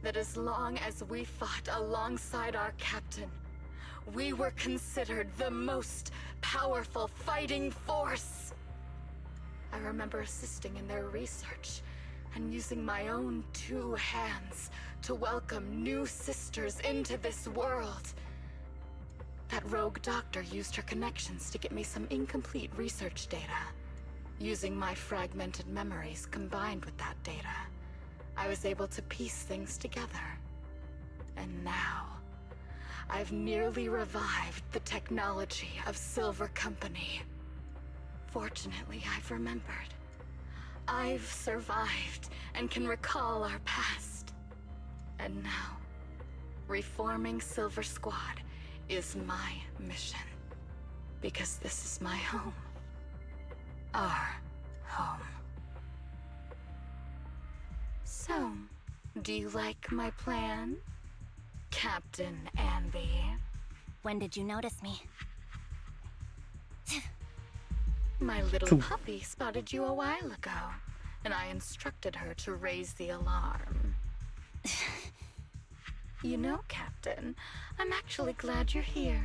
that as long as we fought alongside our captain, we were considered the most powerful fighting force. I remember assisting in their research and using my own 2 hands to welcome new sisters into this world. That rogue doctor used her connections to get me some incomplete research data. Using my fragmented memories combined with that data, I was able to piece things together. And now, I've nearly revived the technology of Silver Company. Fortunately, I've remembered. I've survived and can recall our past. And now, reforming Silver Squad is my mission. Because this is my home. Our home. So, do you like my plan, Captain Anby?
When did you notice me?
My little puppy spotted you a while ago, and I instructed her to raise the alarm. You know, Captain, I'm actually glad you're here.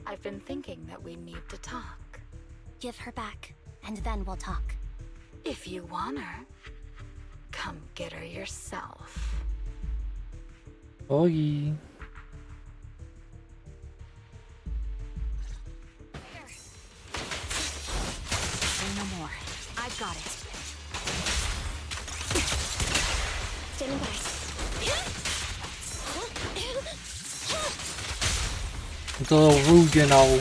I've been thinking that we need to talk.
Give her back, and then we'll talk.
If you want her, come get her yourself.
Oye.
I've got it.
Standing by.
It's a little rude, you know.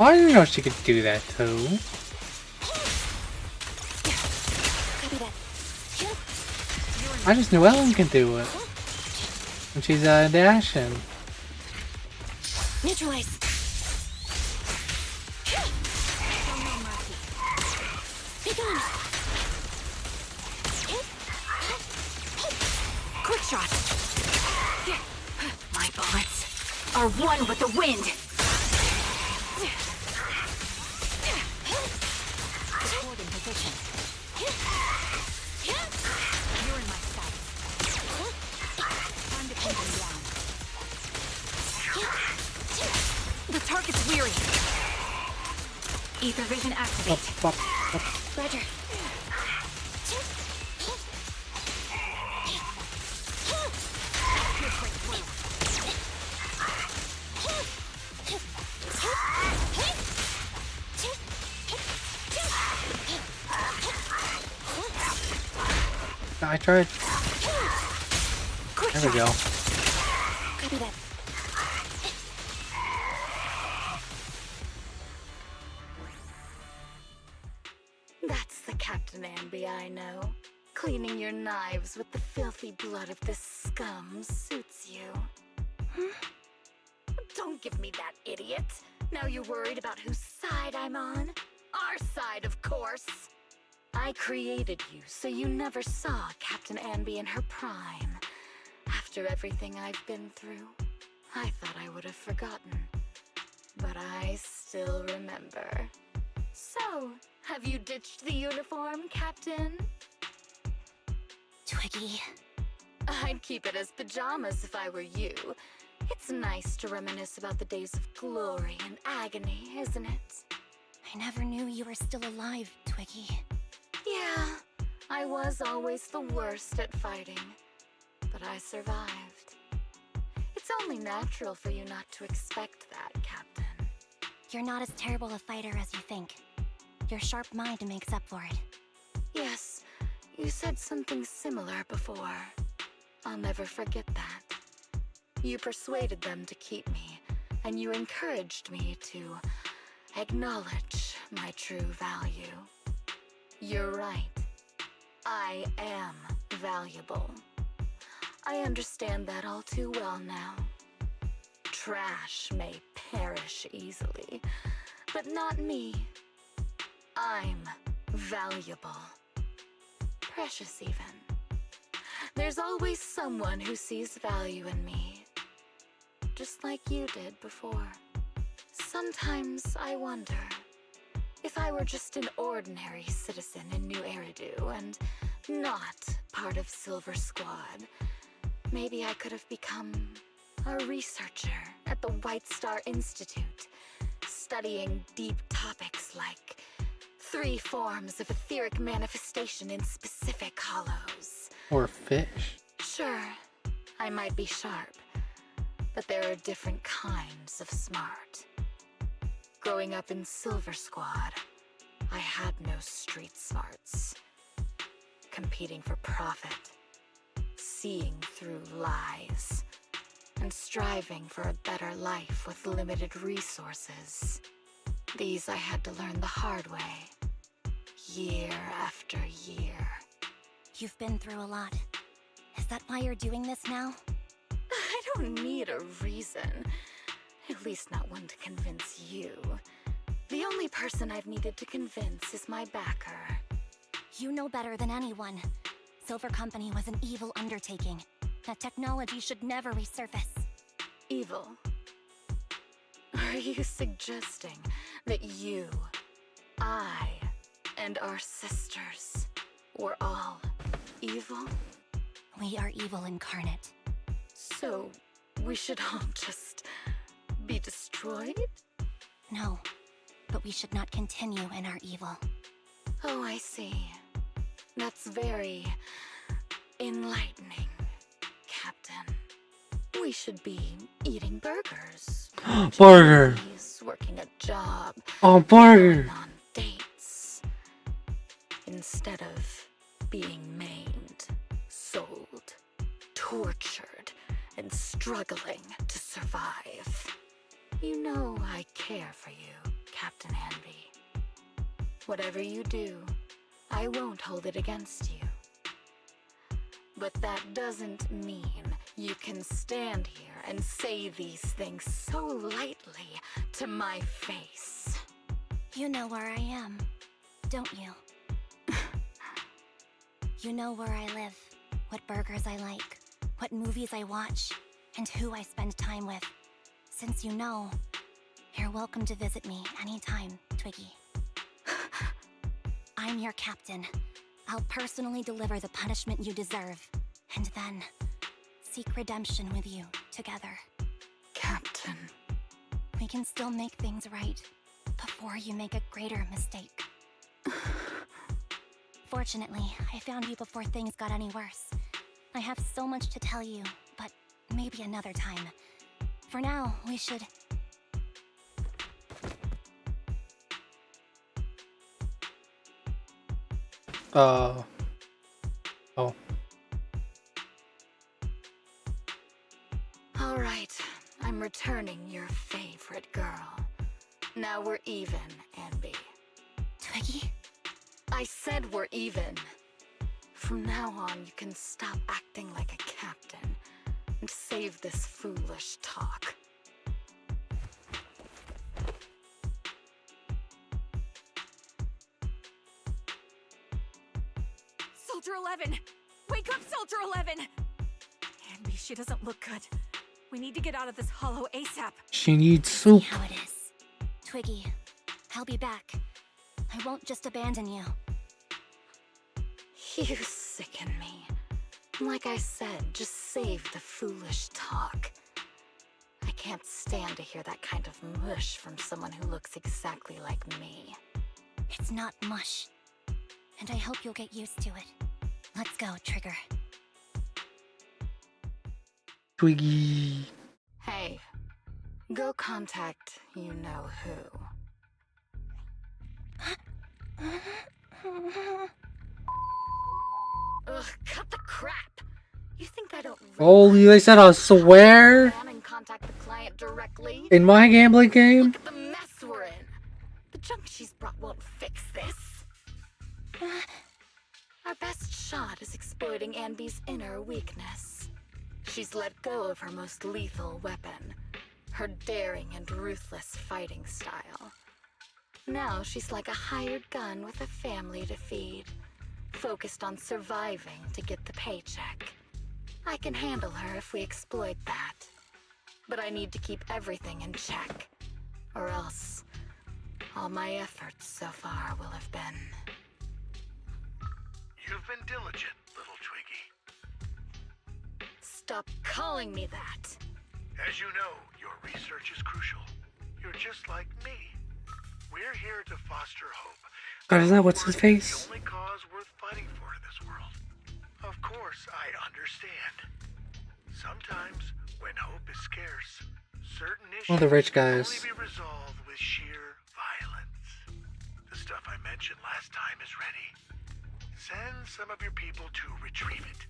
I didn't know she could do that too. I just knew Ellen could do it. And she's dashing.
Neutralize. Be gone. Quick shot. My bullets are one with the wind. Holding position. You're in my sight. Time to pin them down. The target's weary. Ether vision activate.
Roger.
I tried. There we go.
Copy that.
That's the Captain Anby I know. Cleaning your knives with the filthy blood of this scum suits you. Don't give me that, idiot. Now you're worried about whose side I'm on? Our side, of course. I created you, so you never saw Captain Anby in her prime. After everything I've been through, I thought I would have forgotten. But I still remember. So, have you ditched the uniform, Captain?
Twiggy.
I'd keep it as pajamas if I were you. It's nice to reminisce about the days of glory and agony, isn't it?
I never knew you were still alive, Twiggy.
Yeah, I was always the worst at fighting, but I survived. It's only natural for you not to expect that, Captain.
You're not as terrible a fighter as you think. Your sharp mind makes up for it.
Yes, you said something similar before. I'll never forget that. You persuaded them to keep me, and you encouraged me to acknowledge my true value. You're right. I am valuable. I understand that all too well now. Trash may perish easily, but not me. I'm valuable. Precious even. There's always someone who sees value in me, just like you did before. Sometimes I wonder, if I were just an ordinary citizen in New Eridu and not part of Silver Squad, maybe I could have become a researcher at the White Star Institute, studying deep topics like 3 forms of etheric manifestation in specific hollows.
Or fish.
Sure, I might be sharp, but there are different kinds of smart. Growing up in Silver Squad, I had no street smarts. Competing for profit, seeing through lies, and striving for a better life with limited resources. These I had to learn the hard way, year after year.
You've been through a lot. Is that why you're doing this now?
I don't need a reason. At least not one to convince you. The only person I've needed to convince is my backer.
You know better than anyone. Silver Company was an evil undertaking. That technology should never resurface.
Evil? Are you suggesting that you, I, and our sisters were all evil?
We are evil incarnate.
So, we should all just be destroyed?
No. but we should not continue in our evil.
Oh, I see. That's very enlightening, Captain. We should be eating burgers.
Burger.
Working a job.
Oh, burger.
On dates. Instead of being maimed, sold, tortured, and struggling to survive. You know I care for you, Captain Anby. Whatever you do, I won't hold it against you. But that doesn't mean you can stand here and say these things so lightly to my face.
You know where I am, don't you? You know where I live, what burgers I like, what movies I watch, and who I spend time with. Since you know, you're welcome to visit me anytime, Twiggy. I'm your captain. I'll personally deliver the punishment you deserve, and then seek redemption with you together.
Captain.
We can still make things right before you make a greater mistake. Fortunately, I found you before things got any worse. I have so much to tell you, but maybe another time. For now, we should...
Oh.
All right, I'm returning your favorite girl. Now we're even, Anby.
Twiggy?
I said we're even. From now on, you can stop acting like a captain and save this foolish talk.
Soldier 11! Wake up, Soldier 11! Anby, she doesn't look good. We need to get out of this hollow ASAP.
She needs soup.
See how it is. Twiggy, I'll be back. I won't just abandon you.
You sicken me. Like I said, just save the foolish talk. I can't stand to hear that kind of mush from someone who looks exactly like me.
It's not mush. And I hope you'll get used to it. Let's go, Trigger.
Twiggy.
Hey, go contact you-know-who. Ugh, cut the crap! You think I don't...
Holy, they said I swear
and contact the client directly?
in my gambling game.
Look at the mess we're in. The junk she's brought won't fix this. Our best shot is exploiting Anby's inner weakness. She's let go of her most lethal weapon, her daring and ruthless fighting style. Now she's like a hired gun with a family to feed, focused on surviving to get the paycheck. I can handle her if we exploit that. But I need to keep everything in check, or else all my efforts so far will have been...
You've been diligent, little Twiggy.
Stop calling me that.
As you know, your research is crucial. You're just like me. We're here to foster hope.
God, is that what's his face?
The only cause worth fighting for in this world. Of course, I understand. Sometimes, when hope is scarce, certain issues
One of the rich
can
guys.
only be resolved with sheer violence. The stuff I mentioned last time is ready. Send some of your people to retrieve it.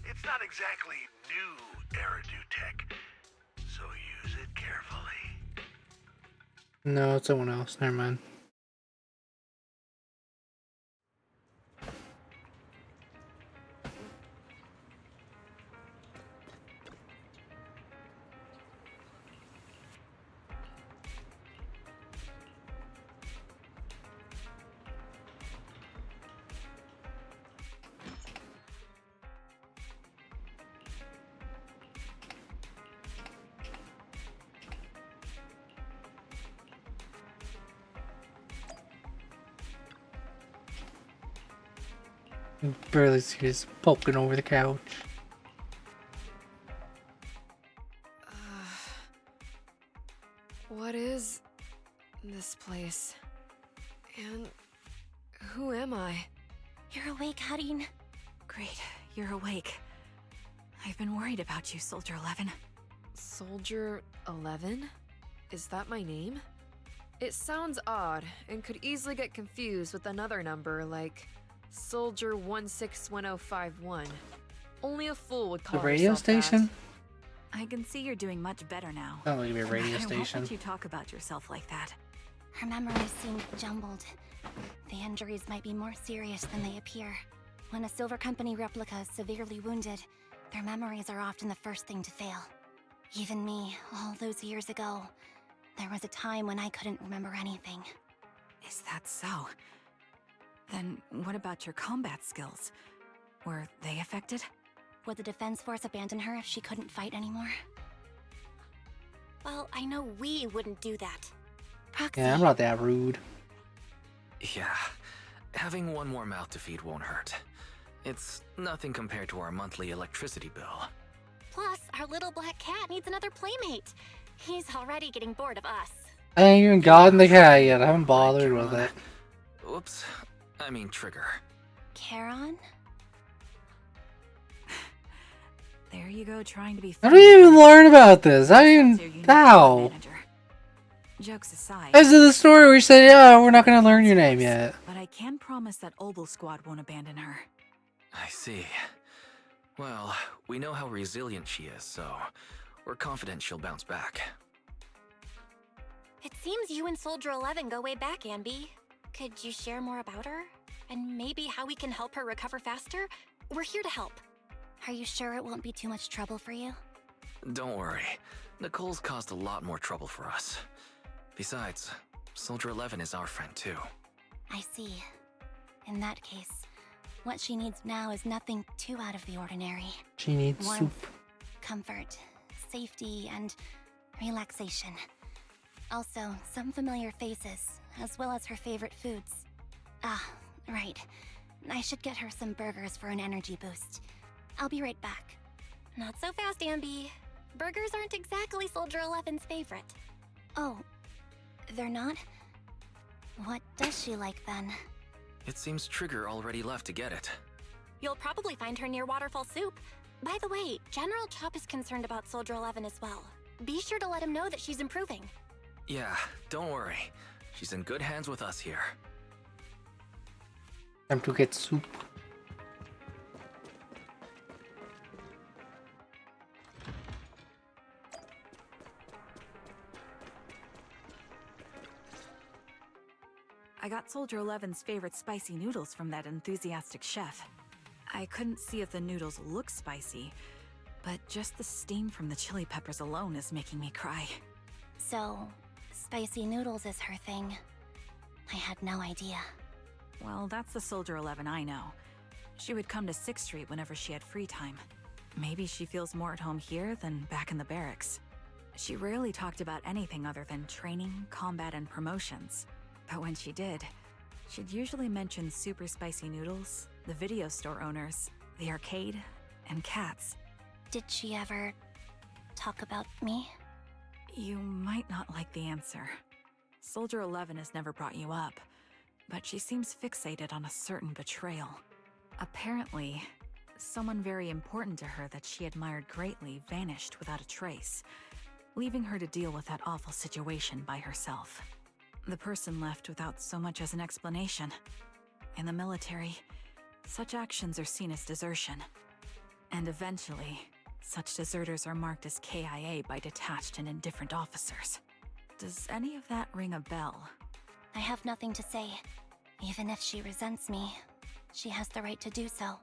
It's not exactly new Eridu tech, so use it carefully.
No, it's someone else. Never mind. Barely see his poking over the couch.
What is this place? And who am I?
You're awake, Harin.
Great, you're awake. I've been worried about you, Soldier 11.
Soldier 11? Is that my name? It sounds odd and could easily get confused with another number like Soldier 161051. Only a fool would call
The radio
herself
station?
I can see you're doing much better now.
Sounds like a radio
I won't
station.
let you talk about yourself like that.
Her memories seem jumbled. The injuries might be more serious than they appear. When a Silver Company replica is severely wounded, their memories are often the first thing to fail. Even me, all those years ago, there was a time when I couldn't remember anything.
Is that so? Then what about your combat skills? Were they affected?
Would the Defense Force abandon her if she couldn't fight anymore? Well, I know we wouldn't do that. Proxy.
Yeah, I'm not that rude.
Yeah, having one more mouth to feed won't hurt. It's nothing compared to our monthly electricity bill.
Plus, our little black cat needs another playmate. He's already getting bored of us.
I ain't even gotten the cat yet. I haven't bothered with it.
Whoops, I mean Trigger.
Charon?
There you go, trying to be
How do you even learn about this? I mean, how?
Jokes aside.
As of the story where you said, yeah, we're not gonna learn your name yet.
But I can promise that Obel Squad won't abandon her.
I see. Well, we know how resilient she is, so we're confident she'll bounce back.
It seems you and Soldier 11 go way back, Anby. Could you share more about her? And maybe how we can help her recover faster? We're here to help. Are you sure it won't be too much trouble for you?
Don't worry. Nicole's caused a lot more trouble for us. Besides, Soldier 11 is our friend too.
I see. In that case, what she needs now is nothing too out of the ordinary.
She needs
Warmth,
soup.
comfort, safety, and relaxation. Also, some familiar faces, as well as her favorite foods. Ah, right. I should get her some burgers for an energy boost. I'll be right back. Not so fast, Anby. Burgers aren't exactly Soldier 11's favorite. Oh, they're not? What does she like then?
It seems Trigger already left to get it.
You'll probably find her near Waterfall Soup. By the way, General Chop is concerned about Soldier 11 as well. Be sure to let him know that she's improving.
Yeah, don't worry. She's in good hands with us here.
Time to get soup.
I got Soldier 11's favorite spicy noodles from that enthusiastic chef. I couldn't see if the noodles look spicy, but just the steam from the chili peppers alone is making me cry.
So, spicy noodles is her thing. I had no idea.
Well, that's the Soldier 11 I know. She would come to 6th Street whenever she had free time. Maybe she feels more at home here than back in the barracks. She rarely talked about anything other than training, combat, and promotions. But when she did, she'd usually mention super spicy noodles, the video store owners, the arcade, and cats.
Did she ever talk about me?
You might not like the answer. Soldier 11 has never brought you up, but she seems fixated on a certain betrayal. Apparently, someone very important to her that she admired greatly vanished without a trace, leaving her to deal with that awful situation by herself. The person left without so much as an explanation. In the military, such actions are seen as desertion. And eventually, such deserters are marked as KIA by detached and indifferent officers. Does any of that ring a bell?
I have nothing to say. Even if she resents me, she has the right to do so.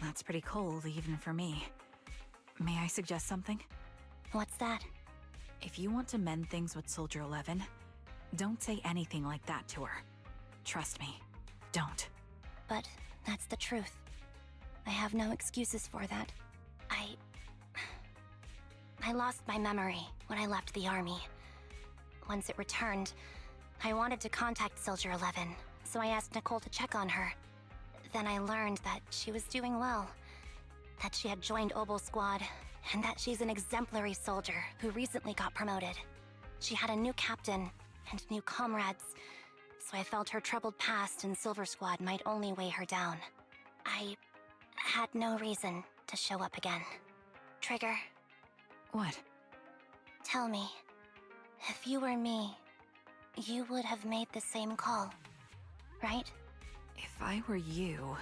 That's pretty cold, even for me. May I suggest something?
What's that?
If you want to mend things with Soldier 11, don't say anything like that to her. Trust me, don't.
But that's the truth. I have no excuses for that. I lost my memory when I left the army. Once it returned, I wanted to contact Soldier 11, so I asked Nicole to check on her. Then I learned that she was doing well, that she had joined Obel Squad, and that she's an exemplary soldier who recently got promoted. She had a new captain and new comrades, so I felt her troubled past in Silver Squad might only weigh her down. I had no reason to show up again. Trigger,
What?
tell me, if you were me, you would have made the same call, right?
If I were you...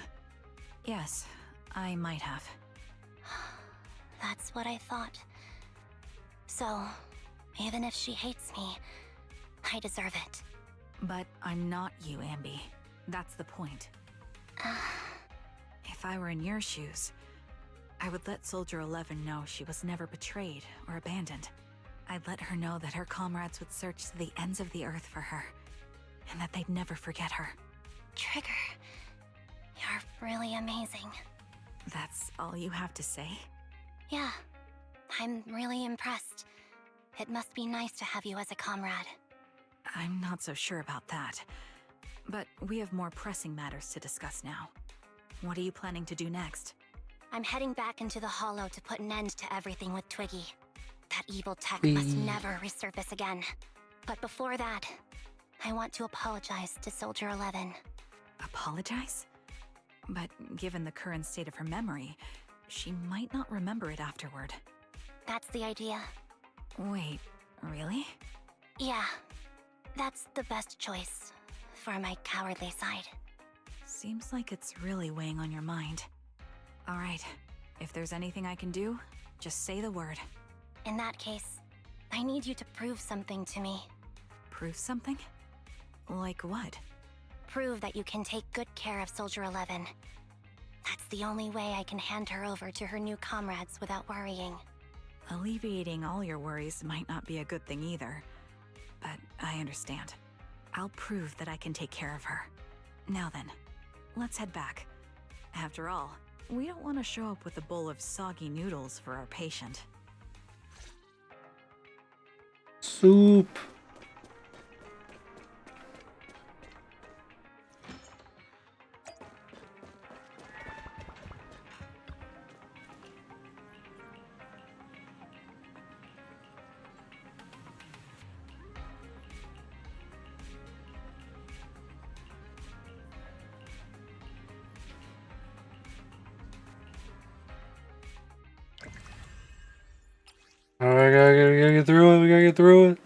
Yes, I might have.
That's what I thought. So, even if she hates me, I deserve it.
But I'm not you, Ambi. That's the point. If I were in your shoes, I would let Soldier 11 know she was never betrayed or abandoned. I'd let her know that her comrades would search to the ends of the earth for her, and that they'd never forget her.
Trigger, you're really amazing.
That's all you have to say?
Yeah, I'm really impressed. It must be nice to have you as a comrade.
I'm not so sure about that. But we have more pressing matters to discuss now. What are you planning to do next?
I'm heading back into the Hollow to put an end to everything with Twiggy. That evil tech must never resurface again. But before that, I want to apologize to Soldier 11.
Apologize? But given the current state of her memory, she might not remember it afterward.
That's the idea.
Wait, really?
Yeah, that's the best choice for my cowardly side.
Seems like it's really weighing on your mind. All right, if there's anything I can do, just say the word.
In that case, I need you to prove something to me.
Prove something? Like what?
Prove that you can take good care of Soldier 11. That's the only way I can hand her over to her new comrades without worrying.
Alleviating all your worries might not be a good thing either. But I understand. I'll prove that I can take care of her. Now then, let's head back. After all, we don't want to show up with a bowl of soggy noodles for our patient.
Soup. Alright, we gotta get through it, we gotta get through it.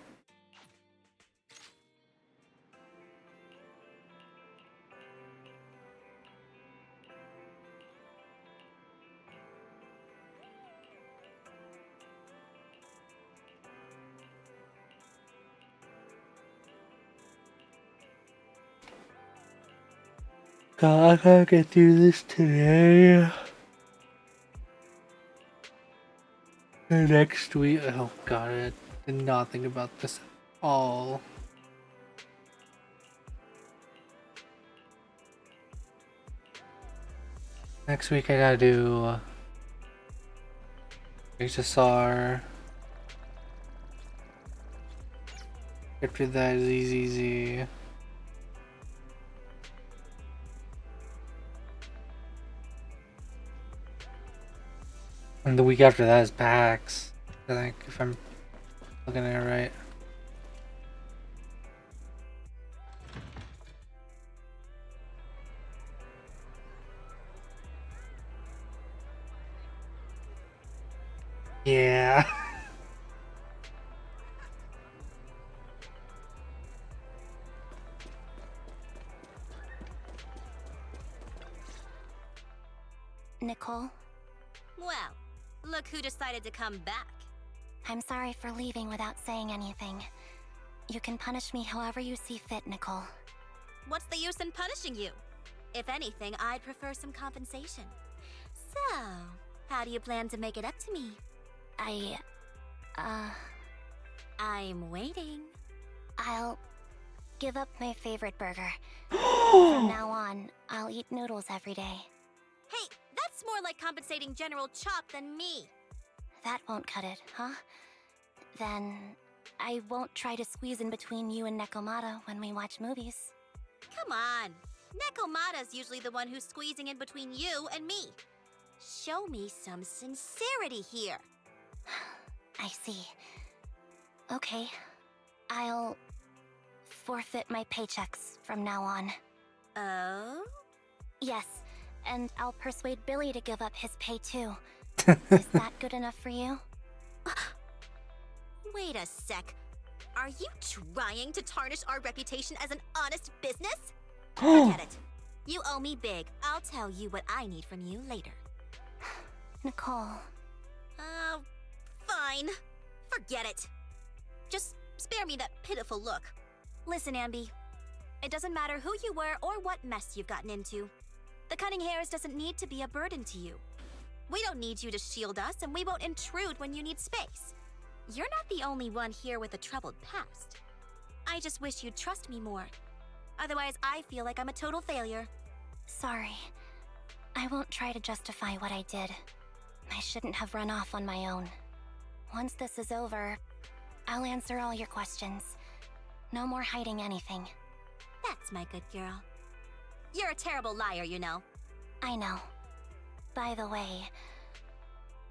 God, I gotta get through this today. Next week, oh god, I did not think about this at all. Next week I gotta do HSR. After that is easy. And the week after that is PAX, I think, if I'm looking at it right. Yeah.
Nicole?
Well, look who decided to come back.
I'm sorry for leaving without saying anything. You can punish me however you see fit, Nicole.
What's the use in punishing you? If anything, I'd prefer some compensation. So, how do you plan to make it up to me? I'm waiting.
I'll give up my favorite burger. From now on, I'll eat noodles every day.
Hey, that's more like compensating General Chop than me.
That won't cut it, huh? Then I won't try to squeeze in between you and Nekomata when we watch movies.
Come on. Nekomata's usually the one who's squeezing in between you and me. Show me some sincerity here.
I see. Okay, I'll forfeit my paychecks from now on.
Oh?
Yes, and I'll persuade Billy to give up his pay too. Is that good enough for you?
Wait a sec. Are you trying to tarnish our reputation as an honest business? Forget it. You owe me big. I'll tell you what I need from you later.
Nicole.
Fine. Forget it. Just spare me that pitiful look. Listen, Ambi. It doesn't matter who you were or what mess you've gotten into. The Cunning Hares doesn't need to be a burden to you. We don't need you to shield us, and we won't intrude when you need space. You're not the only one here with a troubled past. I just wish you'd trust me more. Otherwise, I feel like I'm a total failure.
Sorry. I won't try to justify what I did. I shouldn't have run off on my own. Once this is over, I'll answer all your questions. No more hiding anything.
That's my good girl. You're a terrible liar, you know.
I know. By the way,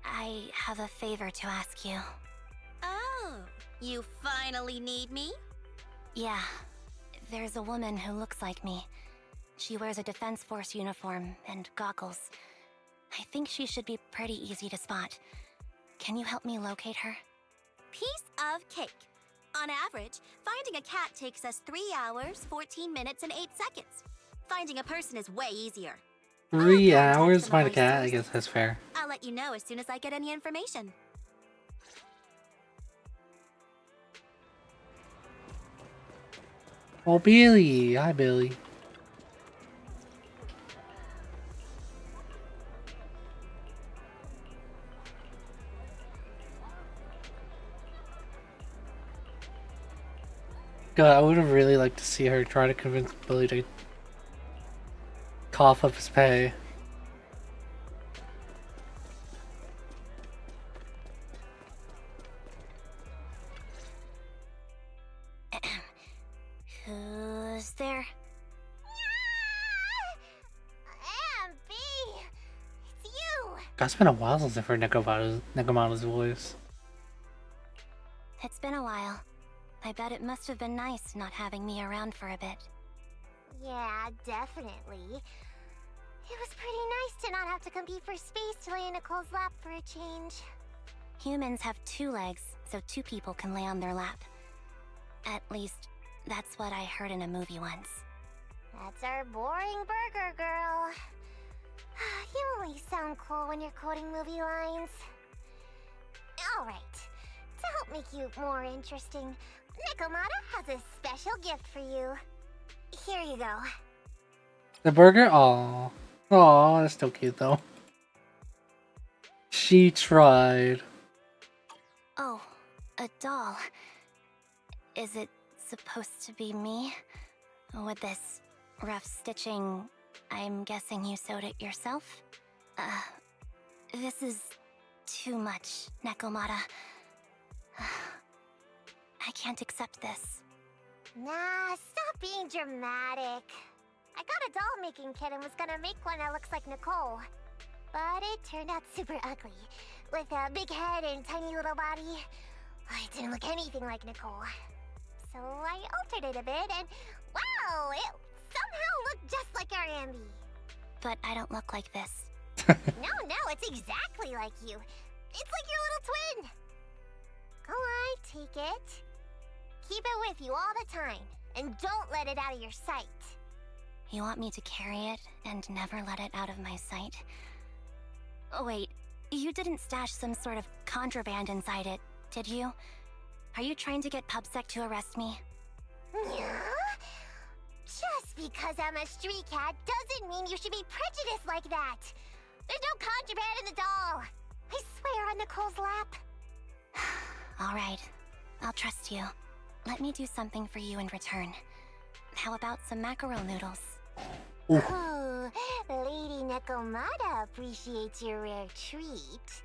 I have a favor to ask you.
Oh, you finally need me?
Yeah. There's a woman who looks like me. She wears a Defense Force uniform and goggles. I think she should be pretty easy to spot. Can you help me locate her?
Piece of cake. On average, finding a cat takes us 3 hours, 14 minutes, and 8 seconds. Finding a person is way easier.
3 hours to find a cat? I guess that's fair.
I'll let you know as soon as I get any information.
Oh, Billy. Hi, Billy. God, I would have really liked to see her try to convince Billy to cough up his pay.
Who's there?
Ambi! It's you!
God, it's been a while since I've heard Nekomata's voice.
It's been a while. I bet it must have been nice not having me around for a bit.
Yeah, definitely. It was pretty nice to not have to compete for space to lay in Nicole's lap for a change.
Humans have 2 legs, so 2 people can lay on their lap. At least, that's what I heard in a movie once.
That's our boring burger girl. You only sound cool when you're quoting movie lines. Alright, to help make you more interesting, Nekomata has a special gift for you. Here you go.
The burger? Aww. Aww, that's still cute though. She tried.
Oh, a doll. Is it supposed to be me? With this rough stitching, I'm guessing you sewed it yourself? This is too much, Nekomata. I can't accept this.
Nah, stop being dramatic. I got a doll-making kit and was gonna make one that looks like Nicole. But it turned out super ugly, with a big head and tiny little body. It didn't look anything like Nicole. So I altered it a bit and, wow, it somehow looked just like our Ambi.
But I don't look like this.
No, it's exactly like you. It's like your little twin. Go on, take it. Keep it with you all the time, and don't let it out of your sight.
You want me to carry it and never let it out of my sight? Oh, wait, you didn't stash some sort of contraband inside it, did you? Are you trying to get PubSec to arrest me?
Yeah? Just because I'm a street cat doesn't mean you should be prejudiced like that. There's no contraband in the doll. I swear on Nicole's lap.
All right, I'll trust you. Let me do something for you in return. How about some mackerel noodles?
Oh, Lady Nekomata appreciates your rare treat.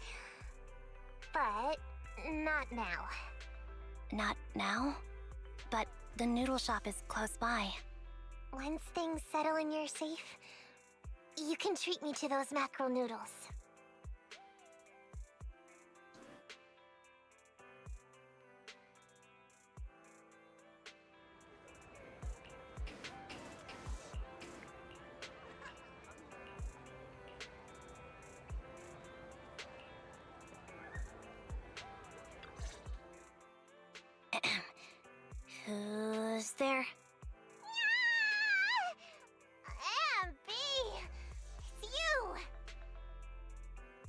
But not now.
Not now? But the noodle shop is close by.
Once things settle and you're safe, you can treat me to those mackerel noodles.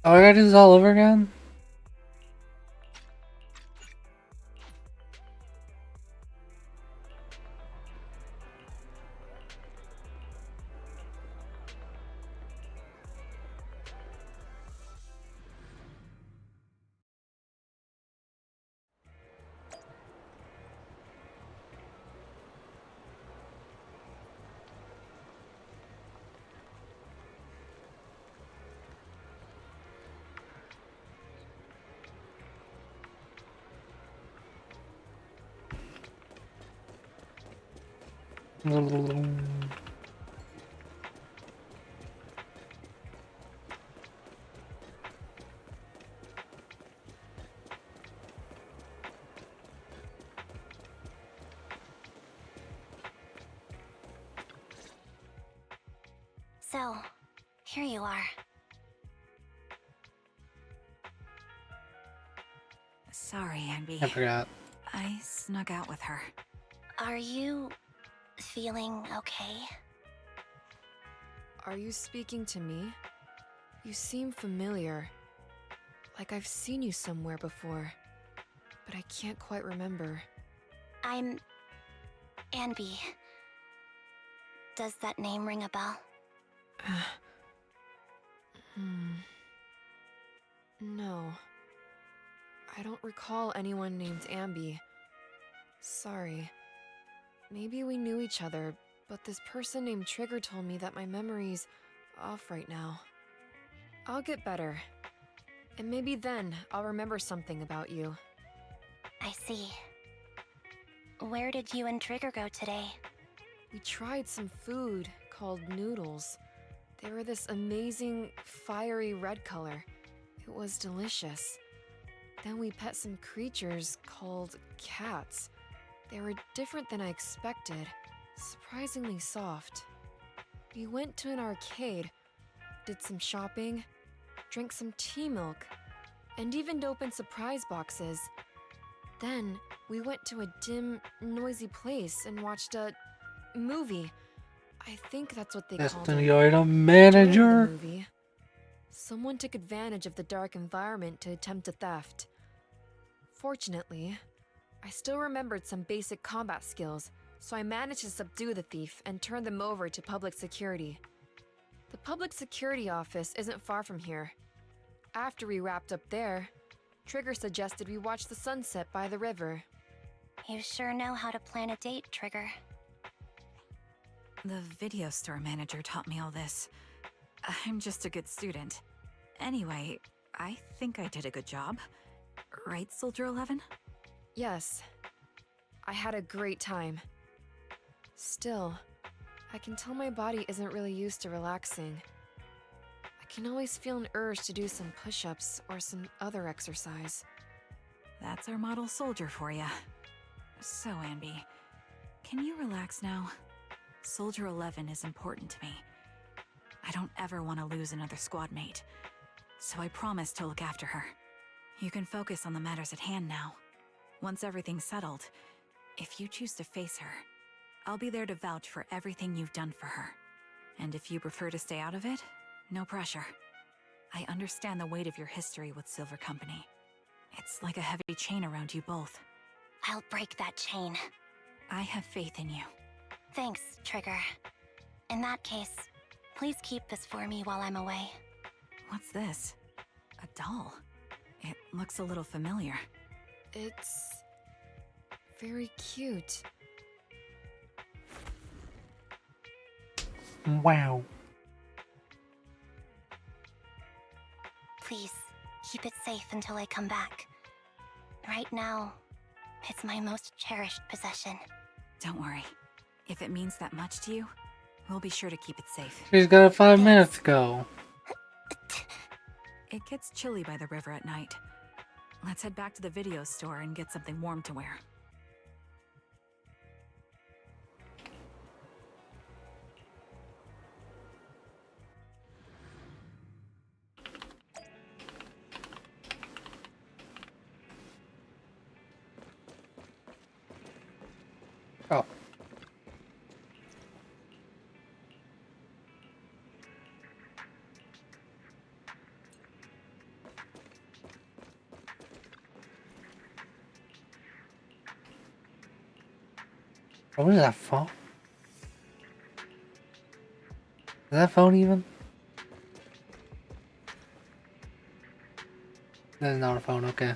Oh, I gotta do this all over again?
So, here you are.
Sorry, Anby.
I forgot.
I snuck out with her.
Are you feeling okay?
Are you speaking to me? You seem familiar. Like I've seen you somewhere before. But I can't quite remember.
I'm Anby. Does that name ring a bell?
No. I don't recall anyone named Ambi. Sorry. Maybe we knew each other, but this person named Trigger told me that my memory's off right now. I'll get better. And maybe then I'll remember something about you.
I see. Where did you and Trigger go today?
We tried some food called noodles. They were this amazing, fiery red color. It was delicious. Then we pet some creatures called cats. They were different than I expected, surprisingly soft. We went to an arcade, did some shopping, drank some tea milk, and even opened surprise boxes. Then we went to a dim, noisy place and watched a movie. I think that's what they called it.
Destiny item
During
manager.
the movie, someone took advantage of the dark environment to attempt a theft. Fortunately, I still remembered some basic combat skills, so I managed to subdue the thief and turn them over to public security. The public security office isn't far from here. After we wrapped up there, Trigger suggested we watch the sunset by the river.
You sure know how to plan a date, Trigger.
The video store manager taught me all this. I'm just a good student. Anyway, I think I did a good job. Right, Soldier 11?
Yes. I had a great time. Still, I can tell my body isn't really used to relaxing. I can always feel an urge to do some push-ups or some other exercise.
That's our model soldier for ya. So, Anby, can you relax now? Soldier 11 is important to me. I don't ever want to lose another squad mate, so I promise to look after her. You can focus on the matters at hand now. Once everything's settled, if you choose to face her, I'll be there to vouch for everything you've done for her. And if you prefer to stay out of it, no pressure. I understand the weight of your history with Silver Company. It's like a heavy chain around you both.
I'll break that chain.
I have faith in you.
Thanks, Trigger. In that case, please keep this for me while I'm away.
What's this? A doll? It looks a little familiar.
It's very cute.
Wow.
Please, keep it safe until I come back. Right now, it's my most cherished possession.
Don't worry. If it means that much to you, we'll be sure to keep it safe.
She's got 5 minutes to go.
It gets chilly by the river at night. Let's head back to the video store and get something warm to wear.
Oh. What is that phone? Is that phone even? That's not a phone, okay.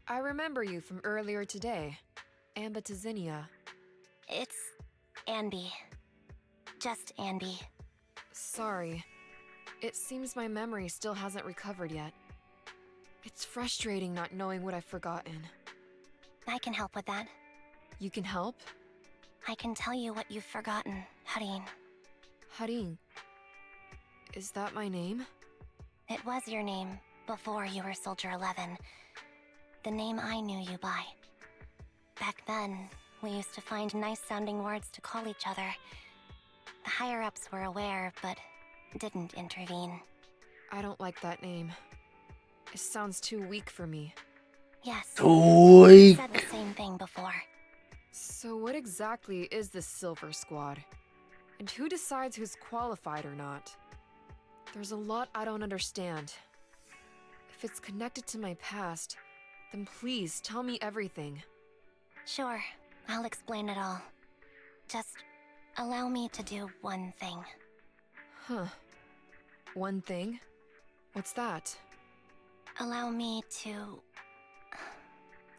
I remember you from earlier today. Ambitizinia.
It's Anby. Just Anby.
Sorry. It seems my memory still hasn't recovered yet. It's frustrating not knowing what I've forgotten.
I can help with that.
You can help?
I can tell you what you've forgotten, Harin.
Harin. Is that my name?
It was your name before you were Soldier 11. The name I knew you by. Back then, we used to find nice-sounding words to call each other. The higher-ups were aware, but didn't intervene.
I don't like that name. It sounds too weak for me.
Yes.
Toy.
I said the same thing before.
So what exactly is this Silver Squad? And who decides who's qualified or not? There's a lot I don't understand. If it's connected to my past, then please tell me everything.
Sure, I'll explain it all. Just allow me to do one thing.
Huh. One thing? What's that?
Allow me to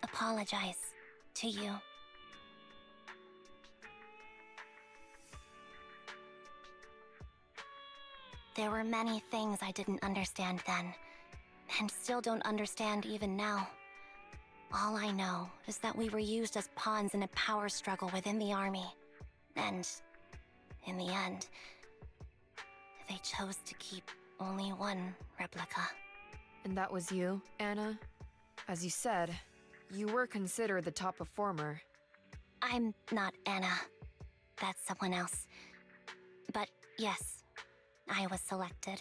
apologize to you. There were many things I didn't understand then, and still don't understand even now. All I know is that we were used as pawns in a power struggle within the army. And, in the end, they chose to keep only one replica.
And that was you, Anna? As you said, you were considered the top performer.
I'm not Anna. That's someone else. But yes, I was selected.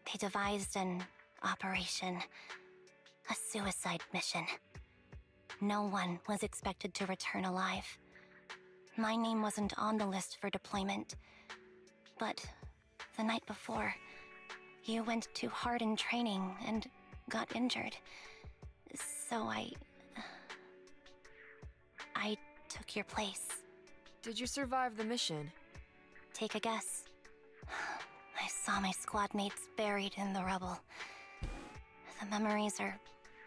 They devised an operation. A suicide mission. No one was expected to return alive. My name wasn't on the list for deployment. But the night before, you went too hard in training and got injured. So I took your place.
Did you survive the mission?
Take a guess. I saw my squad mates buried in the rubble. The memories are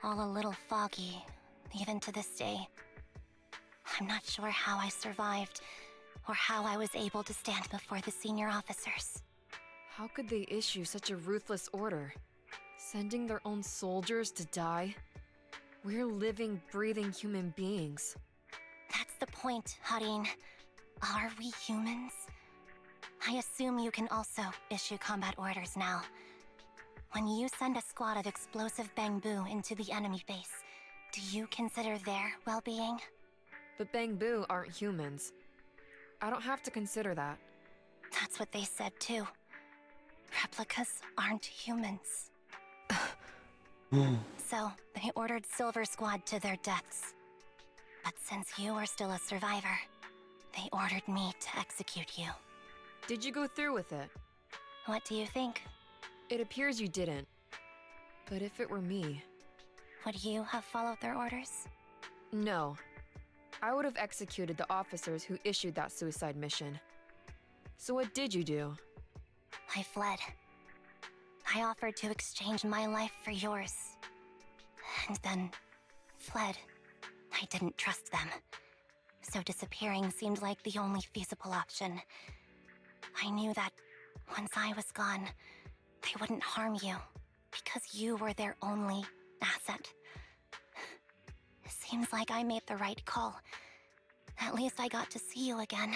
all a little foggy, even to this day. I'm not sure how I survived, or how I was able to stand before the senior officers.
How could they issue such a ruthless order? Sending their own soldiers to die? We're living, breathing human beings.
That's the point, Harin. Are we humans? I assume you can also issue combat orders now. When you send a squad of explosive Bangbu into the enemy base, do you consider their well-being?
But Bangbu aren't humans. I don't have to consider that.
That's what they said too. Replicas aren't humans. So, they ordered Silver Squad to their deaths. But since you were still a survivor, they ordered me to execute you.
Did you go through with it?
What do you think?
It appears you didn't. But if it were me...
Would you have followed their orders?
No. I would have executed the officers who issued that suicide mission. So what did you do?
I fled. I offered to exchange my life for yours. And then fled. I didn't trust them. So disappearing seemed like the only feasible option. I knew that once I was gone, they wouldn't harm you, because you were their only asset. Seems like I made the right call. At least I got to see you again.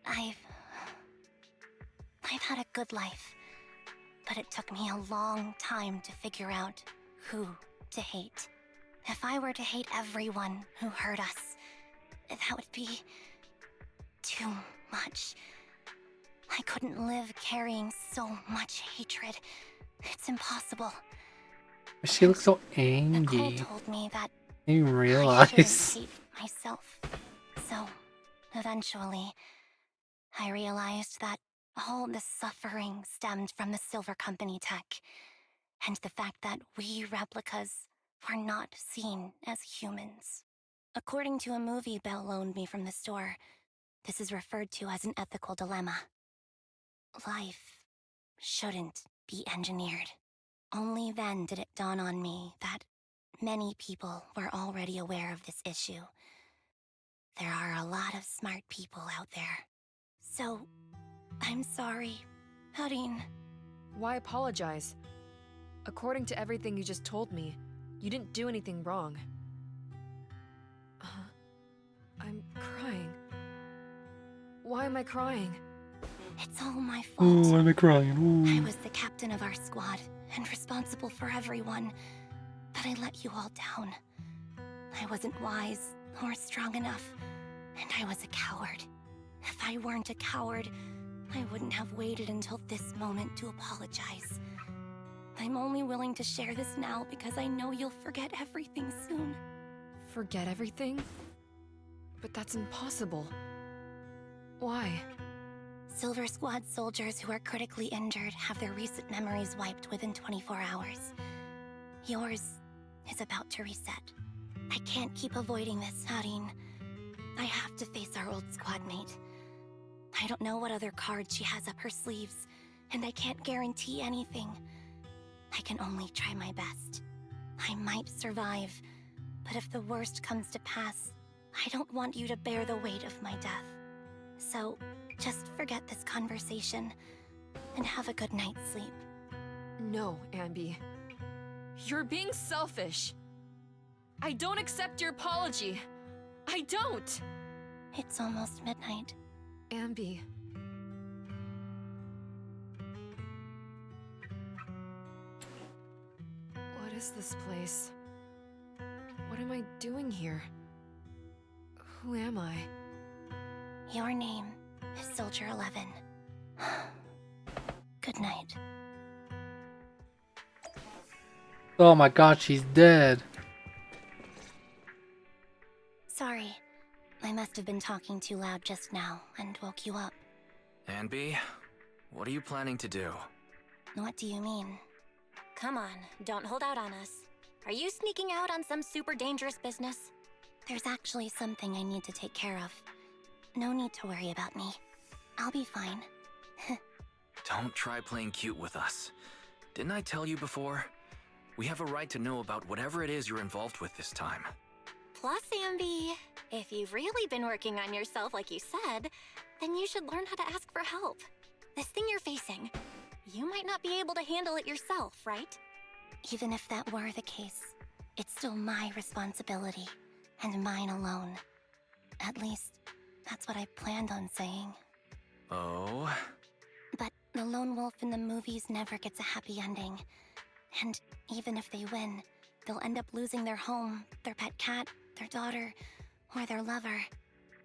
I've had a good life, but it took me a long time to figure out who to hate. If I were to hate everyone who hurt us, that would be too much. I couldn't live carrying so much hatred. It's impossible.
She looks so angry.
Nicole told me that
You
I
realize.
shouldn't hate myself. So, eventually, I realized that all the suffering stemmed from the Silver Company tech. and the fact that we replicas were not seen as humans. According to a movie Belle loaned me from the store, this is referred to as an ethical dilemma. Life shouldn't be engineered. Only then did it dawn on me that many people were already aware of this issue. There are a lot of smart people out there. So, I'm sorry, Harin.
Why apologize? According to everything you just told me, you didn't do anything wrong. I'm crying. Why am I crying?
It's all my fault.
Oh, I'm crying.
I was the captain of our squad and responsible for everyone, but I let you all down. I wasn't wise or strong enough, and I was a coward. If I weren't a coward, I wouldn't have waited until this moment to apologize. I'm only willing to share this now because I know you'll forget everything soon.
Forget everything? But that's impossible. Why?
Silver Squad soldiers who are critically injured have their recent memories wiped within 24 hours. Yours is about to reset. I can't keep avoiding this, Harin. I have to face our old squad mate. I don't know what other cards she has up her sleeves, and I can't guarantee anything. I can only try my best. I might survive, but if the worst comes to pass, I don't want you to bear the weight of my death. So, just forget this conversation, and have a good night's sleep.
No, Ambi. You're being selfish. I don't accept your apology. I don't!
It's almost midnight.
Ambi. What is this place? What am I doing here? Who am I?
Your name is Soldier 11. Good night.
Oh my god, she's dead.
Sorry. I must have been talking too loud just now and woke you up.
Ambi, what are you planning to do?
What do you mean? Come on, don't hold out on us. Are you sneaking out on some super dangerous business? There's actually something I need to take care of. No need to worry about me. I'll be fine.
Don't try playing cute with us. Didn't I tell you before? We have a right to know about whatever it is you're involved with this time.
Plus, Ambi, if you've really been working on yourself like you said, then you should learn how to ask for help. This thing you're facing, you might not be able to handle it yourself, right? Even if that were the case, it's still my responsibility, and mine alone. At least, that's what I planned on saying.
Oh?
But the lone wolf in the movies never gets a happy ending. And even if they win, they'll end up losing their home, their pet cat, their daughter, or their lover.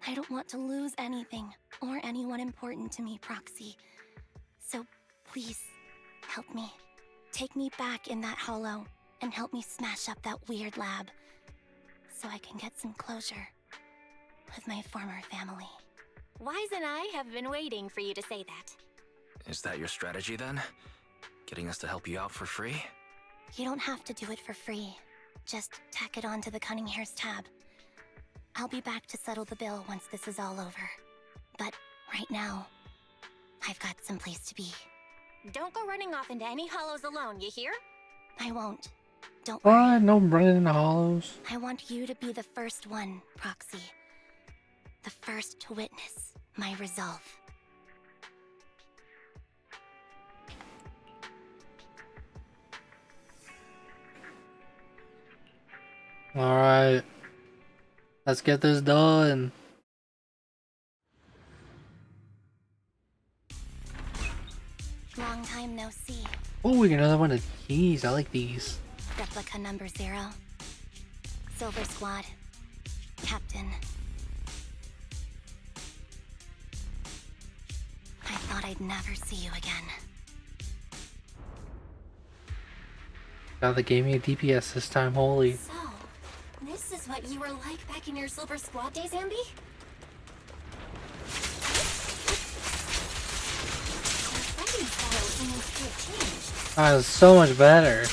I don't want to lose anything, or anyone important to me, Proxy. So please, help me. Take me back in that hollow, and help me smash up that weird lab, so I can get some closure with my former family. Wise and I have been waiting for you to say that.
Is that your strategy then? Getting us to help you out for free?
You don't have to do it for free. Just tack it onto the Cunning Hair's tab. I'll be back to settle the bill once this is all over. But right now, I've got someplace to be. Don't go running off into any hollows alone, you hear? I won't. Don't worry.
What? No running in the hollows?
I want you to be the first one, Proxy. The first to witness my resolve.
Alright. Let's get this done.
Long time no see.
Oh, we got another one of these. I like these.
Replica number 0. Silver Squad. Captain. I thought I'd never see you again.
Now they gave me a DPS this time, holy.
So, this is what you were like back in your Silver Squad days, Ambi? Your fighting style seems to have changed.
That was so much better.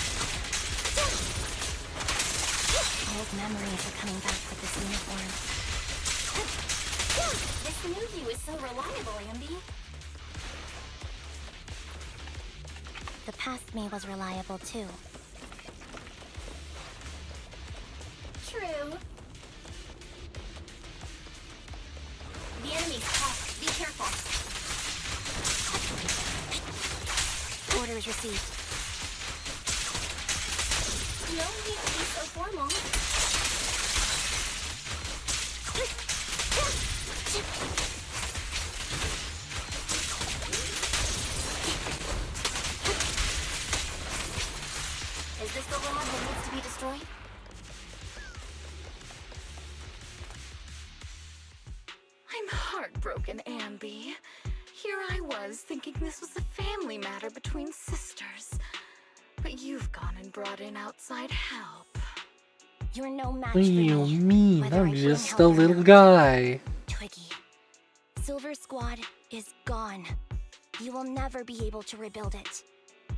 Old memories are coming back with this uniform. This new you is so reliable, Ambi. The past me was reliable too. True. The enemy's tough. Be careful. Orders received. No need to be so formal. Is this the lab that needs to be destroyed?
I'm heartbroken, Ambi. Here I was thinking this was a family matter between sisters. But you've gone and brought in outside help.
You're no match
What
for
do you
me.
mean?
Whether I
I'm
bring
just
help
a
or
little
not.
guy.
Twiggy, Silver Squad is gone. You will never be able to rebuild it.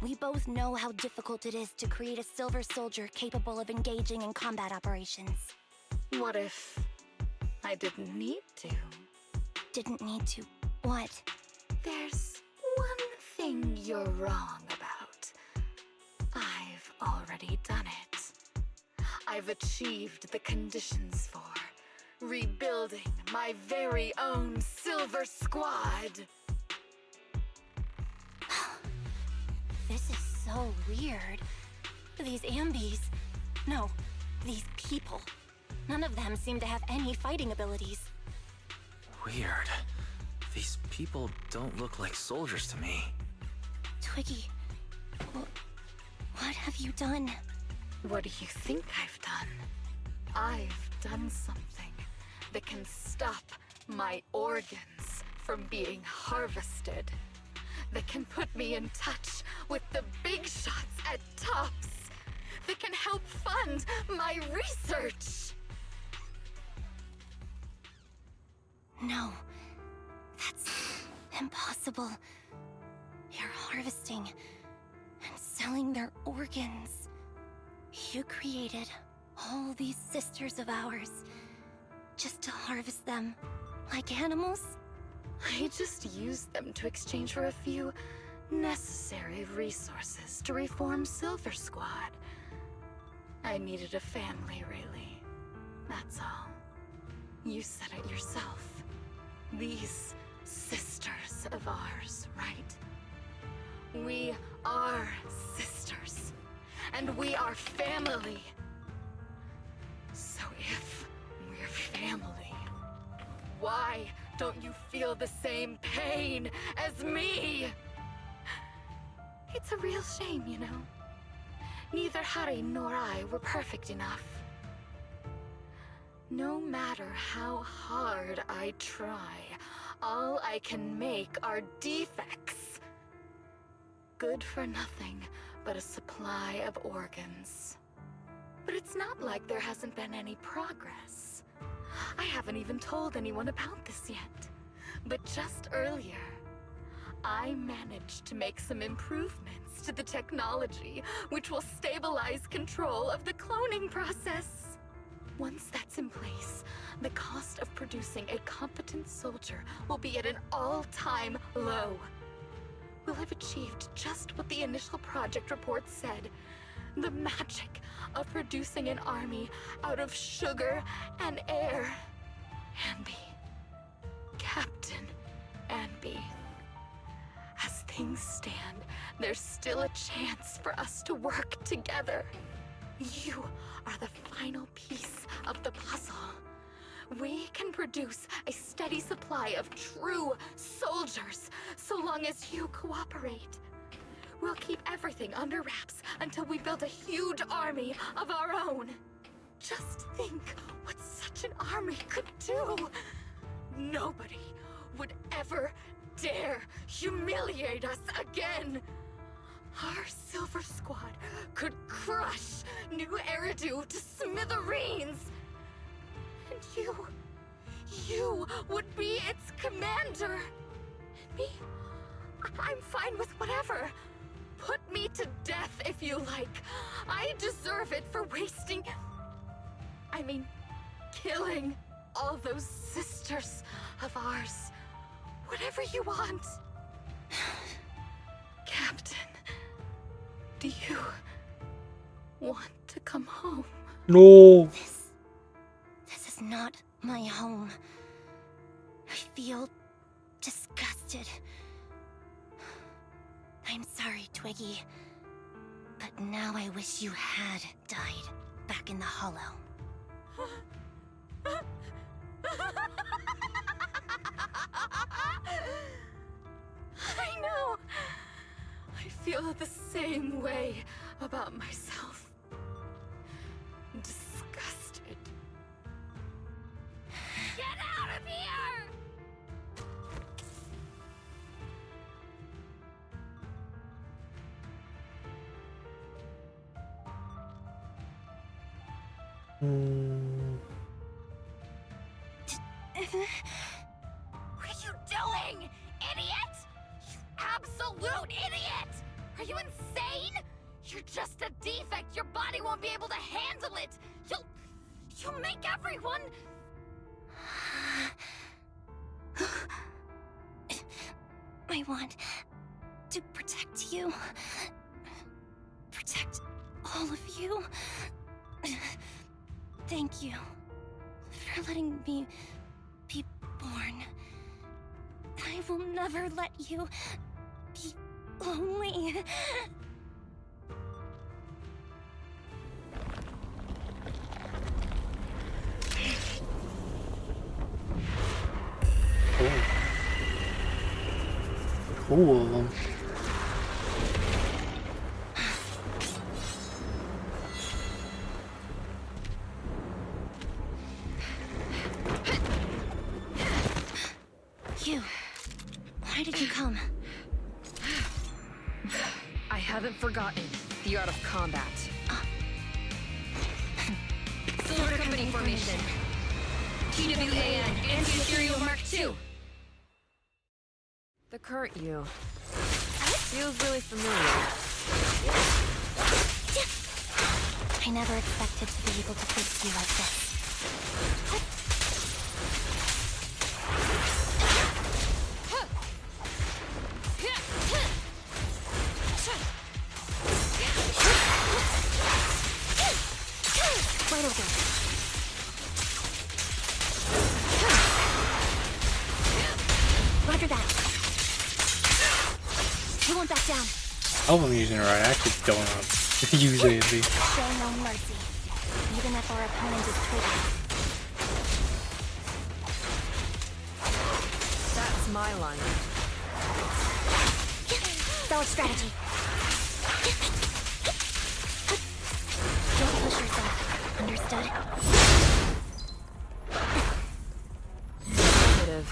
We both know how difficult it is to create a Silver Soldier capable of engaging in combat operations.
What if I didn't need to?
Didn't need to. What?
There's one thing you're wrong about. I've already done it. I've achieved the conditions for rebuilding my very own Silver Squad.
This is so weird. These Ambis. No, these people. None of them seem to have any fighting abilities.
Weird. These people don't look like soldiers to me.
Twiggy, what have you done?
What do you think I've done? I've done something that can stop my organs from being harvested. That can put me in touch with the big shots at TOPS. That can help fund my research.
No, that's impossible. You're harvesting and selling their organs. You created all these sisters of ours just to harvest them like animals?
I just used them to exchange for a few necessary resources to reform Silver Squad. I needed a family, really. That's all. You said it yourself. These sisters of ours, right? We are sisters. And we are family. So if we're family, why don't you feel the same pain as me? It's a real shame, you know. Neither Hari nor I were perfect enough. No matter how hard I try, all I can make are defects. Good for nothing but a supply of organs. But it's not like there hasn't been any progress. I haven't even told anyone about this yet. But just earlier, I managed to make some improvements to the technology, which will stabilize control of the cloning process. Once that's in place, the cost of producing a competent soldier will be at an all-time low. We'll have achieved just what the initial project report said. The magic of producing an army out of sugar and air. Ambi. Captain Ambi. As things stand, there's still a chance for us to work together. You are the final piece of the puzzle. We can produce a steady supply of true soldiers so long as you cooperate. We'll keep everything under wraps until we build a huge army of our own. Just think what such an army could do. Nobody would ever dare humiliate us again. Our Silver Squad could crush New Eridu to smithereens. And you would be its commander. And me,
I'm fine with whatever. Put me to death if you like. I deserve it for wasting... I mean, killing all those sisters of ours. Whatever you want. Captain, do you want to come home?
No.
This is not my home. I feel disgusted. I'm sorry, Twiggy. But now I wish you had died back in the Hollow.
I know. I feel the same way about myself. Disgusted.
Get out of here!
What are you doing, idiot? You absolute idiot! Are you insane? You're just a defect. Your body won't be able to handle it. You'll make everyone...
I want to protect you. Protect all of you. Thank you for letting me be born. I will never let you be lonely.
Cool of them.
You. Why did you come?
I haven't forgotten the art of combat. Silver Company formation. TWAN, Anti-Ethereal Mark II. The current you. Feels really familiar.
I never expected to be able to face you like this. Right over. Roger that. You won't back down.
I hope I'm using it right. I actually don't know. Use AMV.
Show no mercy, even if our opponent is triggered.
That's my line.
Solid strategy. Don't push yourself. Understood?
Negative.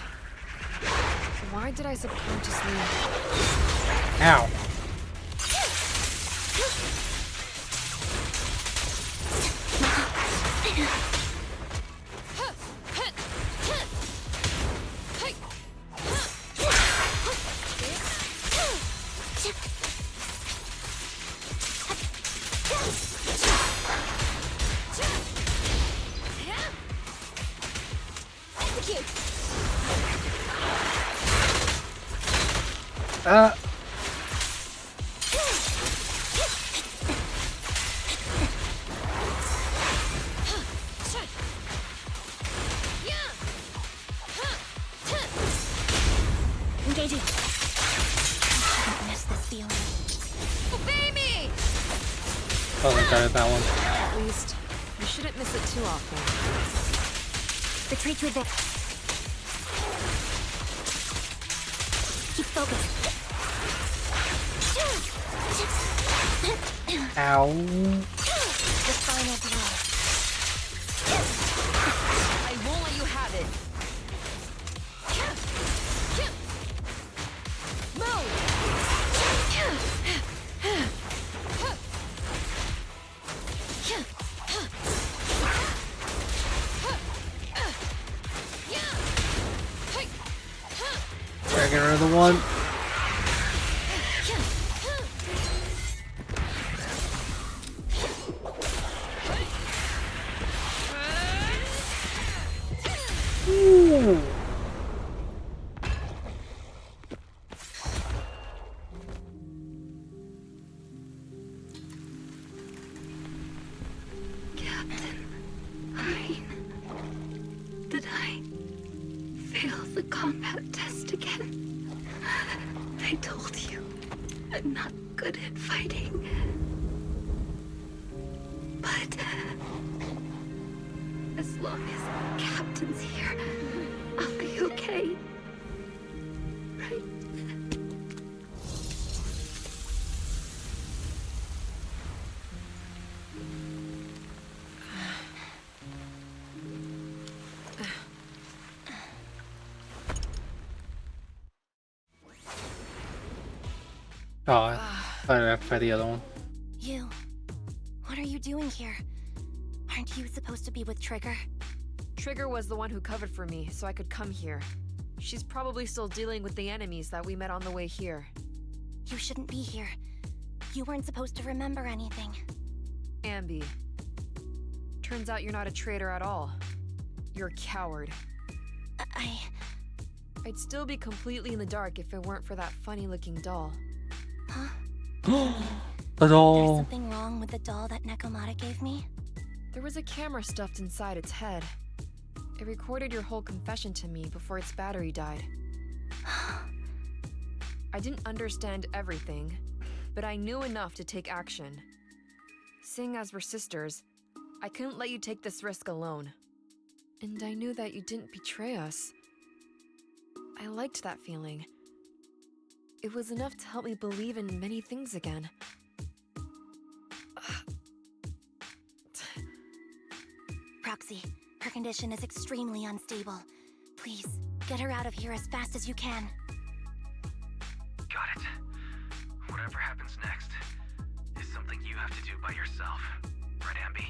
Why did I subconsciously...
Ow.
Engaging. I shouldn't miss this feeling.
Obey me!
Oh, I got it, that one.
At least, you shouldn't miss it too often.
Retreat to evict. Keep focused.
Ow.
The final blow.
I won't let you have it.
Try to get rid of the one. Ooh.
Did I fail the combat test again? I told you I'm not good at fighting. But as long as Captain's here, I'll be okay. Right?
Oh, I thought I'd try the other one.
You. What are you doing here? Aren't you supposed to be with Trigger?
Trigger was the one who covered for me, so I could come here. She's probably still dealing with the enemies that we met on the way here.
You shouldn't be here. You weren't supposed to remember anything.
Ambi. Turns out you're not a traitor at all. You're a coward. I'd still be completely in the dark if it weren't for that funny-looking doll.
Huh?
The doll.
There's something wrong with the doll that Nekomata gave me?
There was a camera stuffed inside its head. It recorded your whole confession to me before its battery died. I didn't understand everything, but I knew enough to take action. Seeing as we're sisters, I couldn't let you take this risk alone. And I knew that you didn't betray us. I liked that feeling. It was enough to help me believe in many things again.
Proxy, her condition is extremely unstable. Please, get her out of here as fast as you can.
Got it. Whatever happens next is something you have to do by yourself. Right, Ambi?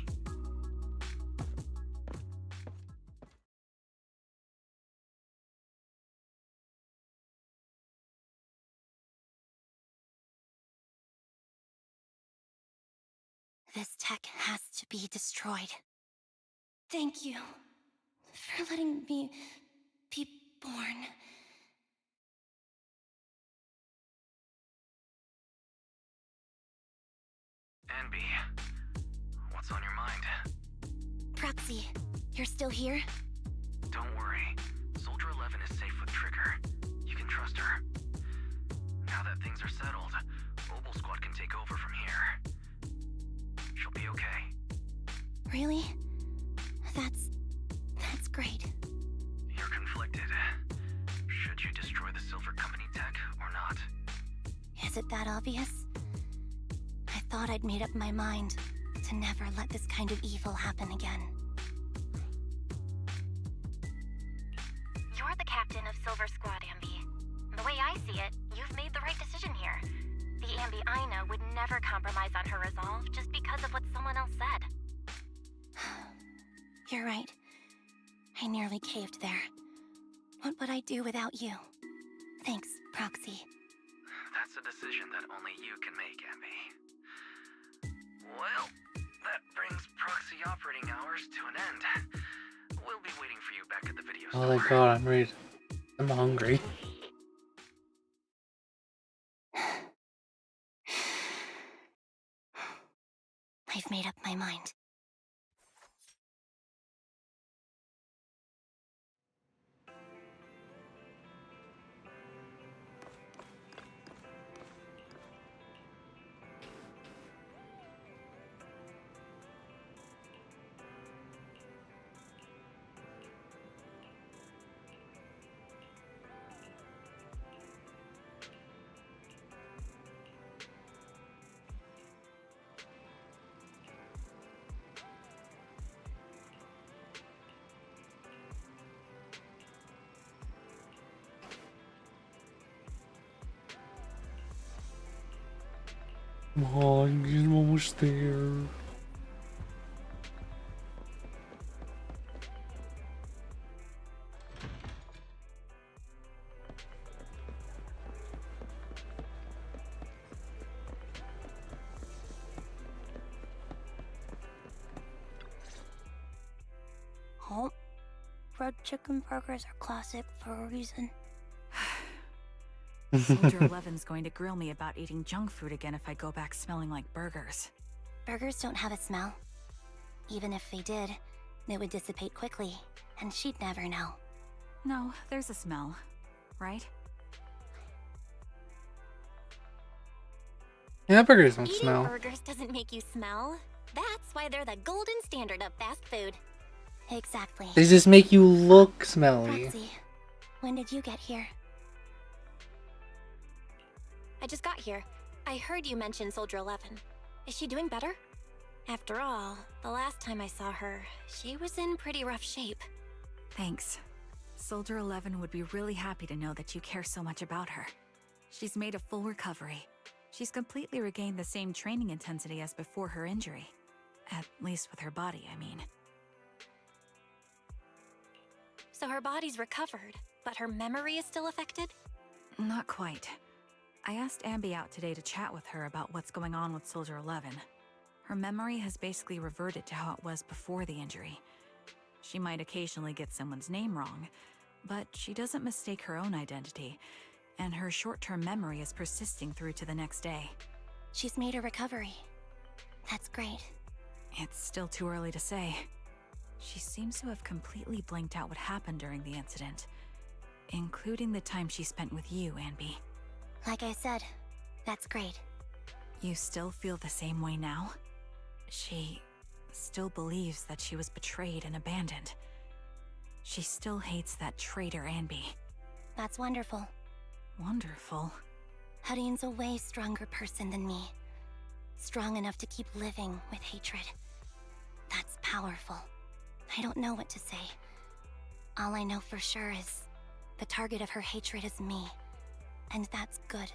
This tech has to be destroyed. Thank you for letting me be born.
Ambi, what's on your mind?
Proxy, you're still here?
Don't worry. Soldier 11 is safe with Trigger. You can trust her. Now that things are settled, Mobile Squad can take over from here. She'll be okay.
Really? That's great.
You're conflicted. Should you destroy the Silver Company tech or not?
Is it that obvious? I thought I'd made up my mind to never let this kind of evil happen again.
You're the captain of Silver Squad, Ambi. The way I see it, you've made the right decision here. The Ambi I know would never compromise on her resolve just because of what someone else said.
You're right. I nearly caved there. What would I do without you? Thanks, Proxy.
That's a decision that only you can make, Ambi. Well, that brings proxy operating hours to an end. We'll be waiting for you back at the video store.
Oh my god, I'm ready. I'm hungry.
I've made up my mind.
Come on, you're almost there.
Oh, Red chicken burgers are classic for a reason.
Soldier 11's going to grill me about eating junk food again if I go back smelling like burgers.
Burgers don't have a smell. Even if they did, they would dissipate quickly, and she'd never know.
No, there's a smell, right?
Yeah, burgers don't
Eating
smell.
burgers doesn't make you smell. That's why they're the golden standard of fast food. Exactly.
They just make you look smelly.
Roxy, when did you get here? I just got here. I heard you mention Soldier 11. Is she doing better? After all, the last time I saw her, she was in pretty rough shape.
Thanks. Soldier 11 would be really happy to know that you care so much about her. She's made a full recovery. She's completely regained the same training intensity as before her injury. At least with her body, I mean.
So her body's recovered, but her memory is still affected?
Not quite. I asked Ambi out today to chat with her about what's going on with Soldier 11. Her memory has basically reverted to how it was before the injury. She might occasionally get someone's name wrong, but she doesn't mistake her own identity, and her short-term memory is persisting through to the next day.
She's made a recovery. That's great.
It's still too early to say. She seems to have completely blanked out what happened during the incident, including the time she spent with you, Ambi.
Like I said, that's great.
You still feel the same way now? She still believes that she was betrayed and abandoned. She still hates that traitor Ambi.
That's wonderful.
Wonderful?
Hadian's a way stronger person than me. Strong enough to keep living with hatred. That's powerful. I don't know what to say. All I know for sure is the target of her hatred is me. And that's good.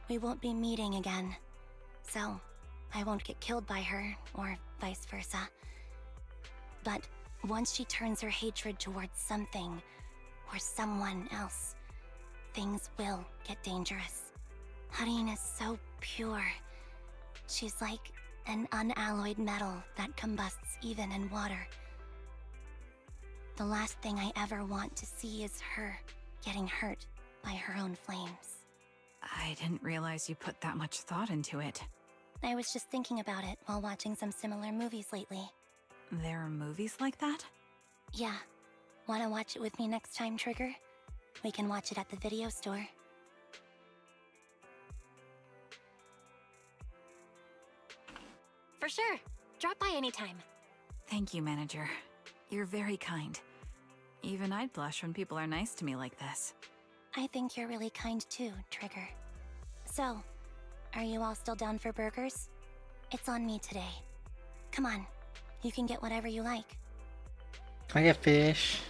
We won't be meeting again. So, I won't get killed by her, or vice versa. But once she turns her hatred towards something, or someone else, things will get dangerous. Hadian is so pure. She's like an unalloyed metal that combusts even in water. The last thing I ever want to see is her getting hurt by her own flames.
I didn't realize you put that much thought into it.
I was just thinking about it while watching some similar movies lately.
There are movies like that?
Yeah. Wanna watch it with me next time, Trigger? We can watch it at the video store. For sure. Drop by anytime.
Thank you, Manager. You're very kind. Even I'd blush when people are nice to me like this.
I think you're really kind too, Trigger. So, are you all still down for burgers? It's on me today. Come on, you can get whatever you like.
Can I get fish?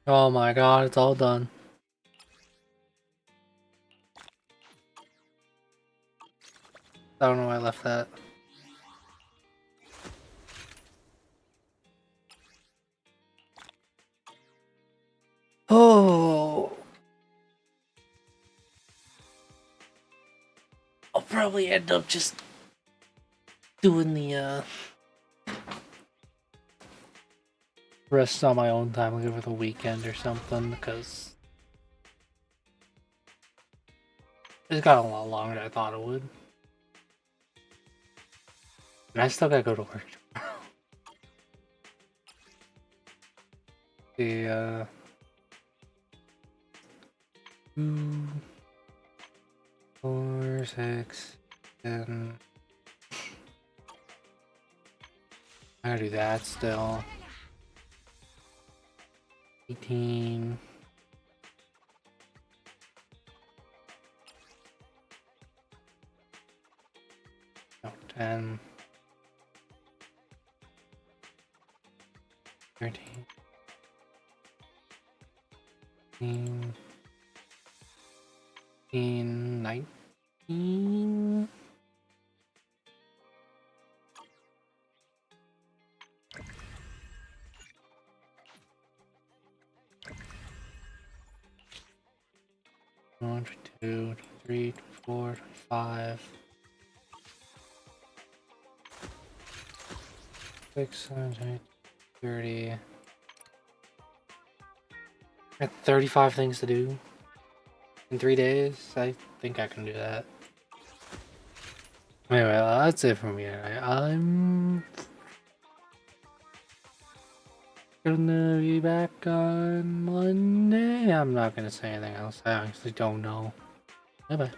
Oh my god, it's all done. I don't know why I left that. Oh, I'll probably end up just doing the rest on my own time, like over the weekend or something, because it's got a lot longer than I thought it would. And I still gotta go to work tomorrow. The 2, 4, 6, 7. I gotta do that still. 18. No, 10. 13. 19. One, 2, 3, 4, 5, 6, 7, 8, 30. I got 35 things to do in 3 days. I think I can do that. Anyway, that's it for me. I'm gonna be back on Monday. I'm not gonna say anything else. I honestly don't know. Bye bye.